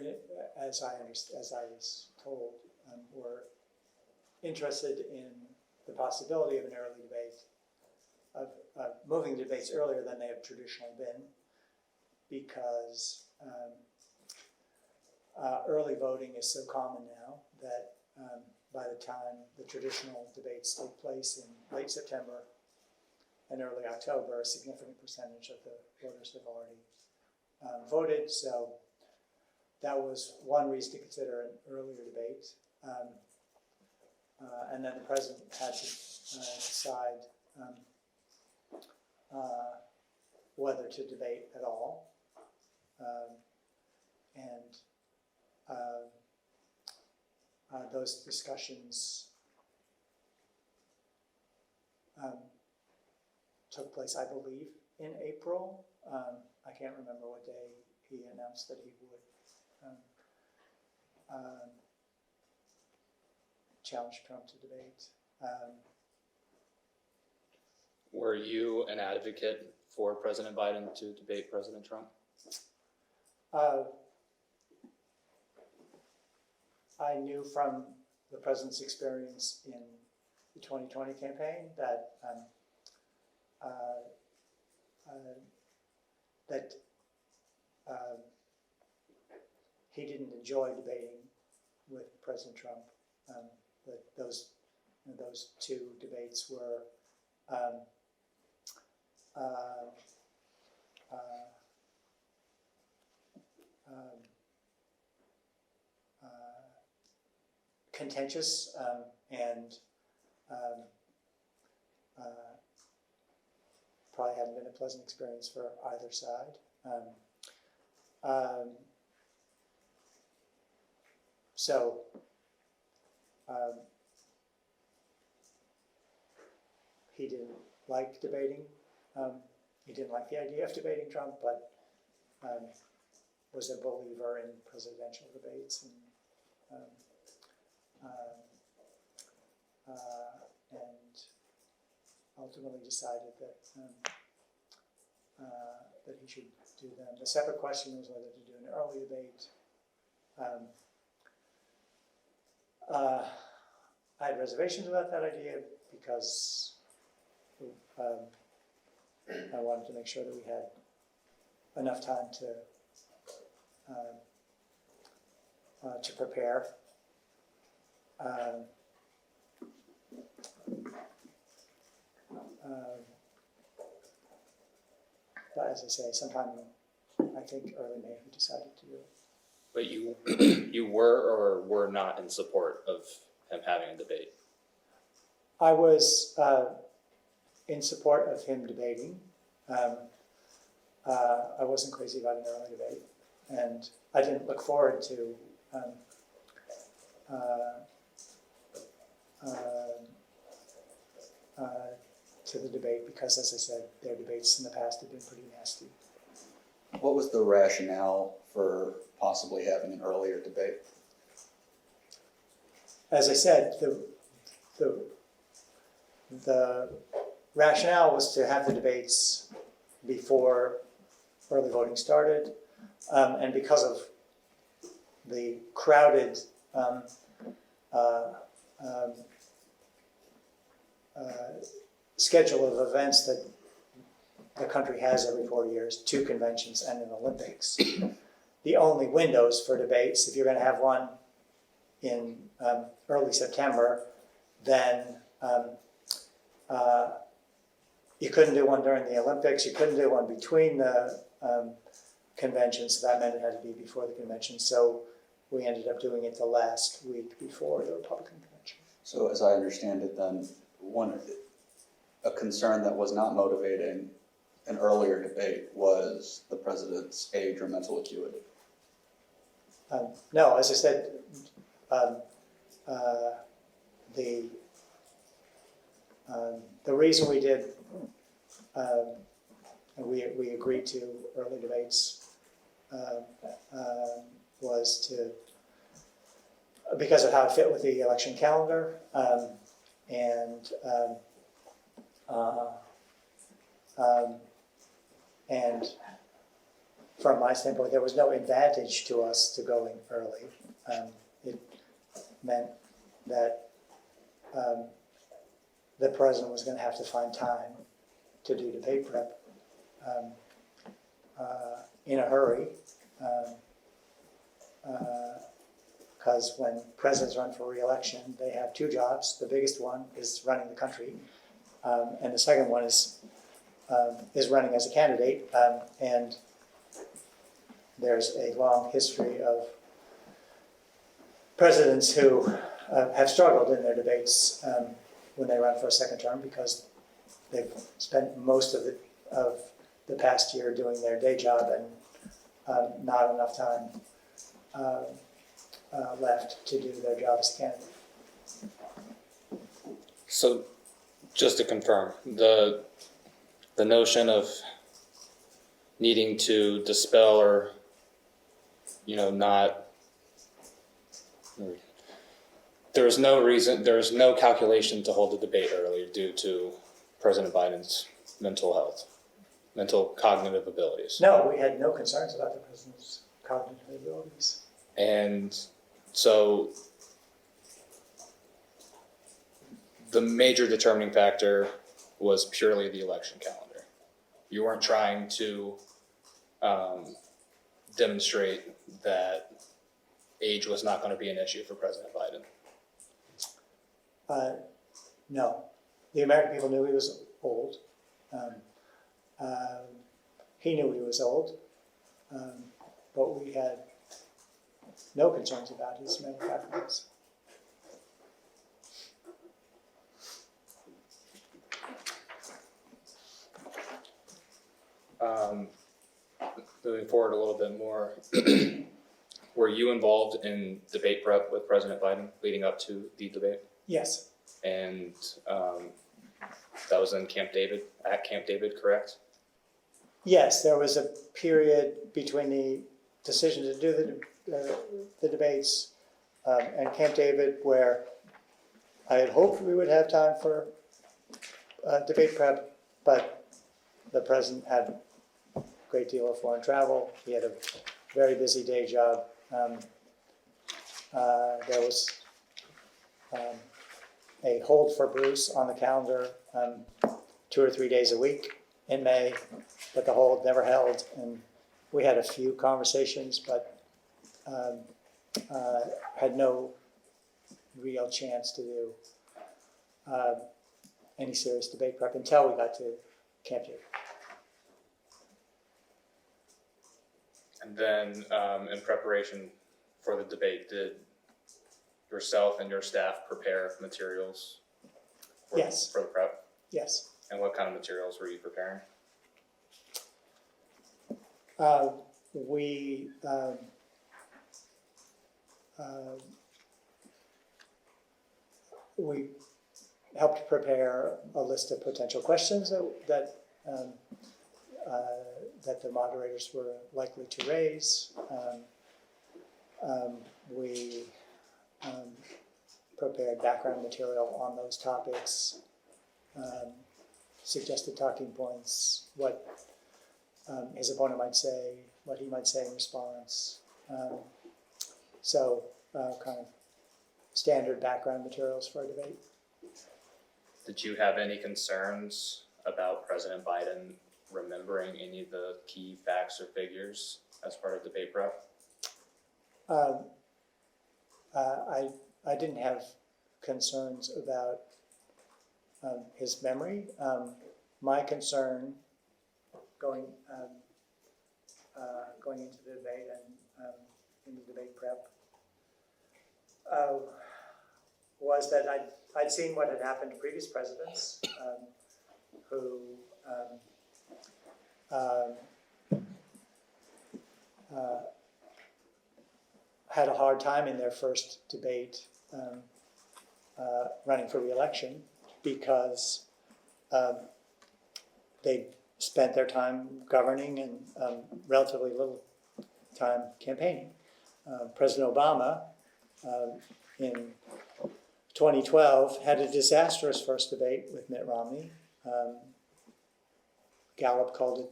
as I was told, were interested in the possibility of an early debate, of moving debates earlier than they have traditionally been, because early voting is so common now that by the time the traditional debates take place in late September and early October, a significant percentage of the voters have already voted. So that was one reason to consider an earlier debate. And then the president had to decide whether to debate at all. And those discussions took place, I believe, in April. I can't remember what day he announced that he would challenge Trump to debate. Were you an advocate for President Biden to debate President Trump? I knew from the president's experience in the 2020 campaign that he didn't enjoy debating with President Trump. That those two debates were contentious and probably hadn't been a pleasant experience for either side. So he didn't like debating. He didn't like the idea of debating Trump, but was a believer in presidential debates and ultimately decided that that he should do them. The separate question was whether to do an early debate. I had reservations about that idea because I wanted to make sure that we had enough time to prepare. But as I say, sometime I think early May we decided to do it. But you were or were not in support of him having a debate? I was in support of him debating. I wasn't crazy about an early debate, and I didn't look forward to the debate because, as I said, their debates in the past have been pretty nasty. What was the rationale for possibly having an earlier debate? As I said, the rationale was to have the debates before early voting started, and because of the crowded schedule of events that the country has every 4 years, 2 conventions and an Olympics. The only windows for debates, if you're going to have one in early September, then you couldn't do one during the Olympics, you couldn't do one between the conventions, so that meant it had to be before the convention. So we ended up doing it the last week before the Republican convention. So as I understand it then, a concern that was not motivating an earlier debate was the president's age or mental acuity. No, as I said, the reason we did, we agreed to early debates was because of how it fit with the election calendar, and from my standpoint, there was no advantage to us to going early. It meant that the president was going to have to find time to do debate prep in a hurry, because when presidents run for re-election, they have 2 jobs. The biggest one is running the country, and the second one is running as a candidate, and there's a long history of presidents who have struggled in their debates when they run for a second term because they've spent most of the past year doing their day job and not enough time left to do their job as candidate. So, just to confirm, the notion of needing to dispel or, not, there is no calculation to hold the debate earlier due to President Biden's mental cognitive abilities. No, we had no concerns about the president's cognitive abilities. And so the major determining factor was purely the election calendar. You weren't trying to demonstrate that age was not going to be an issue for President Biden. No, the American people knew he was old. He knew he was old, but we had no concerns about his mental faculties. Moving forward a little bit more, were you involved in debate prep with President Biden leading up to the debate? Yes, And that was in Camp David, at Camp David, correct? yes, there was a period between the decision to do the debates and Camp David where I had hoped we would have time for debate prep, but the president had a great deal of foreign travel. He had a very busy day job. There was a hold for Bruce on the calendar 2 or 3 days a week in May, but the hold never held. And we had a few conversations, but had no real chance to do any serious debate prep until we got to Camp David. And then in preparation for the debate, did yourself and your staff prepare materials for, Yes. for the prep? Yes. And what kind of materials were you preparing? We helped prepare a list of potential questions that the moderators were likely to raise. We prepared background material on those topics, suggested talking points, what his opponent might say, what he might say in response. Kind of standard background materials for a debate. Did you have any concerns about President Biden remembering any of the key facts or figures as part of debate prep? I didn't have concerns about his memory. My concern going into the debate and in the debate prep was that I'd seen what had happened to previous presidents who had a hard time in their first debate running for re-election because they spent their time governing and relatively little time campaigning. President Obama in 2012 had a disastrous first debate with Mitt Romney. Gallup called it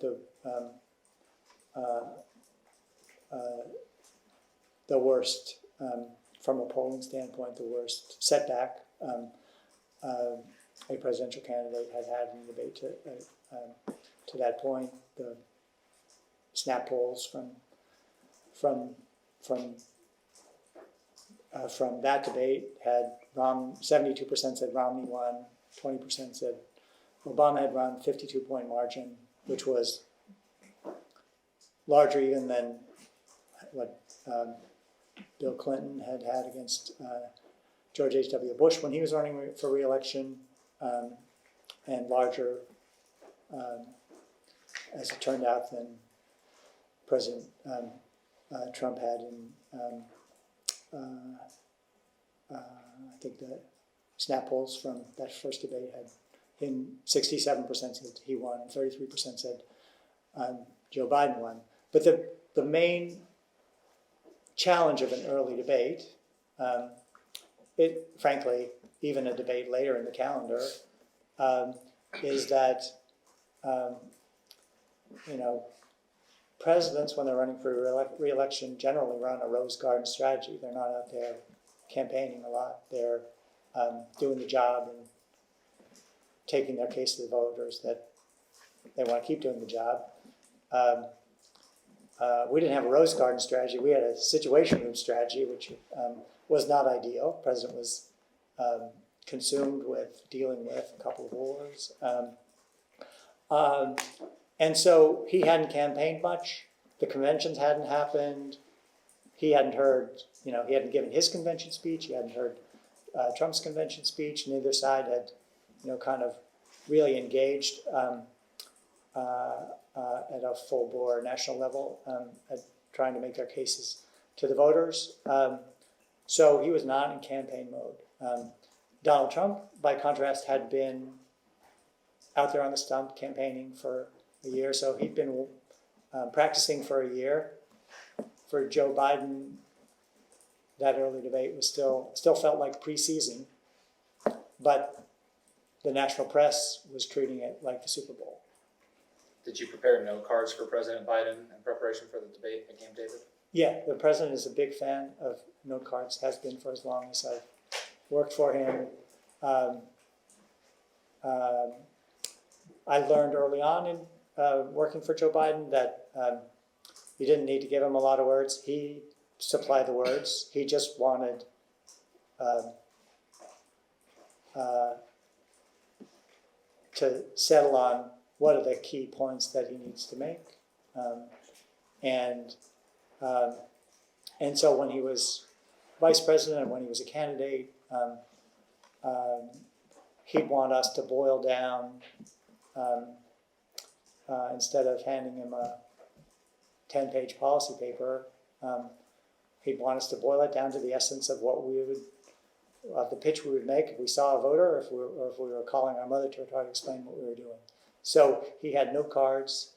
the worst, from a polling standpoint, the worst setback a presidential candidate had had in the debate to that point. The snap polls from that debate had 72% said Romney won, 20% said Obama had run, 52-point margin, which was larger even than what Bill Clinton had had against George H.W. Bush when he was running for re-election, and larger as it turned out, than President Trump had in, I think the snap polls from that first debate had him, 67% said he won, and 33% said Joe Biden won. But the main challenge of an early debate, frankly, even a debate later in the calendar, is that presidents, when they're running for re-election, generally run a rose garden strategy. They're not out there campaigning a lot. They're doing the job and taking their case to the voters that they want to keep doing the job. We didn't have a rose garden strategy. We had a situation room strategy, which was not ideal. The president was consumed with dealing with a couple of wars. And so he hadn't campaigned much. The conventions hadn't happened. He hadn't heard, he hadn't given his convention speech. He hadn't heard Trump's convention speech. Neither side had, kind of really engaged at a full bore national level at trying to make their cases to the voters. So he was not in campaign mode. Donald Trump, by contrast, had been out there on the stump campaigning for a year. So he'd been practicing for a year. For Joe Biden, that early debate was still felt like preseason, but the national press was treating it like the Super Bowl. Did you prepare note cards for President Biden in preparation for the debate at Camp David? Yeah, the president is a big fan of note cards, has been for as long as I've worked for him. I learned early on in working for Joe Biden that you didn't need to give him a lot of words. He supplied the words. He just wanted to settle on what are the key points that he needs to make. And so when he was vice president and when he was a candidate, he'd want us to boil down, instead of handing him a 10-page policy paper, he'd want us to boil it down to the essence of what we would, of the pitch we would make if we saw a voter, or if we were calling our mother to try to explain what we were doing. So he had note cards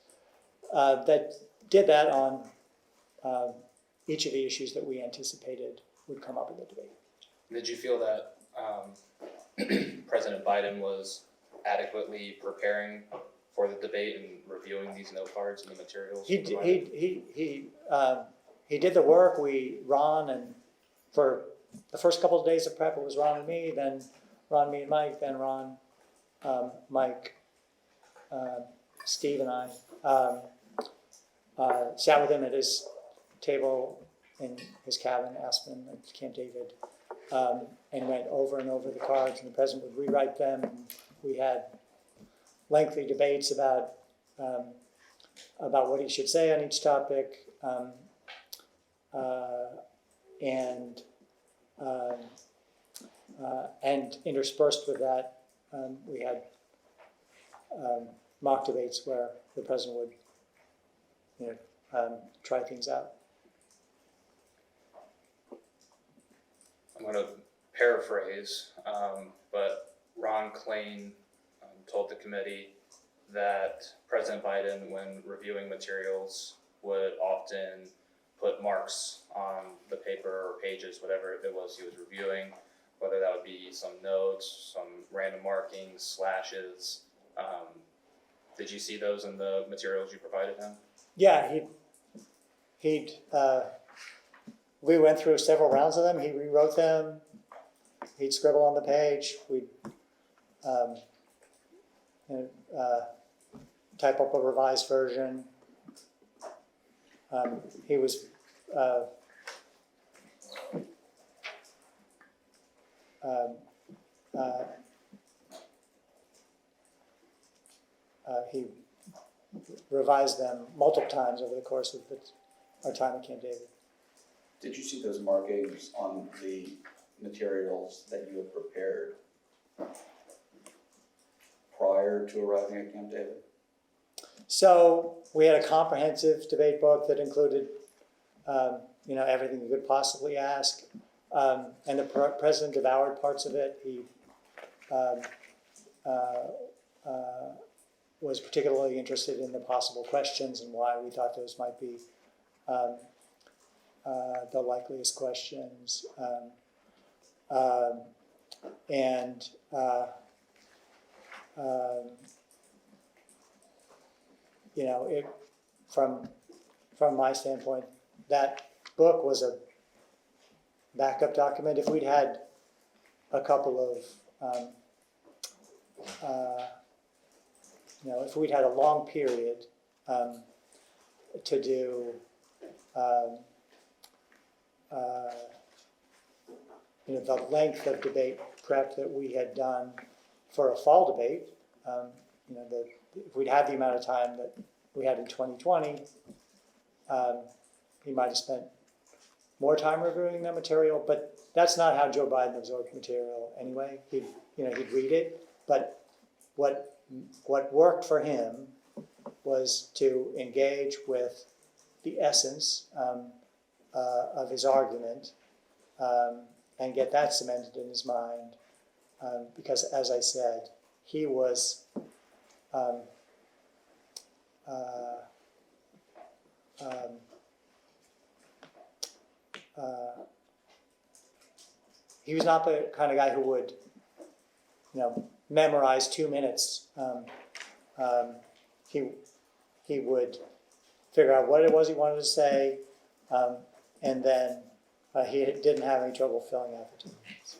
that did that on each of the issues that we anticipated would come up in the debate. Did you feel that President Biden was adequately preparing for the debate and reviewing these note cards and the materials? He did the work. Ron, and for the first couple of days of prep, it was Ron and me, then Ron, me and Mike, then Ron, Mike, Steve and I sat with him at his table in his cabin, Aspen at Camp David, and went over and over the cards, and the president would rewrite them. And we had lengthy debates about what he should say on each topic, and interspersed with that, we had mock debates where the president would, try things out. I'm going to paraphrase, but Ron Klain told the committee that President Biden, when reviewing materials, would often put marks on the paper or pages, whatever it was he was reviewing, whether that would be some notes, some random markings, slashes. Did you see those in the materials you provided him? Yeah, we went through several rounds of them. He rewrote them. He'd scribble on the page. We'd type up a revised version. He was he revised them multiple times over the course of our time at Camp David. Did you see those markings on the materials that you had prepared prior to arriving at Camp David? So we had a comprehensive debate book that included, everything you could possibly ask. And the president devoured parts of it. He was particularly interested in the possible questions and why we thought those might be the likeliest questions. It, from my standpoint, that book was a backup document. If we'd had a couple of, if we'd had a long period to do, the length of debate prep that we had done for a fall debate, if we'd had the amount of time that we had in 2020, he might have spent more time reviewing that material, but that's not how Joe Biden absorbed material anyway. He'd read it, but what worked for him was to engage with the essence of his argument and get that cemented in his mind, because, as I said, he was he was not the kind of guy who would, memorize 2 minutes. He would figure out what it was he wanted to say, and then he didn't have any trouble filling out the 2 minutes.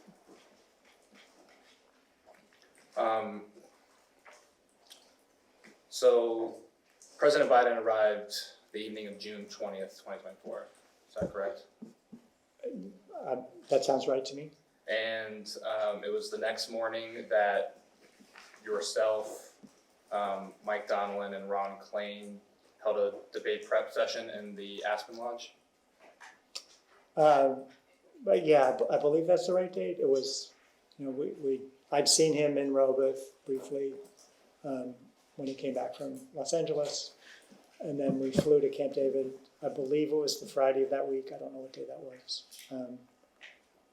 So President Biden arrived the evening of June 20th, 2024. Is that correct? That sounds right to me. And it was the next morning that yourself, Mike Donilon, and Ron Klain held a debate prep session in the Aspen Lodge? But yeah, I believe that's the right date. It was, I'd seen him in Rehoboth briefly when he came back from Los Angeles, and then we flew to Camp David. I believe it was the Friday of that week. I don't know what day that was.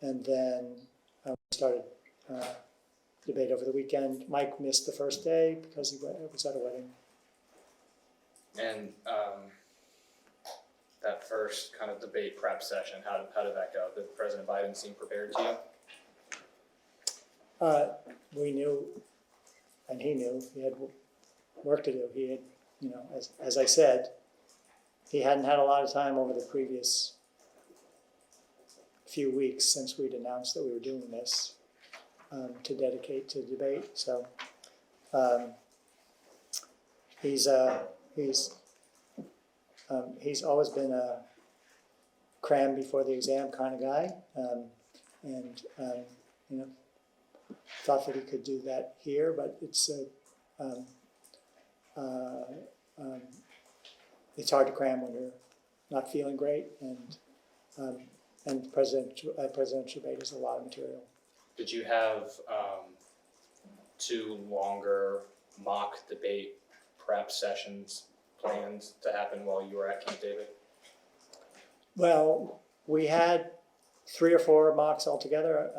And then we started debate over the weekend. Mike missed the first day because he was at a wedding. And that first kind of debate prep session, how did that go? Did President Biden seem prepared to you? We knew, and he knew, he had work to do. He had, as I said, he hadn't had a lot of time over the previous few weeks since we'd announced that we were doing this to dedicate to debate. So he's always been a cram before the exam kind of guy, and thought that he could do that here, but it's hard to cram when you're not feeling great, and presidential debate is a lot of material. Did you have 2 longer mock debate prep sessions planned to happen while you were at Camp David? Well, we had 3 or 4 mocks altogether.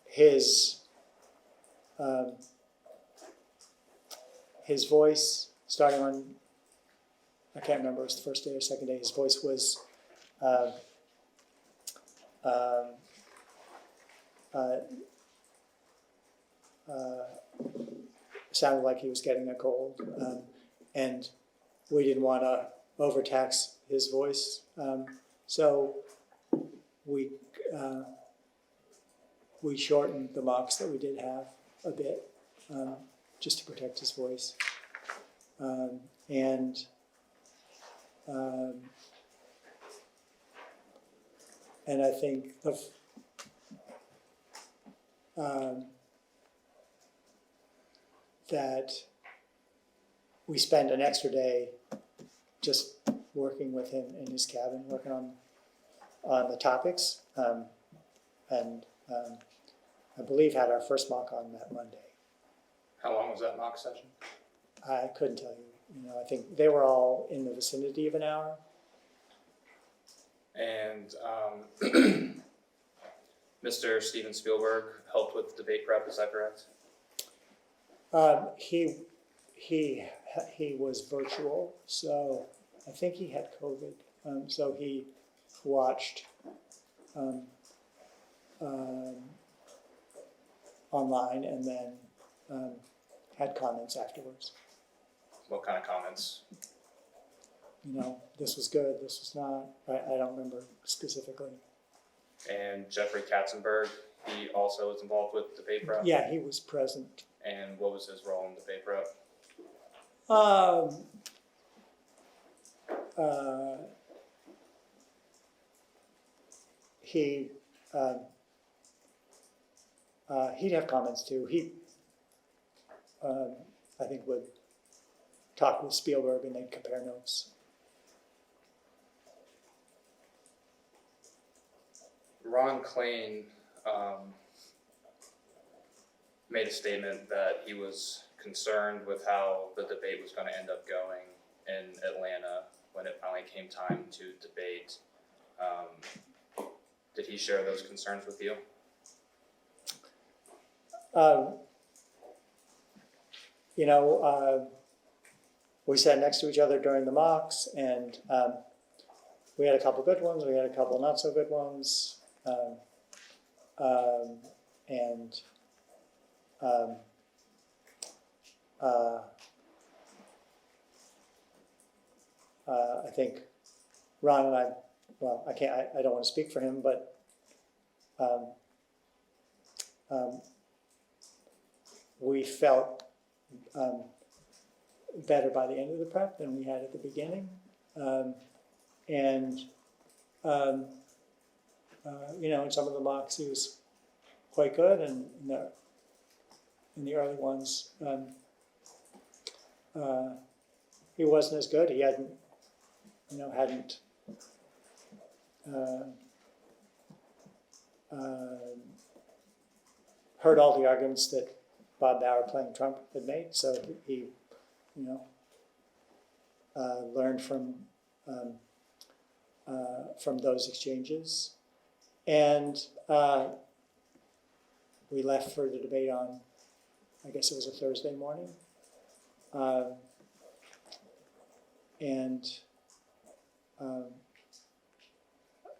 His voice, starting on, I can't remember, it was the first day or second day, his voice was sounded like he was getting a cold, and we didn't want to overtax his voice, so we shortened the mocks that we did have a bit, just to protect his voice, and I think that we spent an extra day just working with him in his cabin, working on the topics, and I believe had our first mock on that Monday. How long was that mock session? I couldn't tell you. I think they were all in the vicinity of an hour. And Mr. Steven Spielberg helped with debate prep, is that correct? He was virtual, so I think he had COVID. So he watched online and then had comments afterwards. What kind of comments? This was good, this was not. I don't remember specifically. And Jeffrey Katzenberg, he also was involved with debate prep? Yeah, he was present. And what was his role in debate prep? He'd have comments too. He, I think, would talk with Spielberg and they'd compare notes. Ron Klain made a statement that he was concerned with how the debate was going to end up going in Atlanta when it finally came time to debate. Did he share those concerns with you? We sat next to each other during the mocks, and we had a couple good ones, we had a couple not so good ones, I think Ron and I, well, I don't want to speak for him, but we felt better by the end of the prep than we had at the beginning. In some of the mocks he was quite good, and in the early ones he wasn't as good. He hadn't heard all the arguments that Bob Bauer playing Trump had made, so he learned from those exchanges. And we left for the debate on, I guess it was a Thursday morning.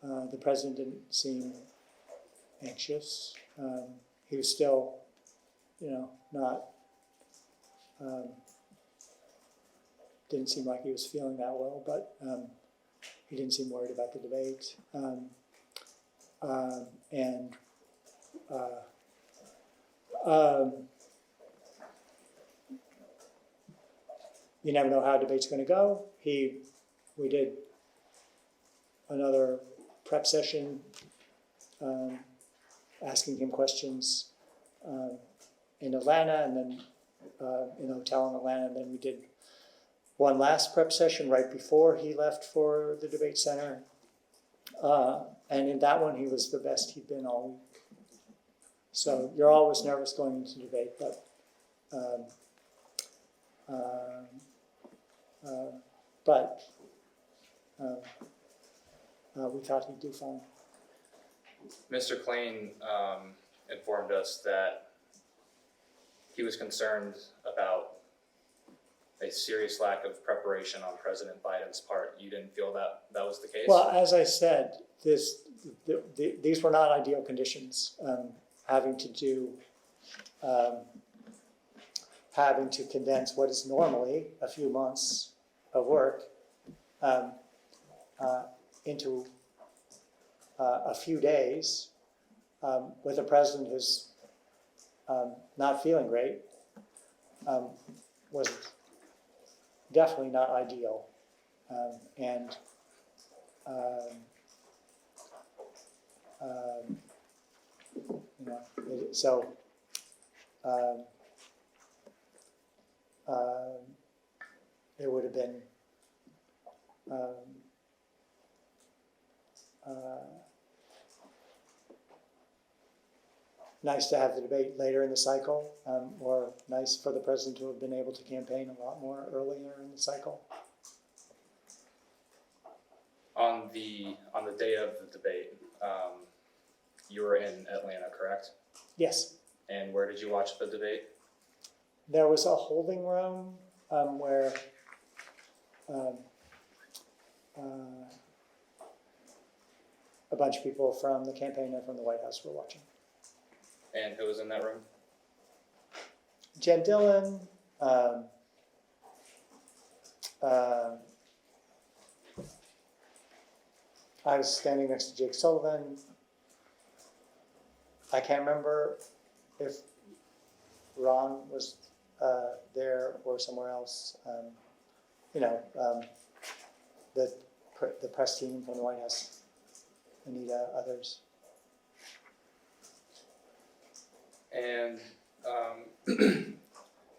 The president didn't seem anxious. He was still, not, didn't seem like he was feeling that well, but he didn't seem worried about the debate. You never know how a debate's going to go. We did another prep session, asking him questions in Atlanta, and then in a hotel in Atlanta, and then we did one last prep session right before he left for the debate center. And in that one, he was the best he'd been all week. So you're always nervous going into debate, but we thought he'd do fine. Mr. Klain informed us that he was concerned about a serious lack of preparation on President Biden's part. You didn't feel that was the case? Well, as I said, these were not ideal conditions. Having to condense what is normally a few months of work into a few days with a president who's not feeling great was definitely not ideal. It would have been nice to have the debate later in the cycle, or nice for the president to have been able to campaign a lot more earlier in the cycle. On the day of the debate, you were in Atlanta, correct? Yes, And where did you watch the debate? there was a holding room where a bunch of people from the campaign and from the White House were watching. And who was in that room? Jen Dillon, I was standing next to Jake Sullivan. I can't remember if Ron was there or somewhere else. The press team from the White House, Anita, others. And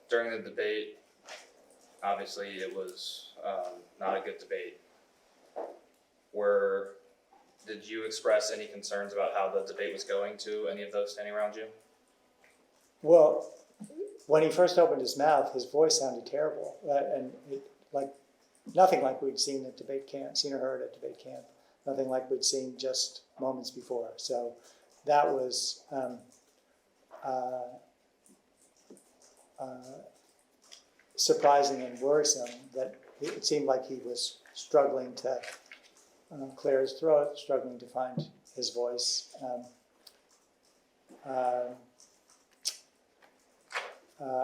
during the debate, obviously it was not a good debate. Did you express any concerns about how the debate was going to any of those standing around you? Well, when he first opened his mouth, his voice sounded terrible, and nothing like we'd seen at debate camp, seen or heard at debate camp. Nothing like we'd seen just moments before. So that was surprising and worrisome. That it seemed like he was struggling to clear his throat, struggling to find his voice.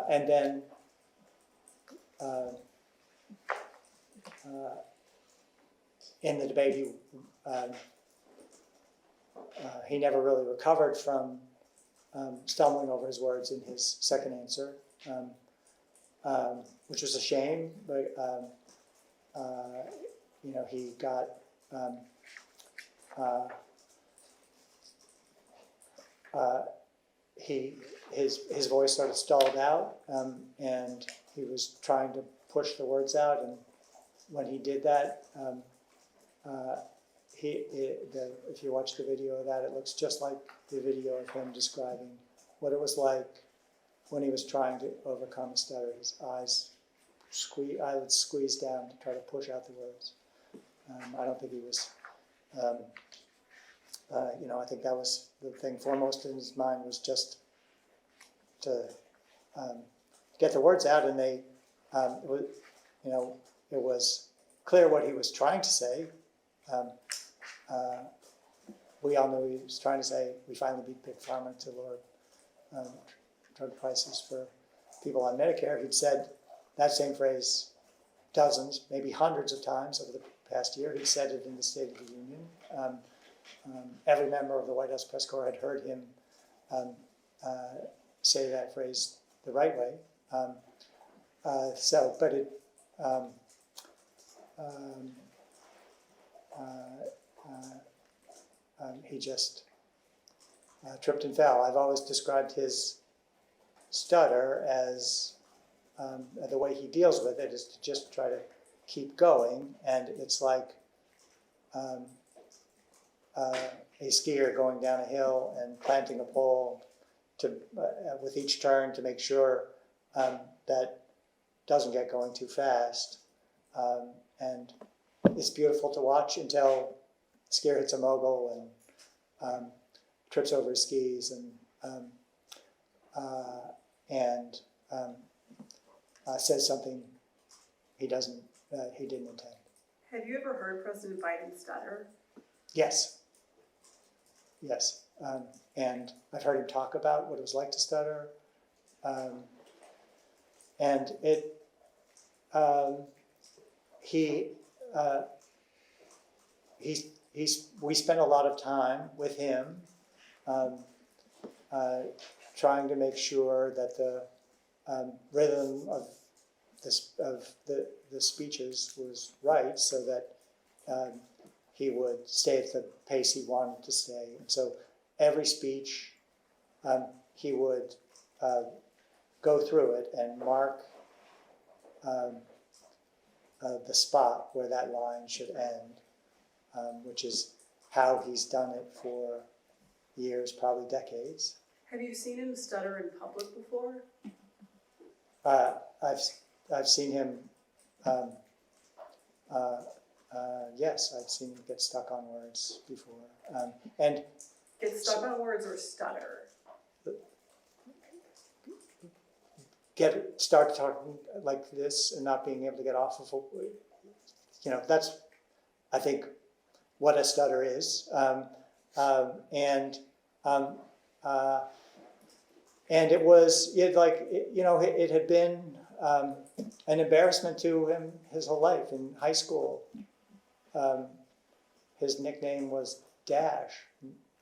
And then in the debate, he never really recovered from stumbling over his words in his second answer, which was a shame. But he got his voice sort of stalled out, and he was trying to push the words out. And when he did that, if you watch the video of that, it looks just like the video of him describing what it was like when he was trying to overcome a stutter. His eyelids squeezed down to try to push out the words. I don't think he was. I think that was the thing foremost in his mind, was just to get the words out, and it was clear what he was trying to say. We all knew he was trying to say, we finally beat Big Pharma to lower drug prices for people on Medicare. He'd said that same phrase dozens, maybe hundreds of times over the past year. He'd said it in the State of the Union. Every member of the White House press corps had heard him say that phrase the right way. He just tripped and fell. I've always described his stutter as the way he deals with it is to just try to keep going, and it's like a skier going down a hill and planting a pole with each turn to make sure that doesn't get going too fast. And it's beautiful to watch until the skier hits a mogul and trips over his skis and says something he didn't intend. Have you ever heard President Biden stutter? Yes. And I've heard him talk about what it was like to stutter. And we spent a lot of time with him trying to make sure that the rhythm of the speeches was right, so that he would stay at the pace he wanted to stay. And so every speech, he would go through it and mark the spot where that line should end, which is how he's done it for years, probably decades. Have you seen him stutter in public before? I've seen him. Yes, I've seen him get stuck on words before, and Get stuck on words or stutter? start talking like this and not being able to get off of. That's, I think, what a stutter is, and it was it had been an embarrassment to him his whole life. In high school, his nickname was Dash,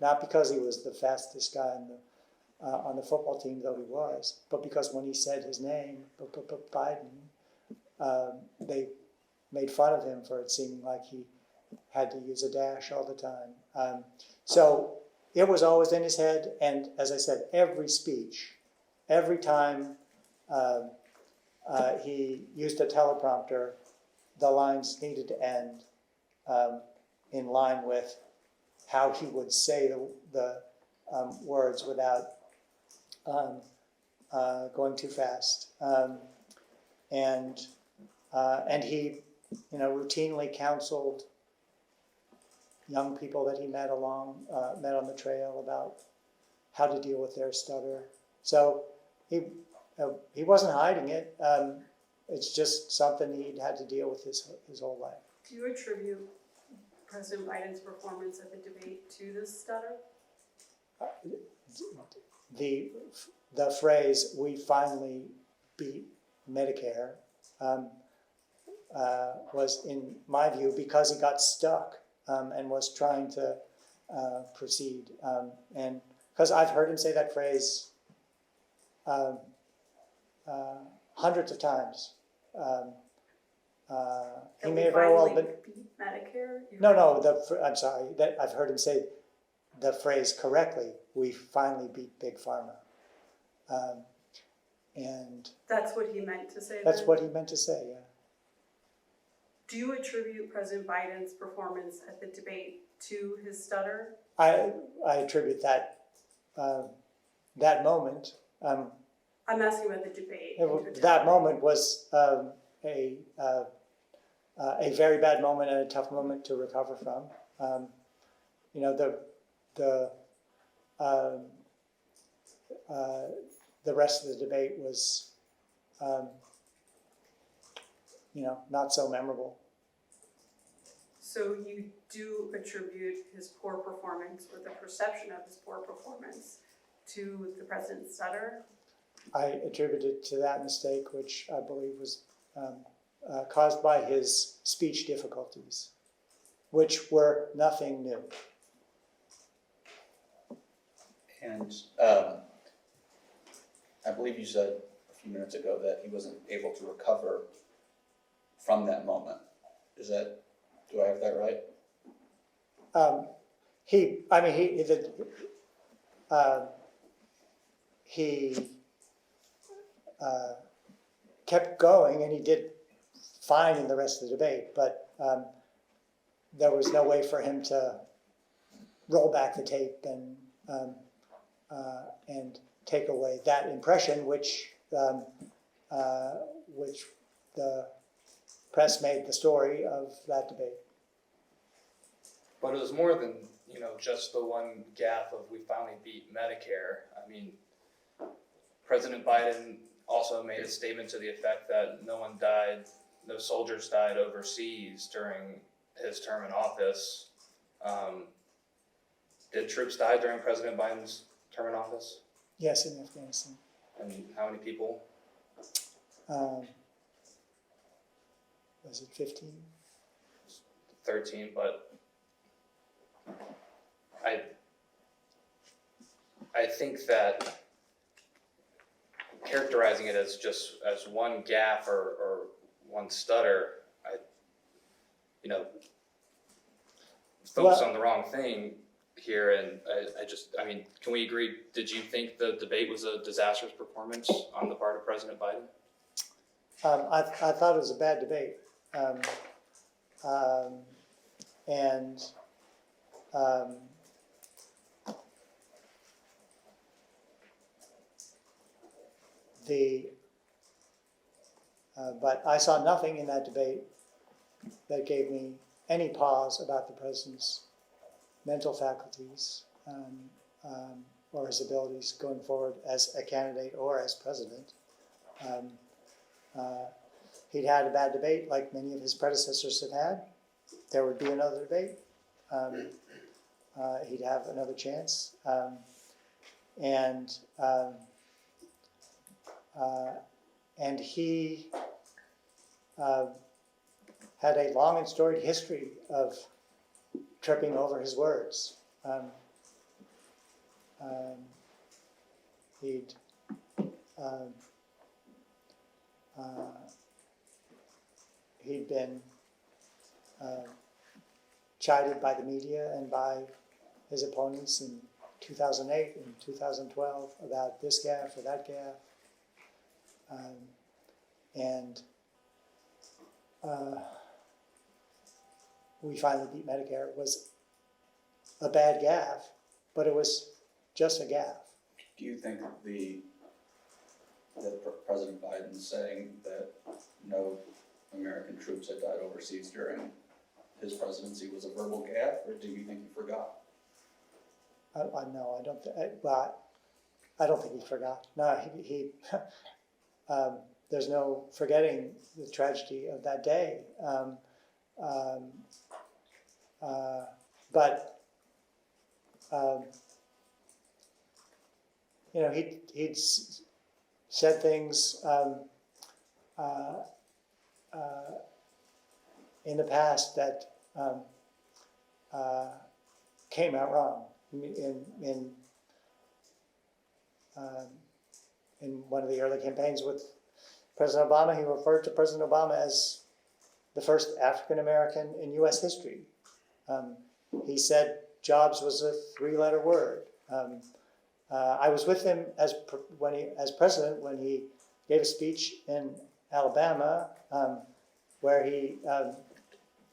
not because he was the fastest guy on the football team, though he was, but because when he said his name, Biden, they made fun of him for it seeming like he had to use a dash all the time. So it was always in his head, and as I said, every speech, every time he used a teleprompter, the lines needed to end in line with how he would say the words without going too fast. And he, routinely counseled young people that he met on the trail about how to deal with their stutter. So he wasn't hiding it. It's just something he'd had to deal with his whole life. Do you attribute President Biden's performance at the debate to this stutter? The phrase "we finally beat Medicare" was, in my view, because he got stuck and was trying to proceed. And because I've heard him say that phrase hundreds of times. He may very well have been. Beat Medicare? No. I'm sorry. That I've heard him say the phrase correctly. We finally beat Big Pharma. And That's what he meant to say. that's then? what he meant to say. Yeah. Do you attribute President Biden's performance at the debate to his stutter? I attribute that moment. I'm asking about the debate. That moment was a very bad moment and a tough moment to recover from. The rest of the debate was, not so memorable. So you do attribute his poor performance, or the perception of his poor performance, to the president's stutter? I attribute it to that mistake, which I believe was caused by his speech difficulties, which were nothing new. And I believe you said a few minutes ago that he wasn't able to recover from that moment. Do I have that right? He kept going, and he did fine in the rest of the debate, but there was no way for him to roll back the tape and take away that impression, which the press made the story of that debate. But it was more than, just the one gaffe of "we finally beat Medicare." I mean, President Biden also made a statement to the effect that no soldiers died overseas during his term in office. Did troops die during President Biden's term in office? Yes, in Afghanistan. And how many people? Was it 15? 13, but I think that characterizing it as one gaffe or one stutter, focus on the wrong thing here, and can we agree? Did you think the debate was a disastrous performance on the part of President Biden? I thought it was a bad debate, But I saw nothing in that debate that gave me any pause about the president's mental faculties or his abilities going forward as a candidate or as president. He'd had a bad debate like many of his predecessors had had. There would be another debate. He'd have another chance. And he had a long and storied history of tripping over his words. He'd been chided by the media and by his opponents in 2008 and 2012 about this gaffe or that gaffe. We finally beat Medicare. It was a bad gaffe, but it was just a gaffe. Do you think that President Biden saying that no American troops had died overseas during his presidency was a verbal gaffe, or do you think he forgot? No, I don't. I don't think he forgot. No, he there's no forgetting the tragedy of that day. But you know, he'd said things in the past that came out wrong. In one of the early campaigns with President Obama, he referred to President Obama as the first African American in U.S. history. He said Jobs was a three-letter word. I was with him as president when he gave a speech in Alabama where he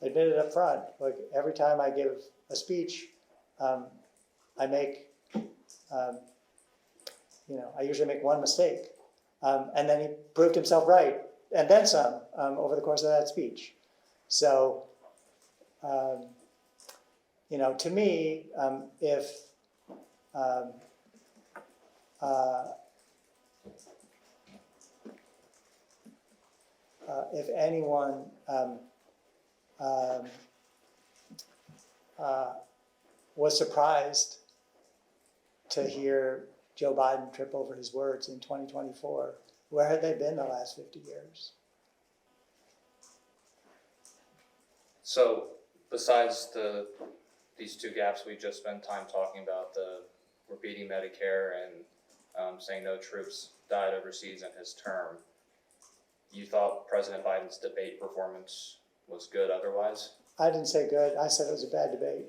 admitted up front, like every time I give a speech, I make, I usually make one mistake. And then he proved himself right, and then some, over the course of that speech. So, to me, if anyone was surprised to hear Joe Biden trip over his words in 2024, where had they been the last 50 years? So besides these two gaps we just spent time talking about, we're beating Medicare and saying no troops died overseas in his term, you thought President Biden's debate performance was good otherwise? I didn't say good. I said it was a bad debate.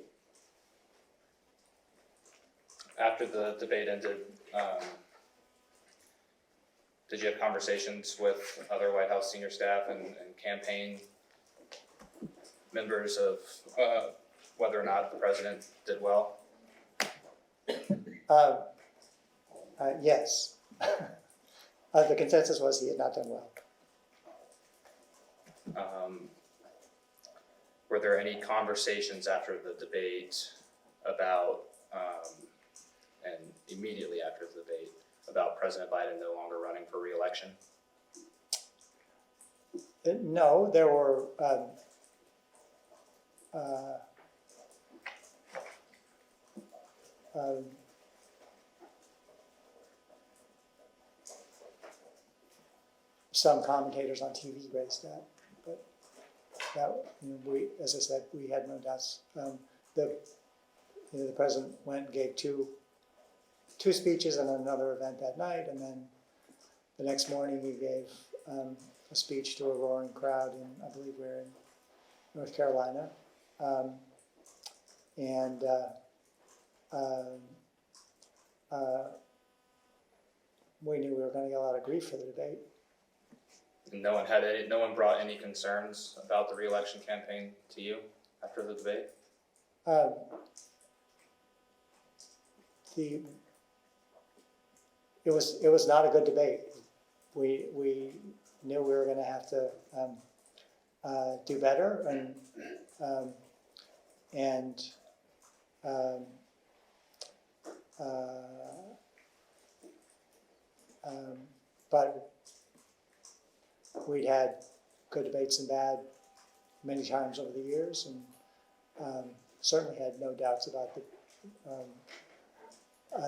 After the debate ended, did you have conversations with other White House senior staff and campaign members of whether or not the president did well? Yes. The consensus was he had not done well. Were there any conversations after the debate about, and immediately after the debate, about President Biden no longer running for re-election? No, there were some commentators on TV raised that, but we, as I said, we had no doubts. The president went and gave two speeches and another event that night, and then the next morning he gave a speech to a roaring crowd in, I believe we're in North Carolina, we knew we were going to get a lot of grief for the debate. No one brought any concerns about the re-election campaign to you after the debate? It was not a good debate. we knew we were going to have to do better, but we'd had good debates and bad many times over the years, and certainly had no doubts about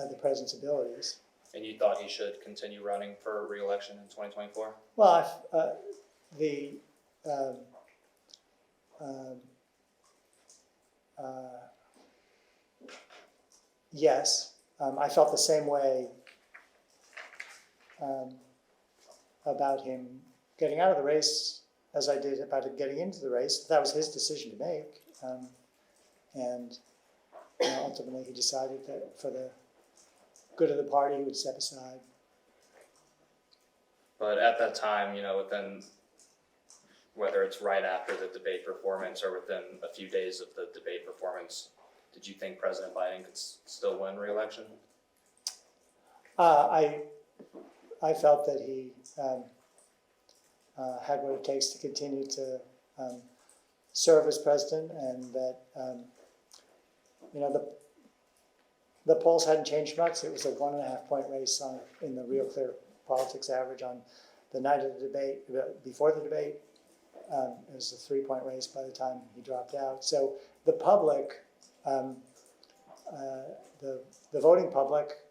the president's abilities. And you thought he should continue running for re-election in 2024? Well, yes, I felt the same way about him getting out of the race as I did about him getting into the race. That was his decision to make, and ultimately he decided that for the good of the party he would step aside. But at that time, within, whether it's right after the debate performance or within a few days of the debate performance, did you think President Biden could still win re-election? I felt that he had what it takes to continue to serve as president, and that the polls hadn't changed much. It was a 1.5 point race in the Real Clear Politics average on the night of the debate. Before the debate, it was a 3 point race by the time he dropped out. So the public, the voting public,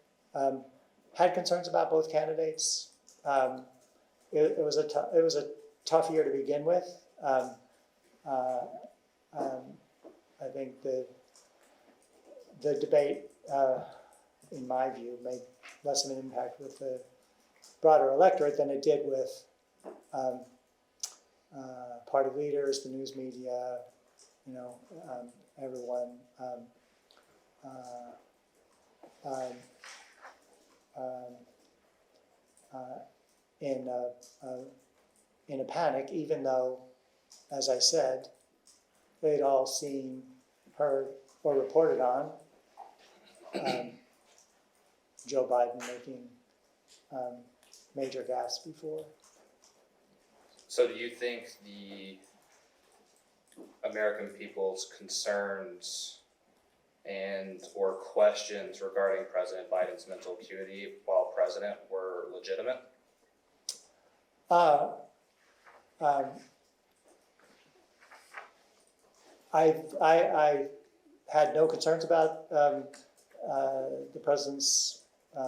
had concerns about both candidates. It was a tough year to begin with. I think the debate, in my view, made less of an impact with the broader electorate than it did with party leaders, the news media, everyone. In a panic, even though, as I said, they'd all seen, heard, or reported on Joe Biden making major gaffes before. So do you think the American people's concerns and or questions regarding President Biden's mental acuity while president were legitimate? I had no concerns about the president's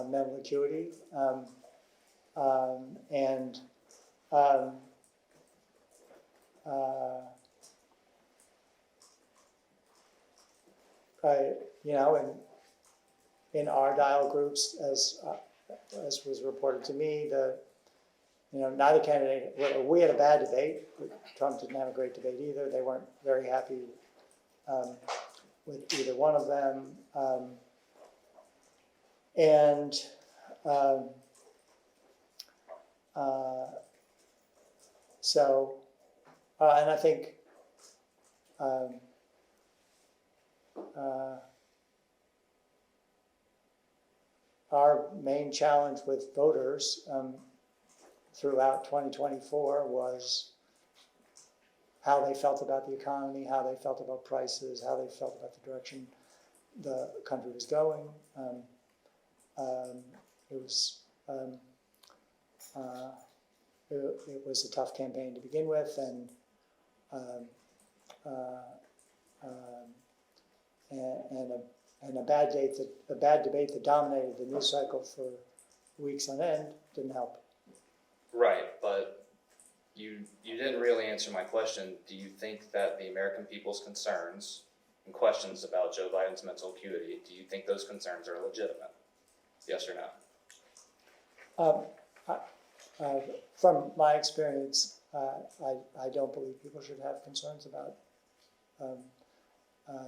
mental acuity, and in our dial groups, as was reported to me, neither candidate. We had a bad debate. Trump didn't have a great debate either. They weren't very happy with either one of them, and I think our main challenge with voters throughout 2024 was how they felt about the economy, how they felt about prices, how they felt about the direction the country was going. It was a tough campaign to begin with, and a bad debate that dominated the news cycle for weeks on end didn't help. Right, but you didn't really answer my question. Do you think that the American people's concerns and questions about Joe Biden's mental acuity, do you think those concerns are legitimate? Yes or no? From my experience, I don't believe people should have concerns about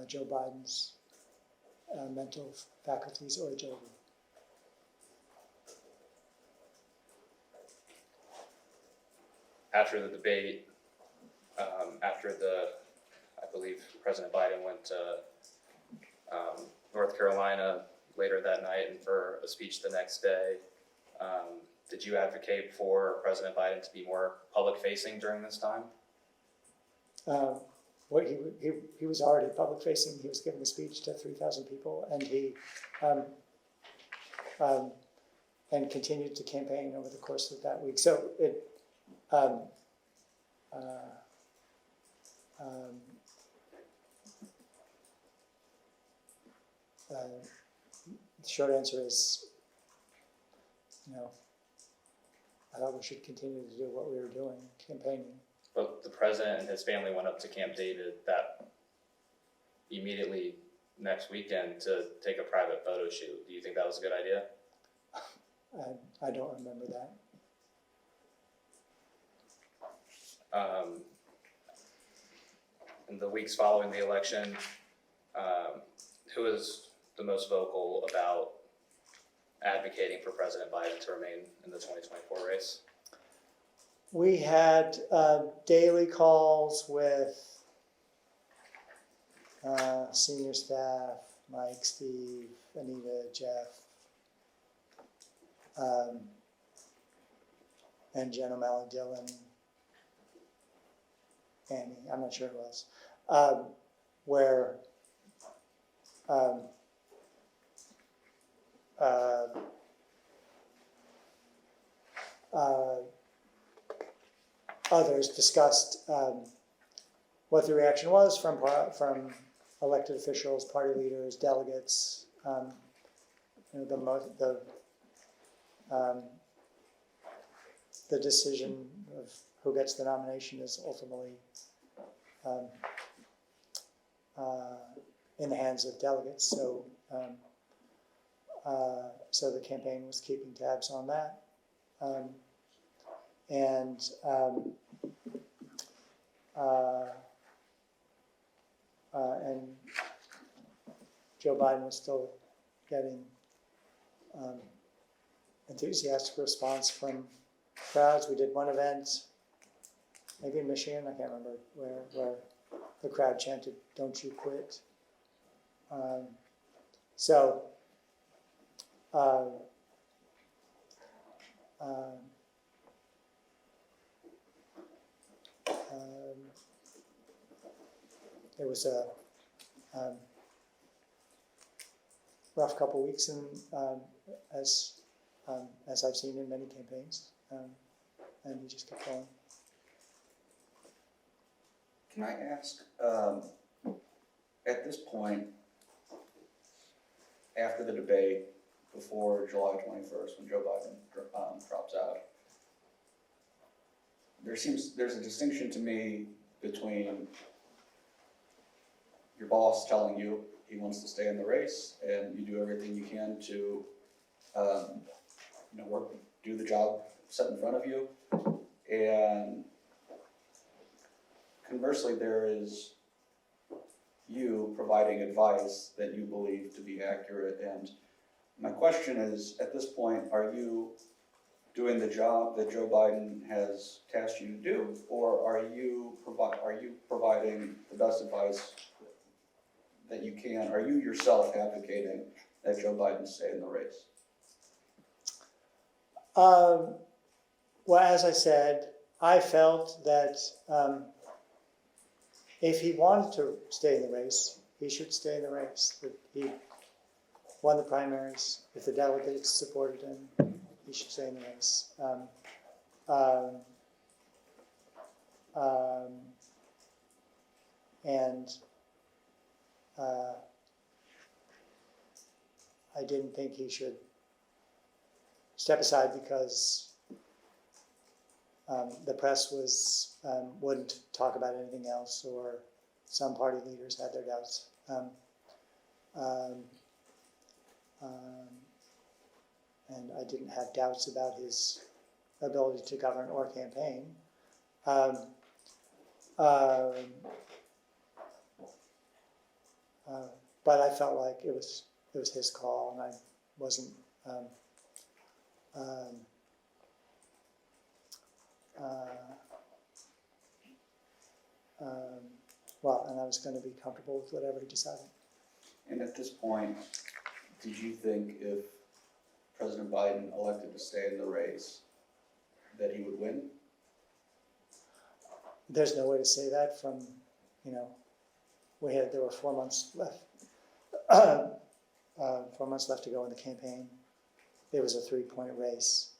Joe Biden's mental faculties or agility. After the debate, I believe President Biden went to North Carolina later that night and for a speech the next day. Did you advocate for President Biden to be more public-facing during this time? What he was already public facing. He was giving a speech to 3,000 people, and he and continued to campaign over the course of that week. So it. The short answer is, I thought we should continue to do what we were doing, campaigning. But the president and his family went up to Camp David that immediately next weekend to take a private photo shoot. Do you think that was a good idea? I don't remember that. In the weeks following the election, who was the most vocal about advocating for President Biden to remain in the 2024 race? We had daily calls with senior staff, Mike, Steve, Anita, Jeff, and Jen O'Malley, Dylan, Annie, I'm not sure who else, where others discussed what the reaction was from elected officials, party leaders, delegates. The decision of who gets the nomination is ultimately in the hands of delegates. So, so the campaign was keeping tabs on that, and Joe Biden was still getting enthusiastic response from crowds. We did one event, maybe in Michigan, I can't remember where the crowd chanted, "Don't you quit." It was a rough couple weeks, and as I've seen in many campaigns, and he just kept going. Can I ask, at this point, after the debate, before July 21st, when Joe Biden drops out, there's a distinction to me between your boss telling you he wants to stay in the race, and you do everything you can to, do the job set in front of you, and conversely, there is you providing advice that you believe to be accurate. And my question is, at this point, are you doing the job that Joe Biden has tasked you to do, or are you providing the best advice that you can? Are you yourself advocating that Joe Biden stay in the race? Well, as I said, I felt that if he wanted to stay in the race, he should stay in the race. That he won the primaries. If the delegates supported him, he should stay in the race. I didn't think he should step aside because the press wouldn't talk about anything else, or some party leaders had their doubts. And I didn't have doubts about his ability to govern or campaign. But I felt like it was his call, and I wasn't. And I was going to be comfortable with whatever he decided. And at this point, did you think if President Biden elected to stay in the race, that he would win? There's no way to say that from, you know, there were 4 months left. 4 months left to go in the campaign. It was a 3-point race.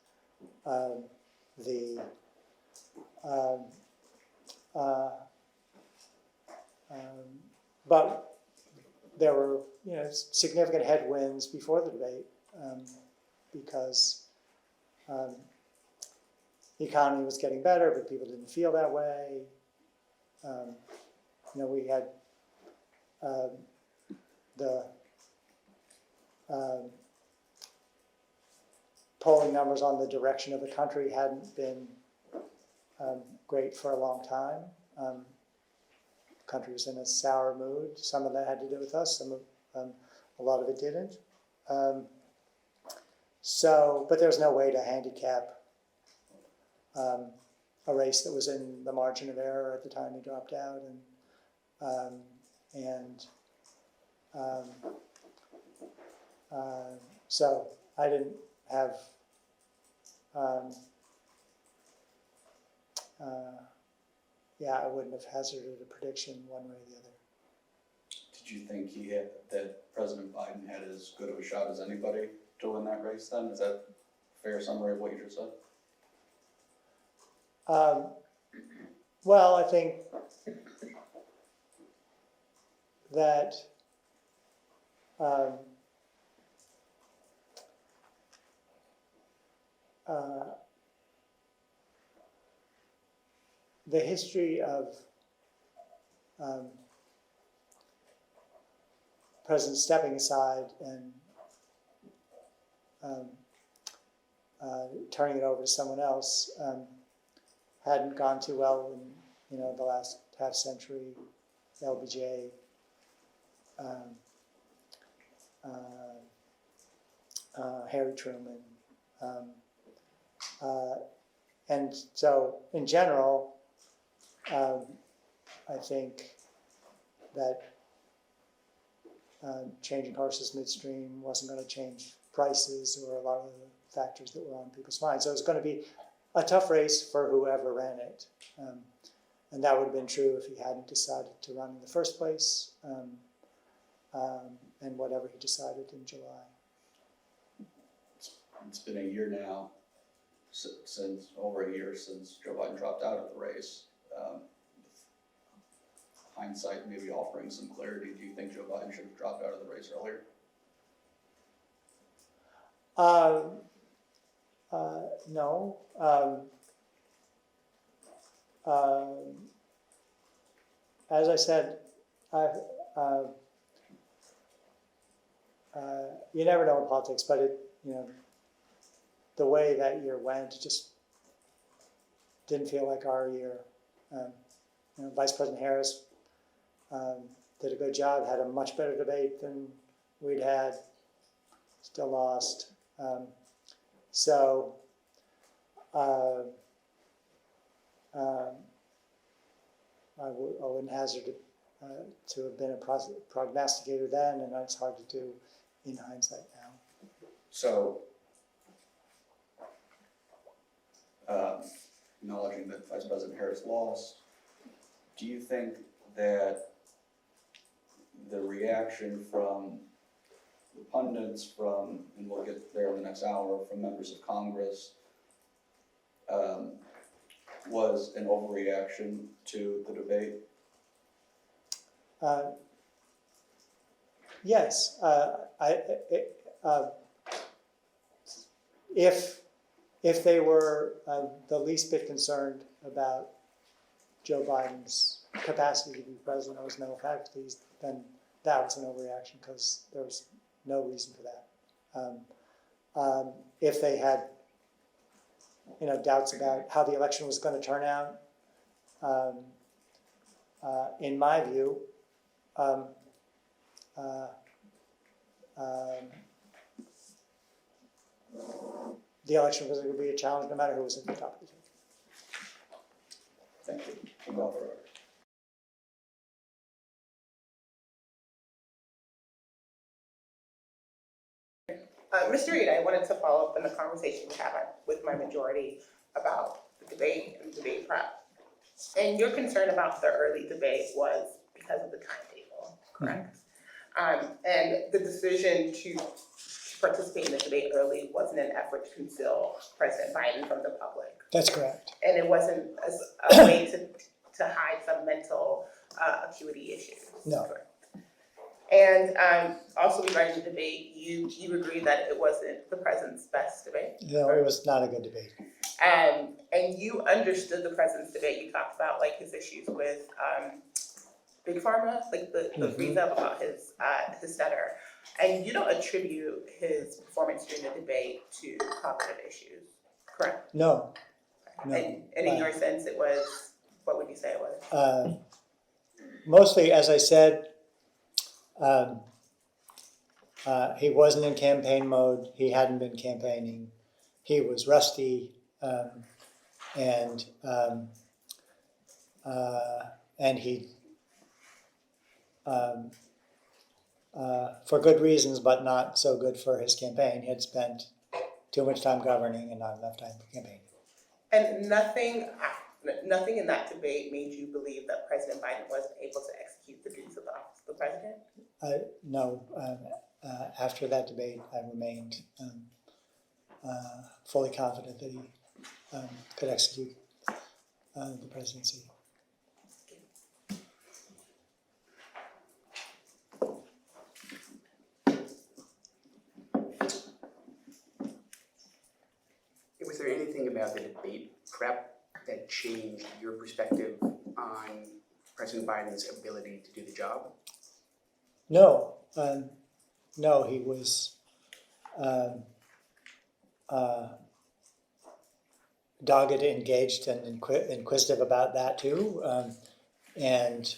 But there were, you know, significant headwinds before the debate because the economy was getting better, but people didn't feel that way. You know, we had the polling numbers on the direction of the country hadn't been great for a long time. The country was in a sour mood. Some of that had to do with us. A lot of it didn't. But there's no way to handicap a race that was in the margin of error at the time he dropped out, so I didn't have I wouldn't have hazarded a prediction one way or the other. Did you think that President Biden had as good of a shot as anybody to win that race then? Is that a fair summary of what you just said? Well, I think that the history of presidents stepping aside and turning it over to someone else hadn't gone too well in, you know, the last half century. LBJ, Harry Truman, and so in general, I think that changing horses midstream wasn't going to change prices or a lot of the factors that were on people's minds. So it was going to be a tough race for whoever ran it. And that would have been true if he hadn't decided to run in the first place, and whatever he decided in July. It's been a year now, since over a year since Joe Biden dropped out of the race. Hindsight maybe offering some clarity, do you think Joe Biden should have dropped out of the race earlier? No. As I said, you never know in politics, but the way that year went just didn't feel like our year. Vice President Harris did a good job, had a much better debate than we'd had, still lost. I wouldn't hazard it to have been a prognosticator then, and it's hard to do in hindsight now. So, acknowledging that Vice President Harris lost, do you think that the reaction from the pundits, and we'll get there in the next hour, from members of Congress, was an overreaction to the debate? Yes. If they were the least bit concerned about Joe Biden's capacity to be president or his mental faculties, then that was an overreaction because there was no reason for that. If they had, doubts about how the election was going to turn out, in my view, the election was going to be a challenge no matter who was at the top of the table. Thank you. We'll go for it. Mr. Reed, I wanted to follow up on the conversation we had with my majority about the debate and debate prep. And your concern about the early debate was because of the timetable, correct? And the decision to participate in the debate early wasn't an effort to conceal President Biden from the public. That's correct. And it wasn't a way to hide some mental acuity issues. No. Correct. And also regarding the debate, you agreed that it wasn't the president's best debate. No, it was not a good debate. And you understood the president's debate. You talked about like his issues with Big Pharma, like the freeze up about his stutter. And you don't attribute his performance during the debate to cognitive issues, correct? No. No. And in your sense, it was, what would you say it was? Mostly, as I said, he wasn't in campaign mode. He hadn't been campaigning. He was rusty, and he, for good reasons, but not so good for his campaign, he had spent too much time governing and not enough time for campaigning. And nothing in that debate made you believe that President Biden wasn't able to execute the duties of the office of the president? No. After that debate, I remained fully confident that he could execute the presidency. Was there anything about the debate prep that changed your perspective on President Biden's ability to do the job? No, no, he was dogged, engaged, and inquisitive about that too, and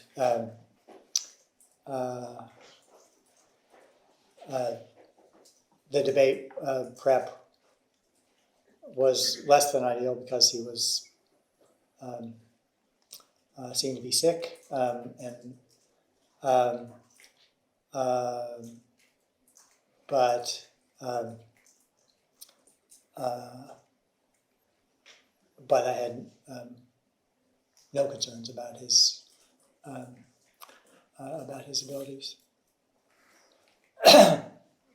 the debate prep was less than ideal because he was seemed to be sick, but I had no concerns about his abilities.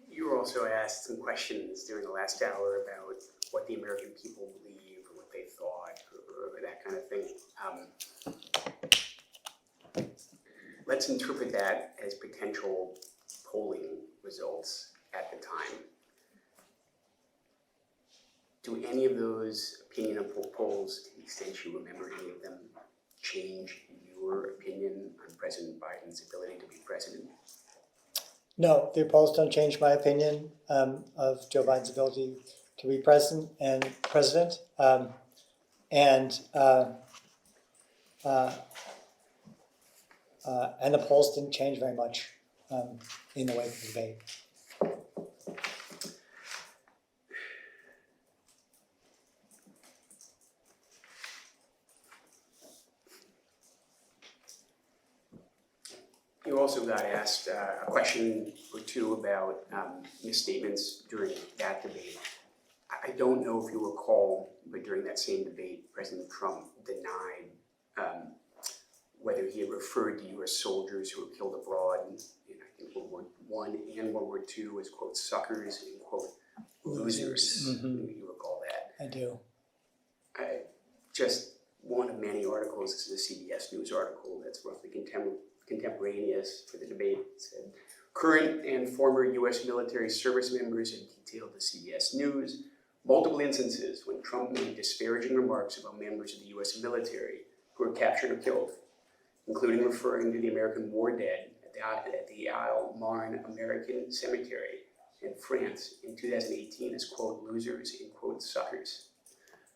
You were also asked some questions during the last hour about what the American people believe or what they thought or that kind of thing. Let's interpret that as potential polling results at the time. Do any of those opinion polls, to the extent you remember any of them, change your opinion on President Biden's ability to be president? No, the polls don't change my opinion of Joe Biden's ability to be president. And the polls didn't change very much in the wake of the debate. You also got asked a question or two about misstatements during that debate. I don't know if you recall, but during that same debate, President Trump denied whether he had referred to U.S. soldiers who were killed abroad in I think World War I and World War II as, quote, suckers and, quote, losers. Mm-hmm. You recall that? I do. Just one of many articles, this is a CBS News article that's roughly contemporaneous for the debate. It said, current and former U.S. military service members have detailed to CBS News multiple instances when Trump made disparaging remarks about members of the U.S. military who were captured or killed, including referring to the American war dead at the Isle Marne American Cemetery in France in 2018 as, quote, losers and, quote, suckers.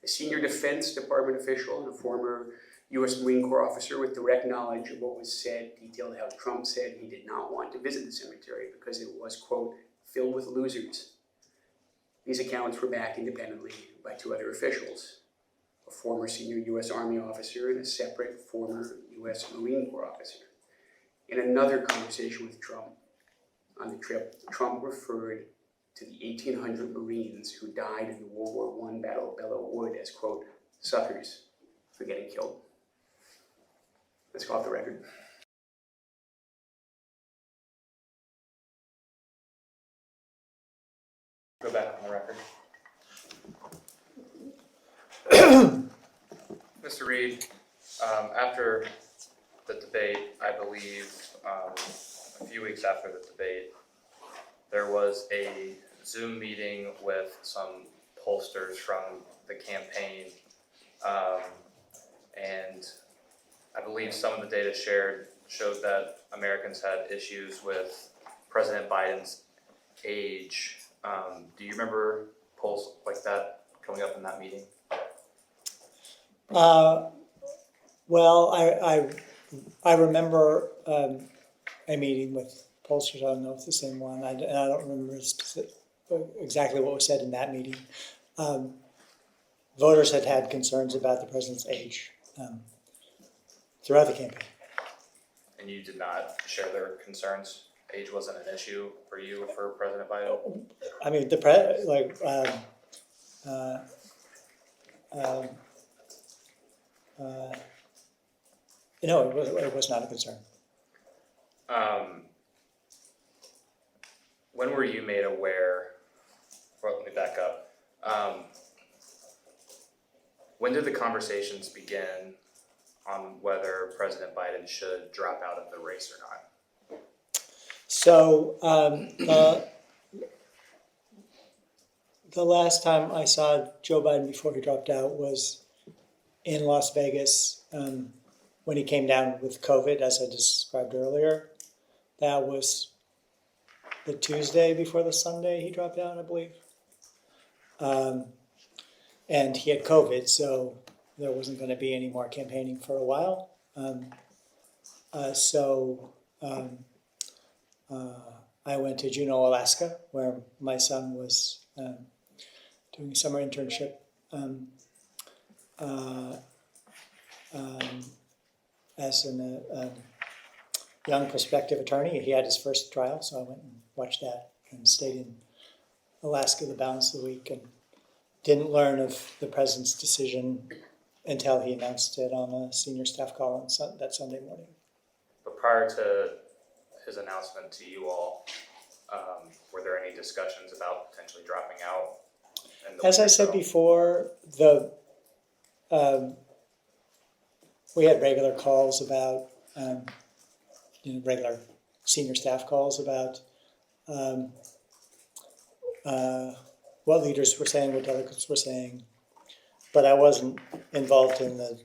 A senior Defense Department official and a former U.S. Marine Corps officer with direct knowledge of what was said detailed how Trump said he did not want to visit the cemetery because it was, quote, filled with losers. These accounts were backed independently by two other officials, a former senior U.S. Army officer and a separate former U.S. Marine Corps officer. In another conversation with Trump on the trip, Trump referred to the 1,800 Marines who died in the World War I Battle of Belleau Wood as, quote, suckers for getting killed. Let's go off the record. Go back on the record. Mr. Reed, after the debate, I believe, a few weeks after the debate, there was a Zoom meeting with some pollsters from the campaign. And I believe some of the data shared showed that Americans had issues with President Biden's age. Do you remember polls like that coming up in that meeting? Well, I remember a meeting with pollsters. I don't know if it's the same one. I don't remember exactly what was said in that meeting. Voters had concerns about the president's age throughout the campaign. And you did not share their concerns? Age wasn't an issue for you or for President Biden? I mean, no, it was not a concern. When were you made aware, well, let me back up. When did the conversations begin on whether President Biden should drop out of the race or not? So the last time I saw Joe Biden before he dropped out was in Las Vegas when he came down with COVID, as I described earlier. That was the Tuesday before the Sunday he dropped out, I believe. And he had COVID, so there wasn't going to be any more campaigning for a while. I went to Juneau, Alaska, where my son was doing a summer internship as a young prospective attorney. He had his first trial, so I went and watched that and stayed in Alaska the balance of the week and didn't learn of the president's decision until he announced it on a senior staff call on that Sunday morning. But prior to his announcement to you all, were there any discussions about potentially dropping out? As I said before, we had regular calls about, regular senior staff calls about what leaders were saying, what delegates were saying, but I wasn't involved in the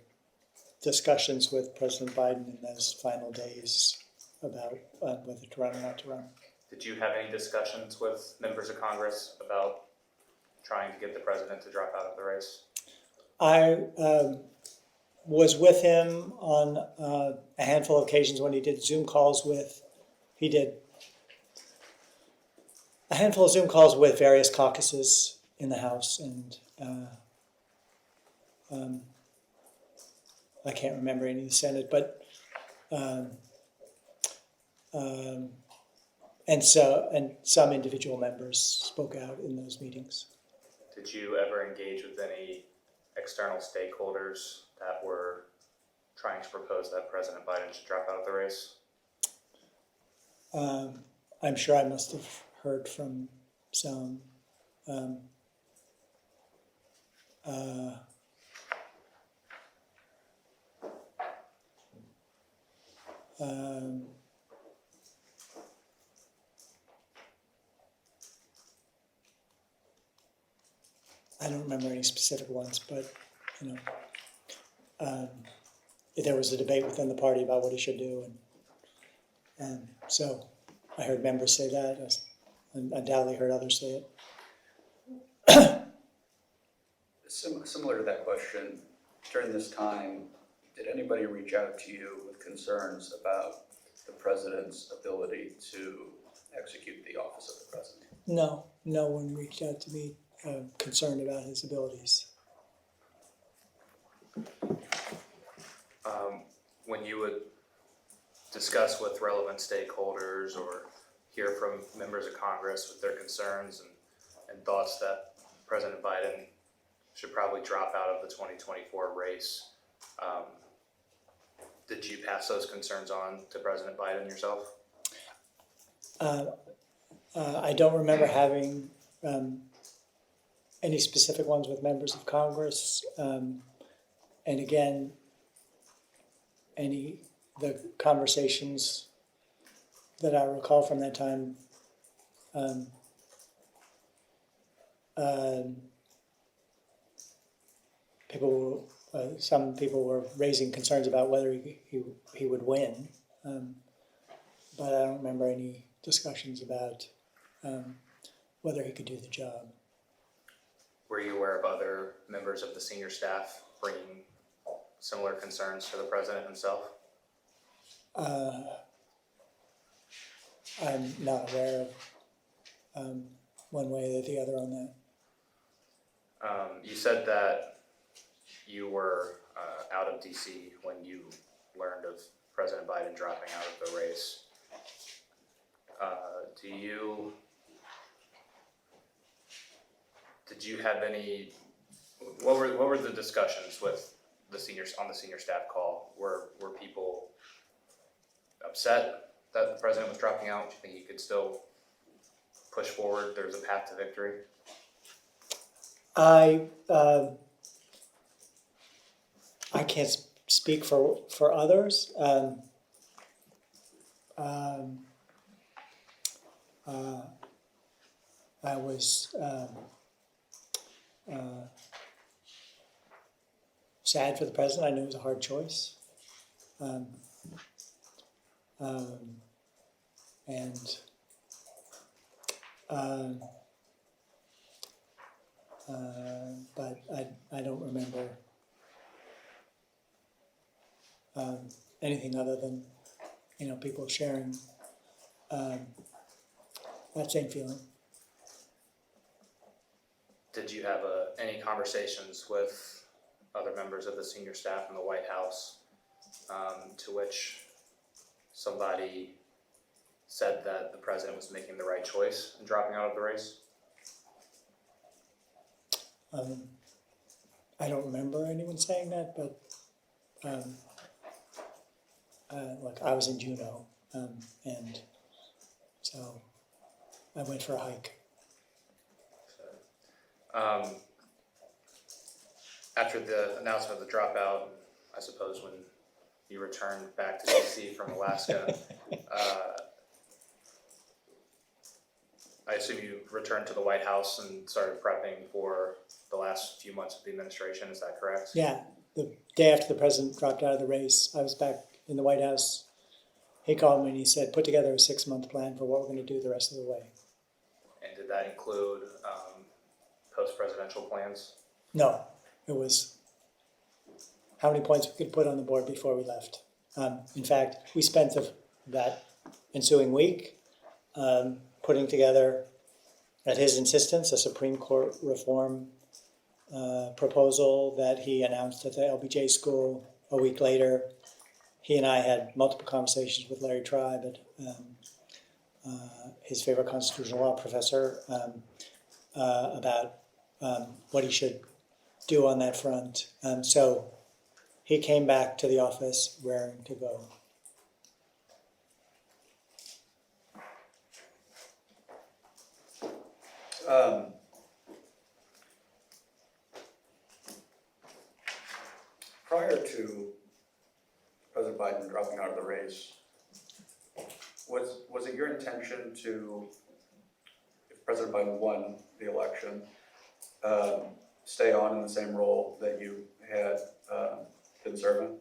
discussions with President Biden in those final days about whether to run or not to run. Did you have any discussions with members of Congress about trying to get the president to drop out of the race? I was with him on a handful of occasions when he did Zoom calls with, he did a handful of Zoom calls with various caucuses in the House, and I can't remember any in the Senate, but and some individual members spoke out in those meetings. Did you ever engage with any external stakeholders that were trying to propose that President Biden should drop out of the race? I'm sure I must have heard from some. I don't remember any specific ones, but there was a debate within the party about what he should do, and so I heard members say that. I undoubtedly heard others say it. Similar to that question, during this time, did anybody reach out to you with concerns about the president's ability to execute the office of the president? No one reached out to me concerned about his abilities. When you would discuss with relevant stakeholders or hear from members of Congress with their concerns and and thoughts that President Biden should probably drop out of the 2024 race. Did you pass those concerns on to President Biden yourself? I don't remember having any specific ones with members of Congress. And again, the conversations that I recall from that time, some people were raising concerns about whether he would win, but I don't remember any discussions about whether he could do the job. Were you aware of other members of the senior staff bringing similar concerns to the president himself? I'm not aware of one way or the other on that. You said that you were out of DC when you learned of President Biden dropping out of the race. Did you have any? What were the discussions with the senior staff call? Were people upset that the president was dropping out? Do you think he could still push forward? There's a path to victory. I can't speak for others. I was sad for the president. I knew it was a hard choice. But I don't remember anything other than, people sharing that same feeling. Did you have any conversations with other members of the senior staff in the White House to which somebody said that the president was making the right choice in dropping out of the race? I don't remember anyone saying that, but look, I was in Juneau, and so I went for a hike. After the announcement of the dropout, I suppose when you returned back to DC from Alaska, I assume you returned to the White House and started prepping for the last few months of the administration. Is that correct? Yeah, the day after the president dropped out of the race, I was back in the White House. He called me and he said, put together a 6-month plan for what we're going to do the rest of the way. And did that include post-presidential plans? No, it was how many points we could put on the board before we left. In fact, we spent that ensuing week putting together, at his insistence, a Supreme Court reform proposal that he announced at the LBJ school a week later. He and I had multiple conversations with Larry Tribe, his favorite constitutional law professor, about what he should do on that front. So he came back to the office raring to go. Prior to President Biden dropping out of the race, was it your intention to, if President Biden won the election, stay on in the same role that you had been serving?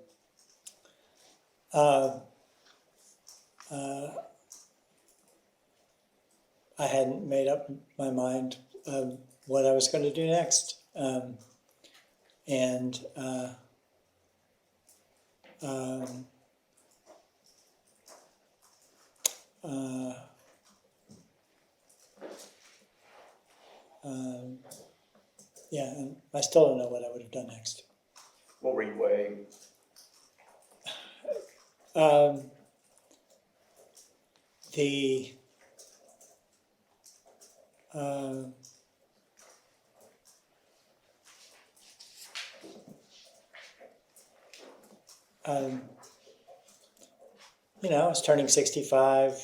I hadn't made up my mind what I was going to do next. Yeah, and I still don't know what I would have done next. What were you weighing? You know, I was turning 65.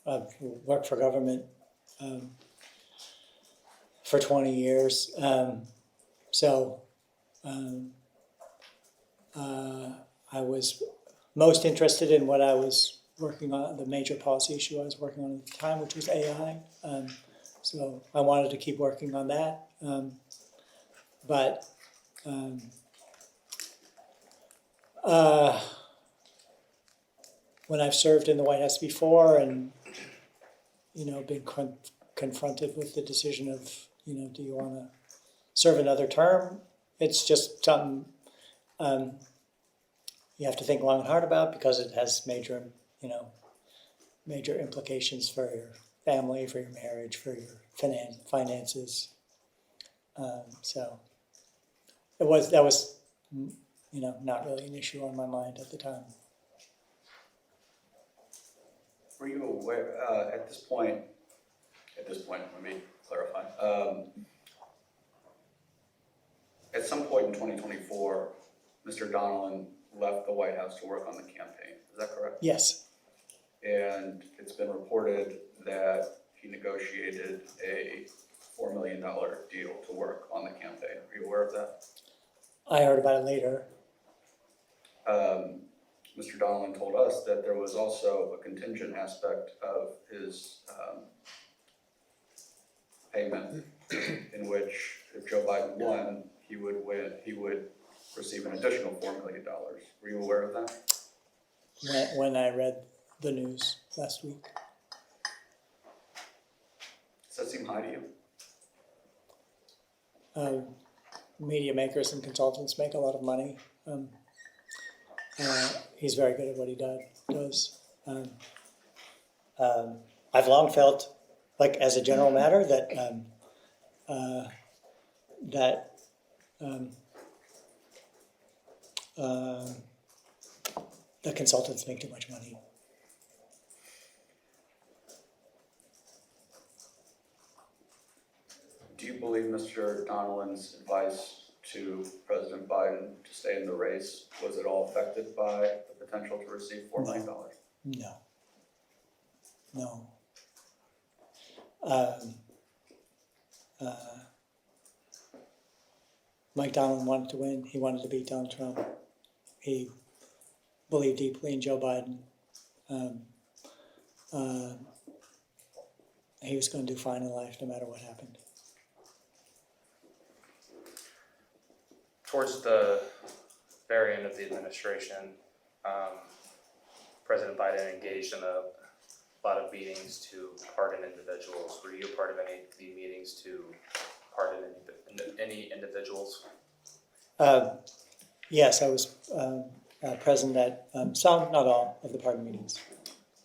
I've worked for government for 20 years. I was most interested in what I was working on, the major policy issue I was working on at the time, which was AI. So I wanted to keep working on that. When I've served in the White House before and, you know, been confronted with the decision of, you know, do you want to serve another term? It's just something you have to think long and hard about because it has major, you know, major implications for your family, for your marriage, for your finances. So that was, you know, not really an issue on my mind at the time. Were you aware, at this point, let me clarify. At some point in 2024, Mr. Donilon left the White House to work on the campaign. Is that correct? Yes, And it's been reported that he negotiated a $4 million deal to work on the campaign. Are you aware of that? I heard about it later. Mr. Donilon told us that there was also a contingent aspect of his payment in which if Joe Biden won, he would receive an additional $4 million. Were you aware of that? When I read the news last week. Does that seem high to you? Media makers and consultants make a lot of money. He's very good at what he does. I've long felt, like as a general matter, that the consultants make too much money. Do you believe Mr. Donilon's advice to President Biden to stay in the race was at all affected by the potential to receive $4 million? No. Mike Donilon wanted to win. He wanted to beat Donald Trump. He believed deeply in Joe Biden. He was going to do fine in life no matter what happened. Towards the very end of the administration, President Biden engaged in a lot of meetings to pardon individuals. Were you a part of any of the meetings to pardon any individuals? Yes, I was present at some, not all, of the pardon meetings.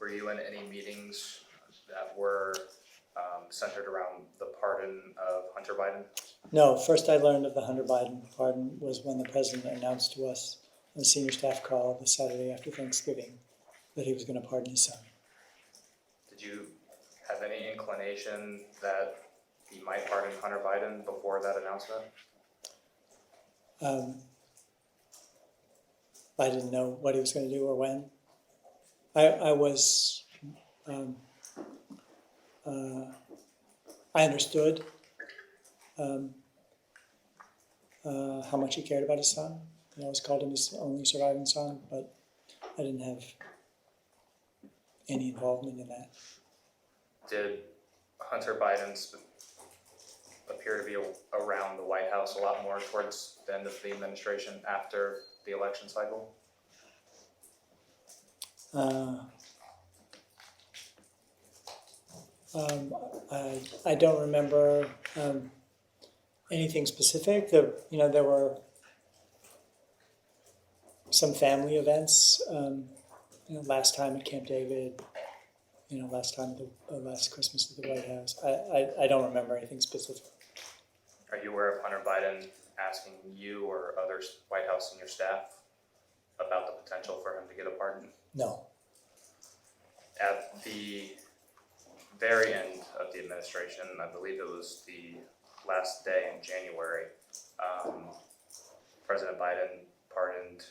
Were you in any meetings that were centered around the pardon of Hunter Biden? No, first I learned of the Hunter Biden pardon was when the president announced to us on a senior staff call the Saturday after Thanksgiving that he was going to pardon his son. Did you have any inclination that he might pardon Hunter Biden before that announcement? I didn't know what he was going to do or when. I was, I understood how much he cared about his son. He always called him his only surviving son, but I didn't have any involvement in that. Did Hunter Biden appear to be around the White House a lot more towards the end of the administration after the election cycle? I don't remember anything specific. There were some family events. Last time at Camp David. Last time last Christmas at the White House. I don't remember anything specific. Are you aware of Hunter Biden asking you or other White House senior staff about the potential for him to get a pardon? No. At the very end of the administration, I believe it was the last day in January, President Biden pardoned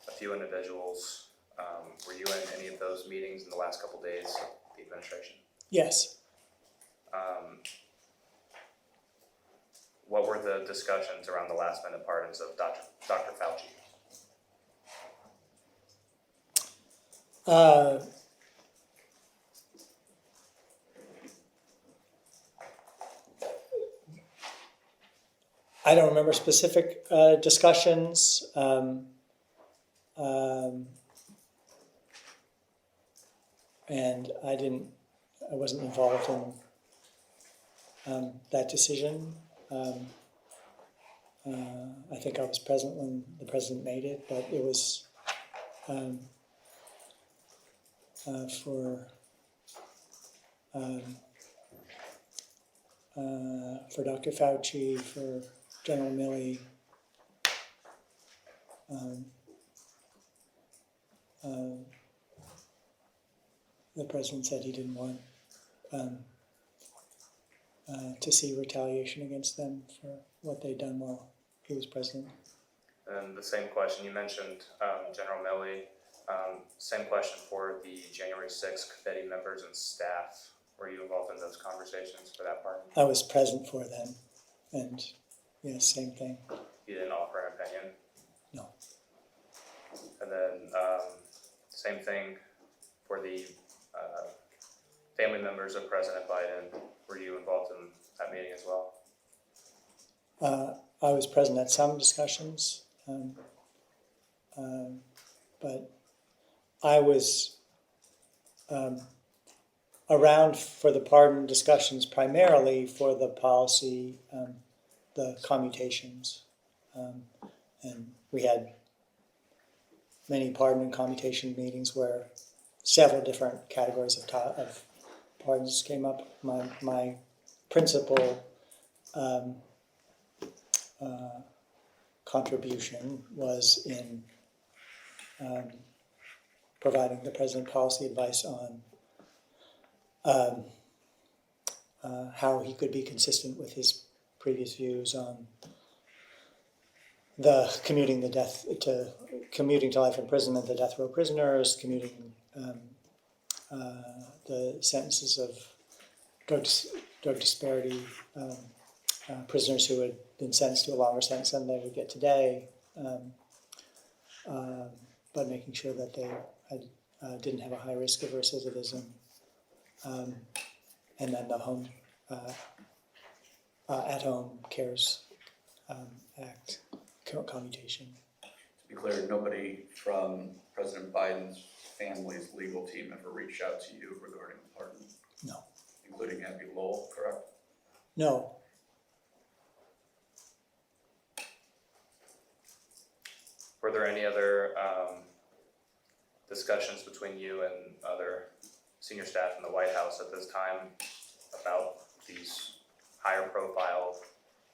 a few individuals. Were you in any of those meetings in the last couple days of the administration? Yes. What were the discussions around the last minute pardons of Dr. Fauci? I don't remember specific discussions. And I wasn't involved in that decision. I think I was present when the president made it, but it was for Dr. Fauci, for General Milley, the president said he didn't want to see retaliation against them for what they'd done while he was president. And the same question, you mentioned General Milley. Same question for the January 6th committee members and staff. Were you involved in those conversations for that part? I was present for them, and yeah, same thing. You didn't offer an opinion? No. And then same thing for the family members of President Biden. Were you involved in that meeting as well? I was present at some discussions, but I was around for the pardon discussions primarily for the policy, the commutations. And we had many pardon and commutation meetings where several different categories of pardons came up. My principal contribution was in providing the president policy advice on how he could be consistent with his previous views on the commuting to life imprisonment, the death row prisoners, commuting the sentences of drug disparity prisoners who had been sentenced to a longer sentence than they would get today, but making sure that they didn't have a high risk of recidivism, and then the home at-home cares act commutation. To be clear, nobody from President Biden's family's legal team ever reached out to you regarding the pardon? No. Including Abby Lowell, correct? No. Were there any other discussions between you and other senior staff in the White House at this time about these higher profile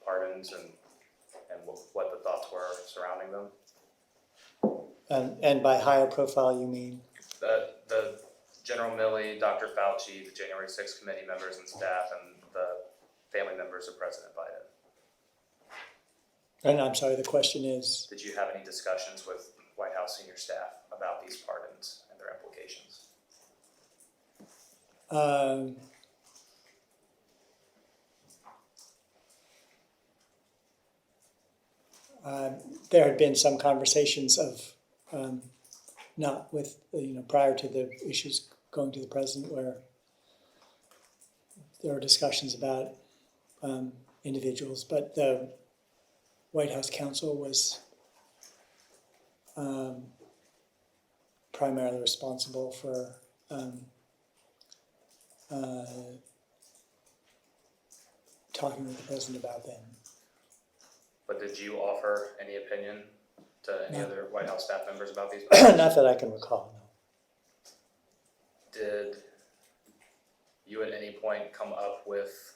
pardons and what the thoughts were surrounding them? And by higher profile, you mean? The General Milley, Dr. Fauci, the January 6th committee members and staff, and the family members of President Biden. And I'm sorry, the question is? Did you have any discussions with White House senior staff about these pardons and their implications? There had been some conversations of, not with, prior to the issues going to the president, where there were discussions about individuals, but the White House counsel was primarily responsible for talking with the president about them. But did you offer any opinion to any No. other White House staff members about these pardons? Not that I can recall, no. Did you at any point come up with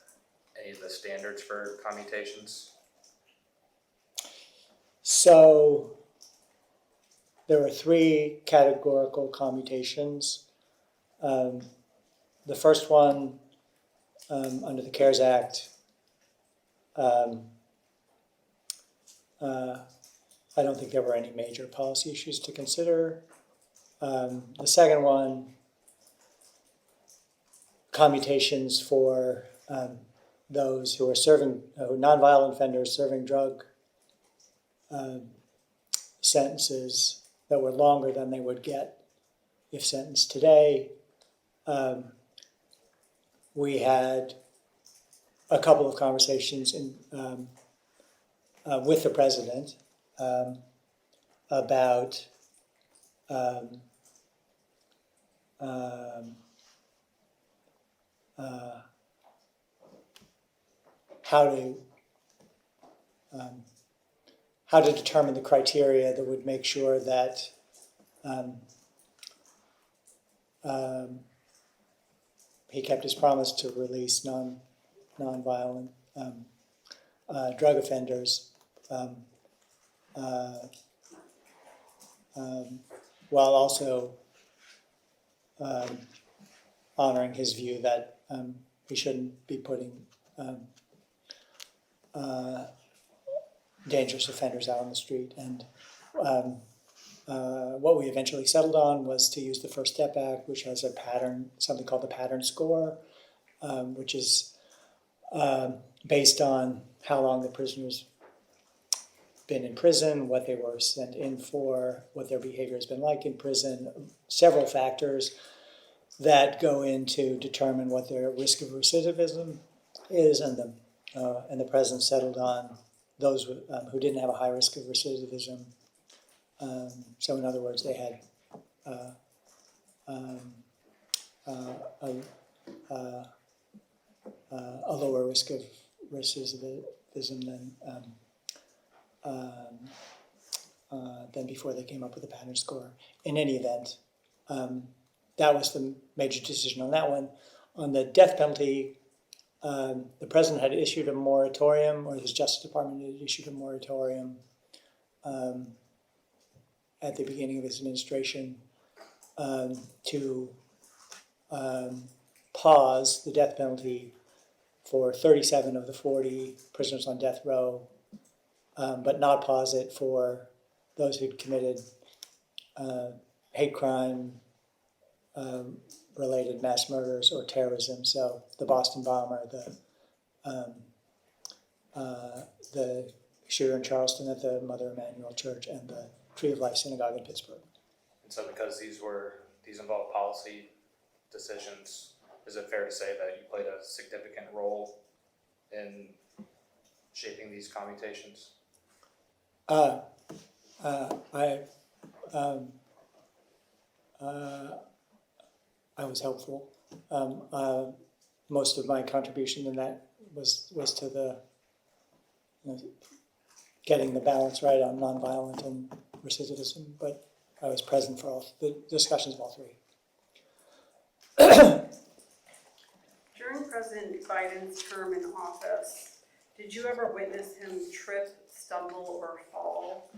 any of the standards for commutations? So there were 3 categorical commutations. The first one, under the CARES Act, I don't think there were any major policy issues to consider. The second one, commutations for those who are serving, nonviolent offenders serving drug sentences that were longer than they would get if sentenced today. We had a couple of conversations with the president about how to determine the criteria that would make sure that he kept his promise to release nonviolent drug offenders, while also honoring his view that we shouldn't be putting dangerous offenders out on the street. And what we eventually settled on was to use the First Step Act, which has a pattern, something called the pattern score, which is based on how long the prisoner's been in prison, what they were sent in for, what their behavior has been like in prison, several factors that go in to determine what their risk of recidivism is, and the president settled on those who didn't have a high risk of recidivism. So in other words, they had a lower risk of recidivism than before they came up with a pattern score. In any event, that was the major decision on that one. On the death penalty, the president had issued a moratorium, or his Justice Department had issued a moratorium at the beginning of his administration to pause the death penalty for 37 of the 40 prisoners on death row, but not pause it for those who'd committed hate crime related mass murders or terrorism. So the Boston bomber, the shooter in Charleston at the Mother Emanuel Church, and the Tree of Life Synagogue in Pittsburgh. And so because these involved policy decisions, is it fair to say that you played a significant role in shaping these commutations? I was helpful. Most of my contribution in that was to the getting the balance right on nonviolent and recidivism, but I was present for all the discussions of all three. During President Biden's term in office, did you ever witness him trip, stumble, or fall?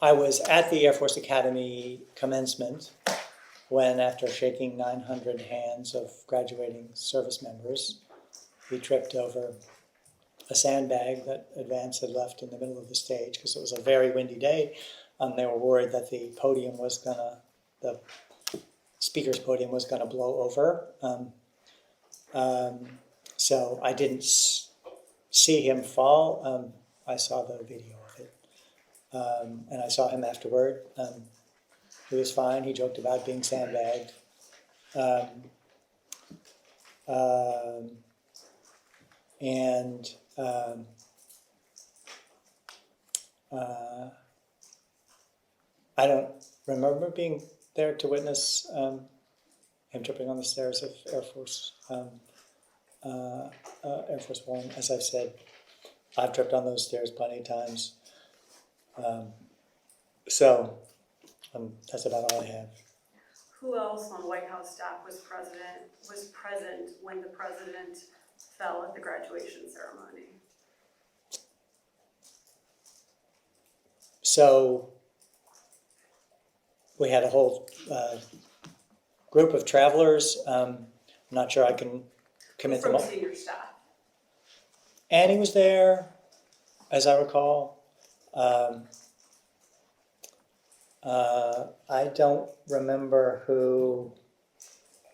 I was at the Air Force Academy commencement when, after shaking 900 hands of graduating service members, he tripped over a sandbag that Advance had left in the middle of the stage because it was a very windy day. They were worried that the speaker's podium was gonna blow over. So I didn't see him fall. I saw the video of it. And I saw him afterward. He was fine. He joked about being sandbagged. I don't remember being there to witness him tripping on the stairs of Air Force One. As I've said, I've tripped on those stairs plenty of times. That's about all I have. Who else on White House staff was present when the president fell at the graduation ceremony? So we had a whole group of travelers. I'm not sure I can commit them From all. senior staff. Annie was there, as I recall. I don't remember who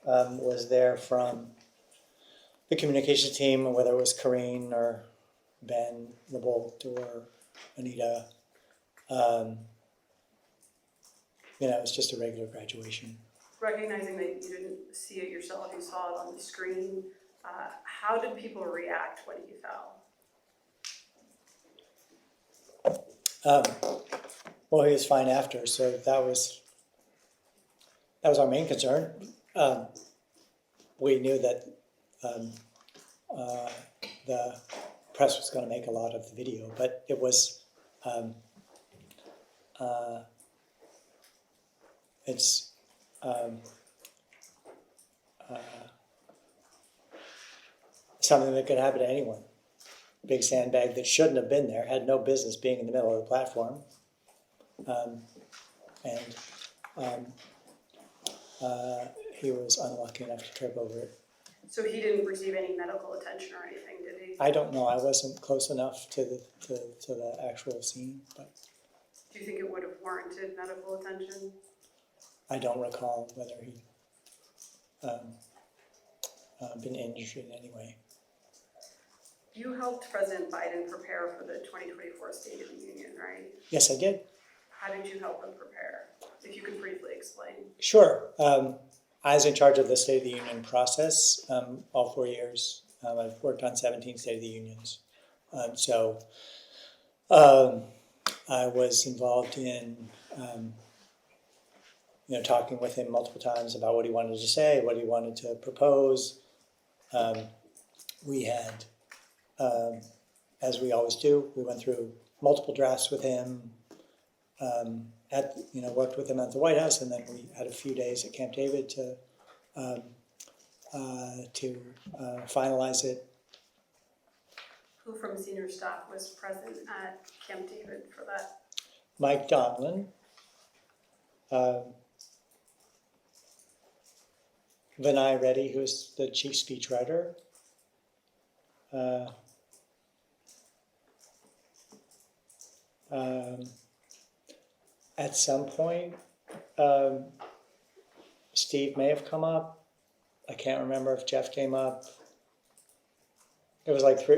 was there from the communications team, whether it was Corrine or Ben LeBolt or Anita. It was just a regular graduation. Recognizing that you didn't see it yourself, you saw it on the screen, how did people react when he fell? Well, he was fine after, so that was our main concern. We knew that the press was going to make a lot of the video, but it was something that could happen to anyone. Big sandbag that shouldn't have been there, had no business being in the middle of the platform. He was unlucky enough to trip over it. So he didn't receive any medical attention or anything, did he? I don't know, I wasn't close enough to the actual scene, but Do you think it would have warranted medical attention? I don't recall whether he been injured in any way. You helped President Biden prepare for the 2024 State of the Union, right? Yes, I did. How did you help him prepare? If you could briefly explain. Sure. I was in charge of the State of the Union process all 4 years. I've worked on 17 State of the Unions. I was involved in talking with him multiple times about what he wanted to say, what he wanted to propose. We had, as we always do, we went through multiple drafts with him. Worked with him at the White House, and then we had a few days at Camp David to finalize it. Who from senior staff was present at Camp David for that? Mike Donlin, Vinay Reddy, who's the chief speechwriter, at some point, Steve may have come up. I can't remember if Jeff came up. It was like 4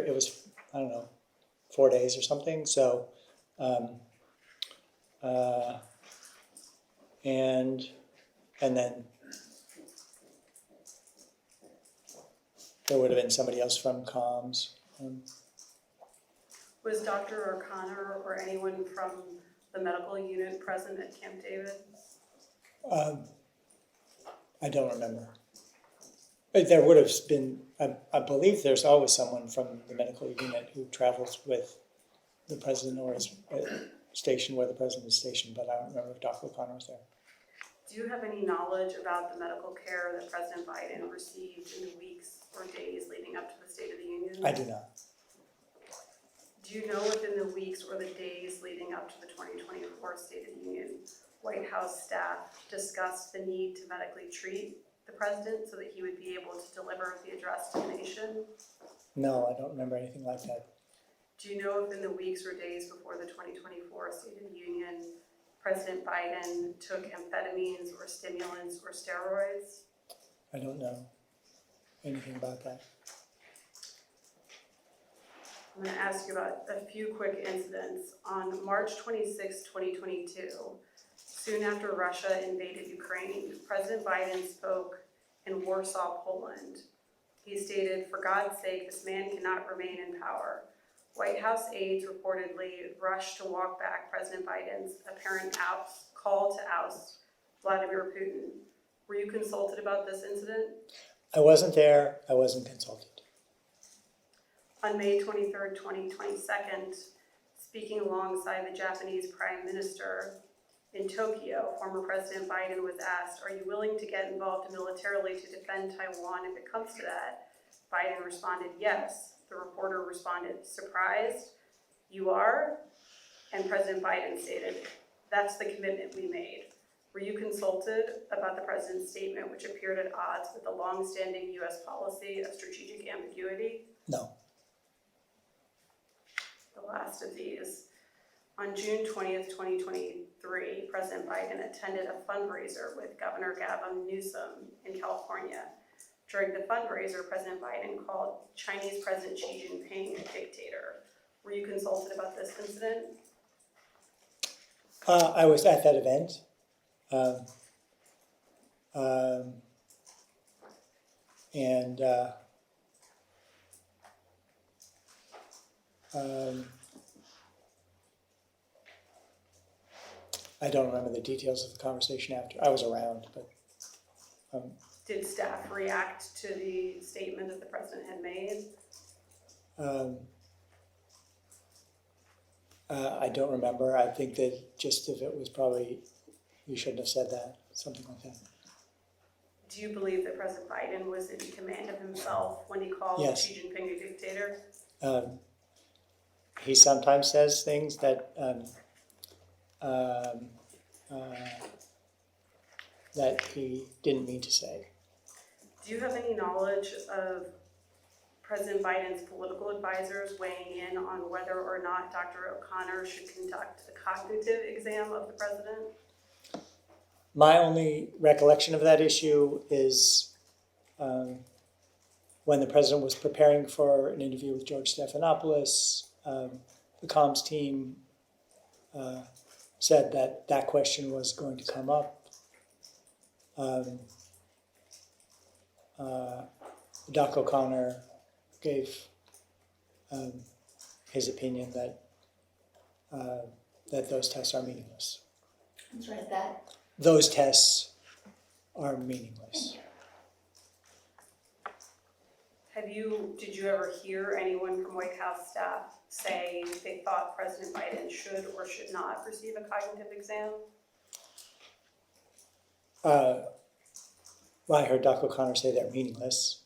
days or something. So, and then there would have been somebody else from comms. Was Dr. O'Connor or anyone from the medical unit present at Camp David? I don't remember. But there would have been, I believe there's always someone from the medical unit who travels with the president or is stationed where the president is stationed, but I don't remember if Dr. O'Connor was there. Do you have any knowledge about the medical care that President Biden received in the weeks or days leading up to the State of the Union? I do not. Do you know if in the weeks or the days leading up to the 2024 State of the Union, White House staff discussed the need to medically treat the president so that he would be able to deliver the address to the nation? No, I don't remember anything like that. Do you know if in the weeks or days before the 2024 State of the Union, President Biden took amphetamines or stimulants or steroids? I don't know anything about that. I'm going to ask you about a few quick incidents. On March 26, 2022, soon after Russia invaded Ukraine, President Biden spoke in Warsaw, Poland. He stated, "For God's sake, this man cannot remain in power." White House aides reportedly rushed to walk back President Biden's apparent call to oust Vladimir Putin. Were you consulted about this incident? I wasn't there. I wasn't consulted. On May 23rd, 2022, speaking alongside the Japanese Prime Minister in Tokyo, former President Biden was asked, "Are you willing to get involved militarily to defend Taiwan if it comes to that?" Biden responded, "Yes." The reporter responded, "Surprised? You are?" And President Biden stated, "That's the commitment we made." Were you consulted about the president's statement, which appeared at odds with the long-standing U.S. policy of strategic ambiguity? No. The last of these. On June 20th, 2023, President Biden attended a fundraiser with Governor Gavin Newsom in California. During the fundraiser, President Biden called Chinese President Xi Jinping a dictator. Were you consulted about this incident? I was at that event. And I don't remember the details of the conversation after. I was around, but Did staff react to the statement that the president had made? I don't remember. I think that just if it was probably, you shouldn't have said that, something like that. Do you believe that President Biden was in command of himself when he called Yes. Xi Jinping a dictator? He sometimes says things that that he didn't mean to say. Do you have any knowledge of President Biden's political advisors weighing in on whether or not Dr. O'Connor should conduct a cognitive exam of the president? My only recollection of that issue is when the president was preparing for an interview with George Stephanopoulos, the comms team said that that question was going to come up. Doc O'Connor gave his opinion that that those tests are meaningless. That's right, that. Those tests are meaningless. Did you ever hear anyone from White House staff say they thought President Biden should or should not receive a cognitive exam? Well, I heard Doc O'Connor say they're meaningless.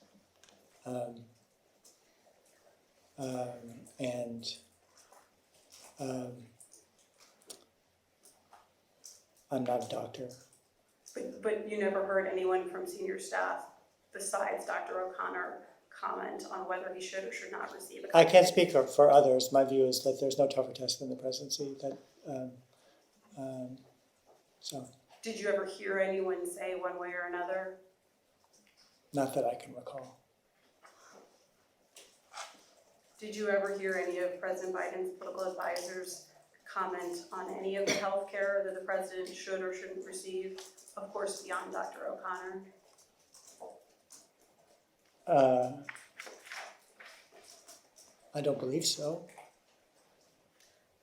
I'm not a doctor. But you never heard anyone from senior staff besides Dr. O'Connor comment on whether he should or should not receive a I cognitive can't speak for others. My view is that there's no tougher test than the presidency. So, Did you ever hear anyone say one way or another? not that I can recall. Did you ever hear any of President Biden's political advisors comment on any of the health care that the president should or shouldn't receive, of course, beyond Dr. O'Connor? I don't believe so.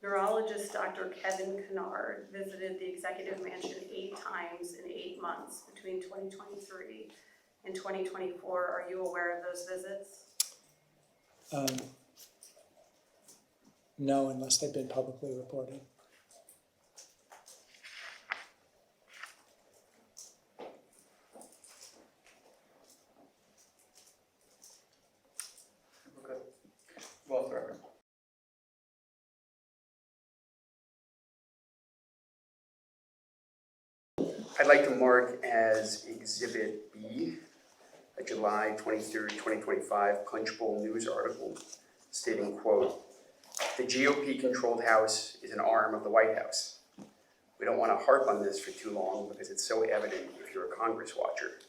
Neurologist Dr. Kevin Kennard visited the executive mansion 8 times in 8 months between 2023 and 2024. Are you aware of those visits? No, unless they've been publicly reported. Okay. Well, off the record. I'd like to mark as Exhibit B, a July 23rd, 2025 Punch Bowl News article stating, quote, "The GOP-controlled House is an arm of the White House. We don't want to harp on this for too long because it's so evident if you're a Congress watcher.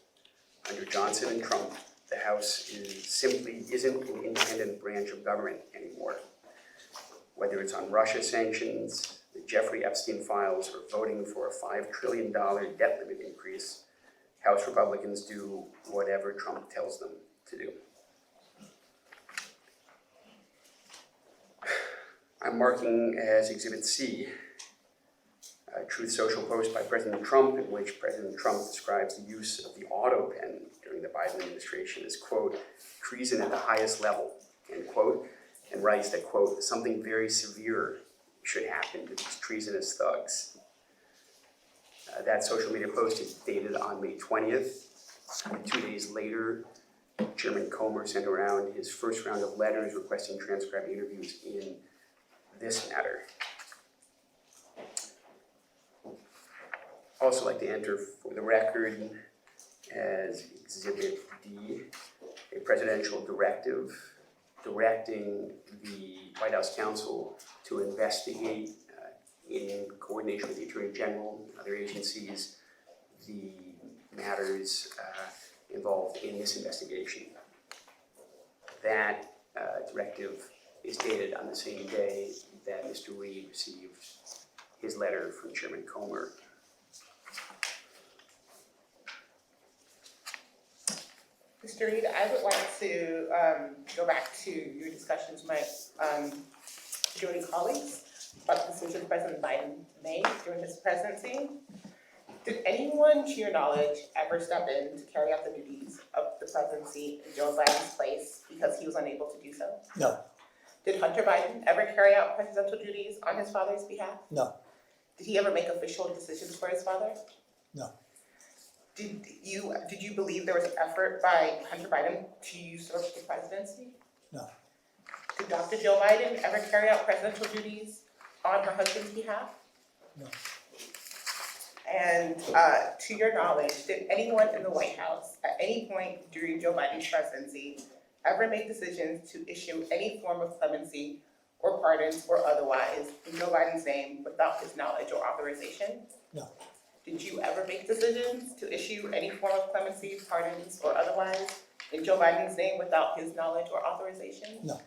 Under Johnson and Trump, the House simply isn't an independent branch of government anymore. Whether it's on Russia sanctions, the Jeffrey Epstein files, or voting for a $5 trillion debt limit increase, House Republicans do whatever Trump tells them to do." I'm marking as Exhibit C, a Truth Social post by President Trump in which President Trump describes the use of the Autopen during the Biden administration as, quote, "treason at the highest level," end quote, and writes that, quote, "something very severe should happen to these treasonous thugs." That social media post is dated on May 20th. 2 days later, Chairman Comer sent around his first round of letters requesting transcribed interviews in this matter. also like to enter for the record as Exhibit D, a presidential directive directing the White House counsel to investigate in coordination with the Attorney General and other agencies the matters involved in this investigation. That directive is dated on the same day that Mr. Reed received his letter from Chairman Comer. Mr. Reed, I would like to go back to your discussions with my majority colleagues about the decisions President Biden made during his presidency. Did anyone, to your knowledge, ever step in to carry out the duties of the presidency in Joe Biden's place because he was unable to do so? No. Did Hunter Biden ever carry out presidential duties on his father's behalf? No. Did he ever make official decisions for his father? No. Did you believe there was an effort by Hunter Biden to usurp the presidency? No. Did Dr. Joe Biden ever carry out presidential duties on her husband's behalf? No. And to your knowledge, did anyone in the White House at any point during Joe Biden's presidency ever make decisions to issue any form of clemency or pardons or otherwise in Joe Biden's name without his knowledge or authorization? No. Did you ever make decisions to issue any form of clemency, pardons, or otherwise in Joe Biden's name without his knowledge or authorization? No.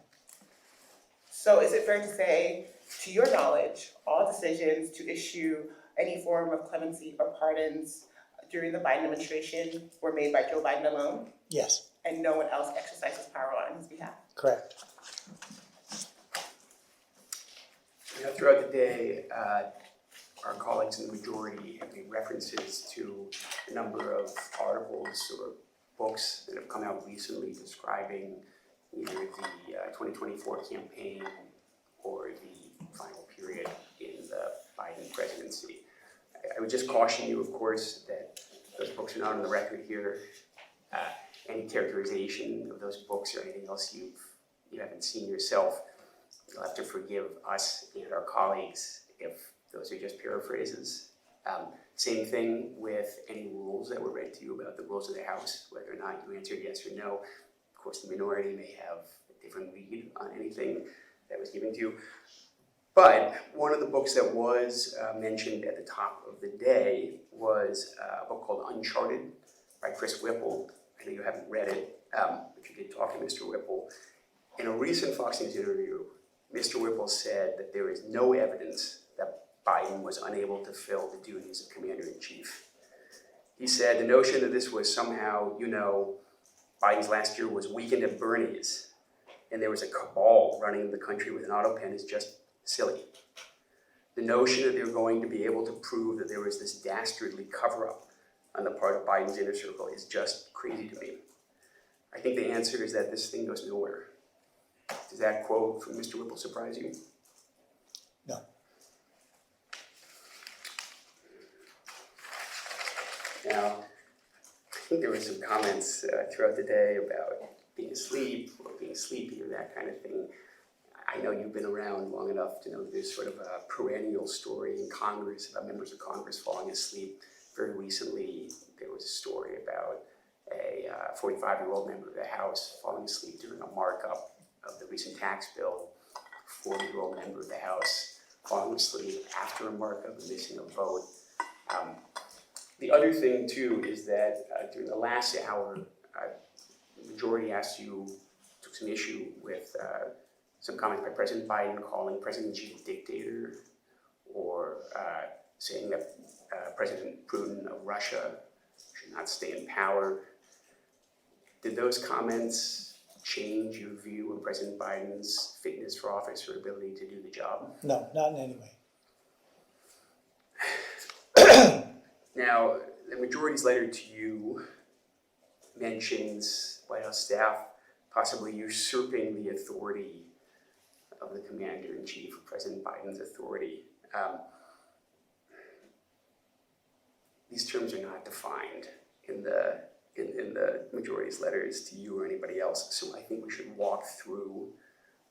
So is it fair to say, to your knowledge, all decisions to issue any form of clemency or pardons during the Biden administration were made by Joe Biden alone, Yes. and no one else exercises power on his behalf? Correct. Throughout the day, our colleagues in the majority have made references to a number of articles or books that have come out recently describing either the 2024 campaign or the final period in the Biden presidency. I would just caution you, of course, that those books are not on the record here. Any characterization of those books or anything else you haven't seen yourself, you'll have to forgive us and our colleagues if those are just paraphrases. Same thing with any rules that were read to you about the rules of the House, whether or not you answered yes or no. Of course, the minority may have a different read on anything that was given to you. But one of the books that was mentioned at the top of the day was a book called Uncharted by Chris Whipple. I know you haven't read it, but you did talk to Mr. Whipple. In a recent Fox News interview, Mr. Whipple said that there is no evidence that Biden was unable to fill the duties of Commander-in-Chief. He said the notion that this was somehow, Biden's last year was weekend at Bernie's and there was a cabal running the country with an Autopen is just silly. The notion that they're going to be able to prove that there was this dastardly cover-up on the part of Biden's inner circle is just crazy to me. I think the answer is that this thing goes nowhere. Does that quote from Mr. Whipple surprise you? No. Now, I think there were some comments throughout the day about being asleep or being sleepy or that kind of thing. I know you've been around long enough to know that there's sort of a perennial story in Congress about members of Congress falling asleep. Very recently, there was a story about a 45-year-old member of the House falling asleep during a markup of the recent tax bill. A 40-year-old member of the House falling asleep after a markup and missing a vote. The other thing, too, is that during the last hour, the majority took some issue with some comments by President Biden calling President Xi a dictator, or saying that President Putin of Russia should not stay in power. Did those comments change your view of President Biden's fitness for office or ability to do the job? No, not in any way. Now, the majority's letter to you mentions White House staff possibly usurping the authority of the Commander-in-Chief, of President Biden's authority. These terms are not defined in the majority's letters to you or anybody else, so I think we should walk through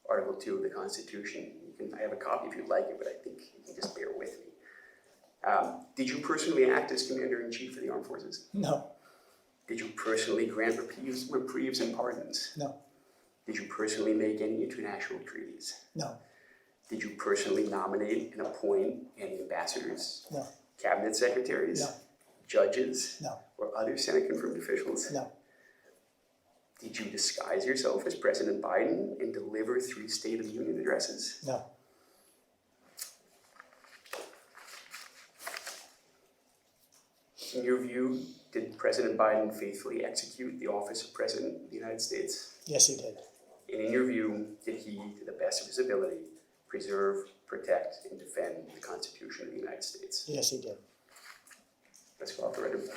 Article 2 of the Constitution. I have a copy if you'd like it, but I think you can just bear with me. Did you personally act as Commander-in-Chief of the Armed Forces? No, Did you personally grant reprieves and pardons? no, Did you personally make any international treaties? no, Did you personally nominate and appoint any ambassadors, no, cabinet secretaries, No. judges, no, or other Senate-confirmed officials? no, Did you disguise yourself as President Biden and deliver 3 State of the Union addresses? no, In your view, did President Biden faithfully execute the office of President of the United States? yes, he did. And in your view, did he, to the best of his ability, preserve, protect, and defend the Constitution of the United States? Yes, he did. Let's go off the record.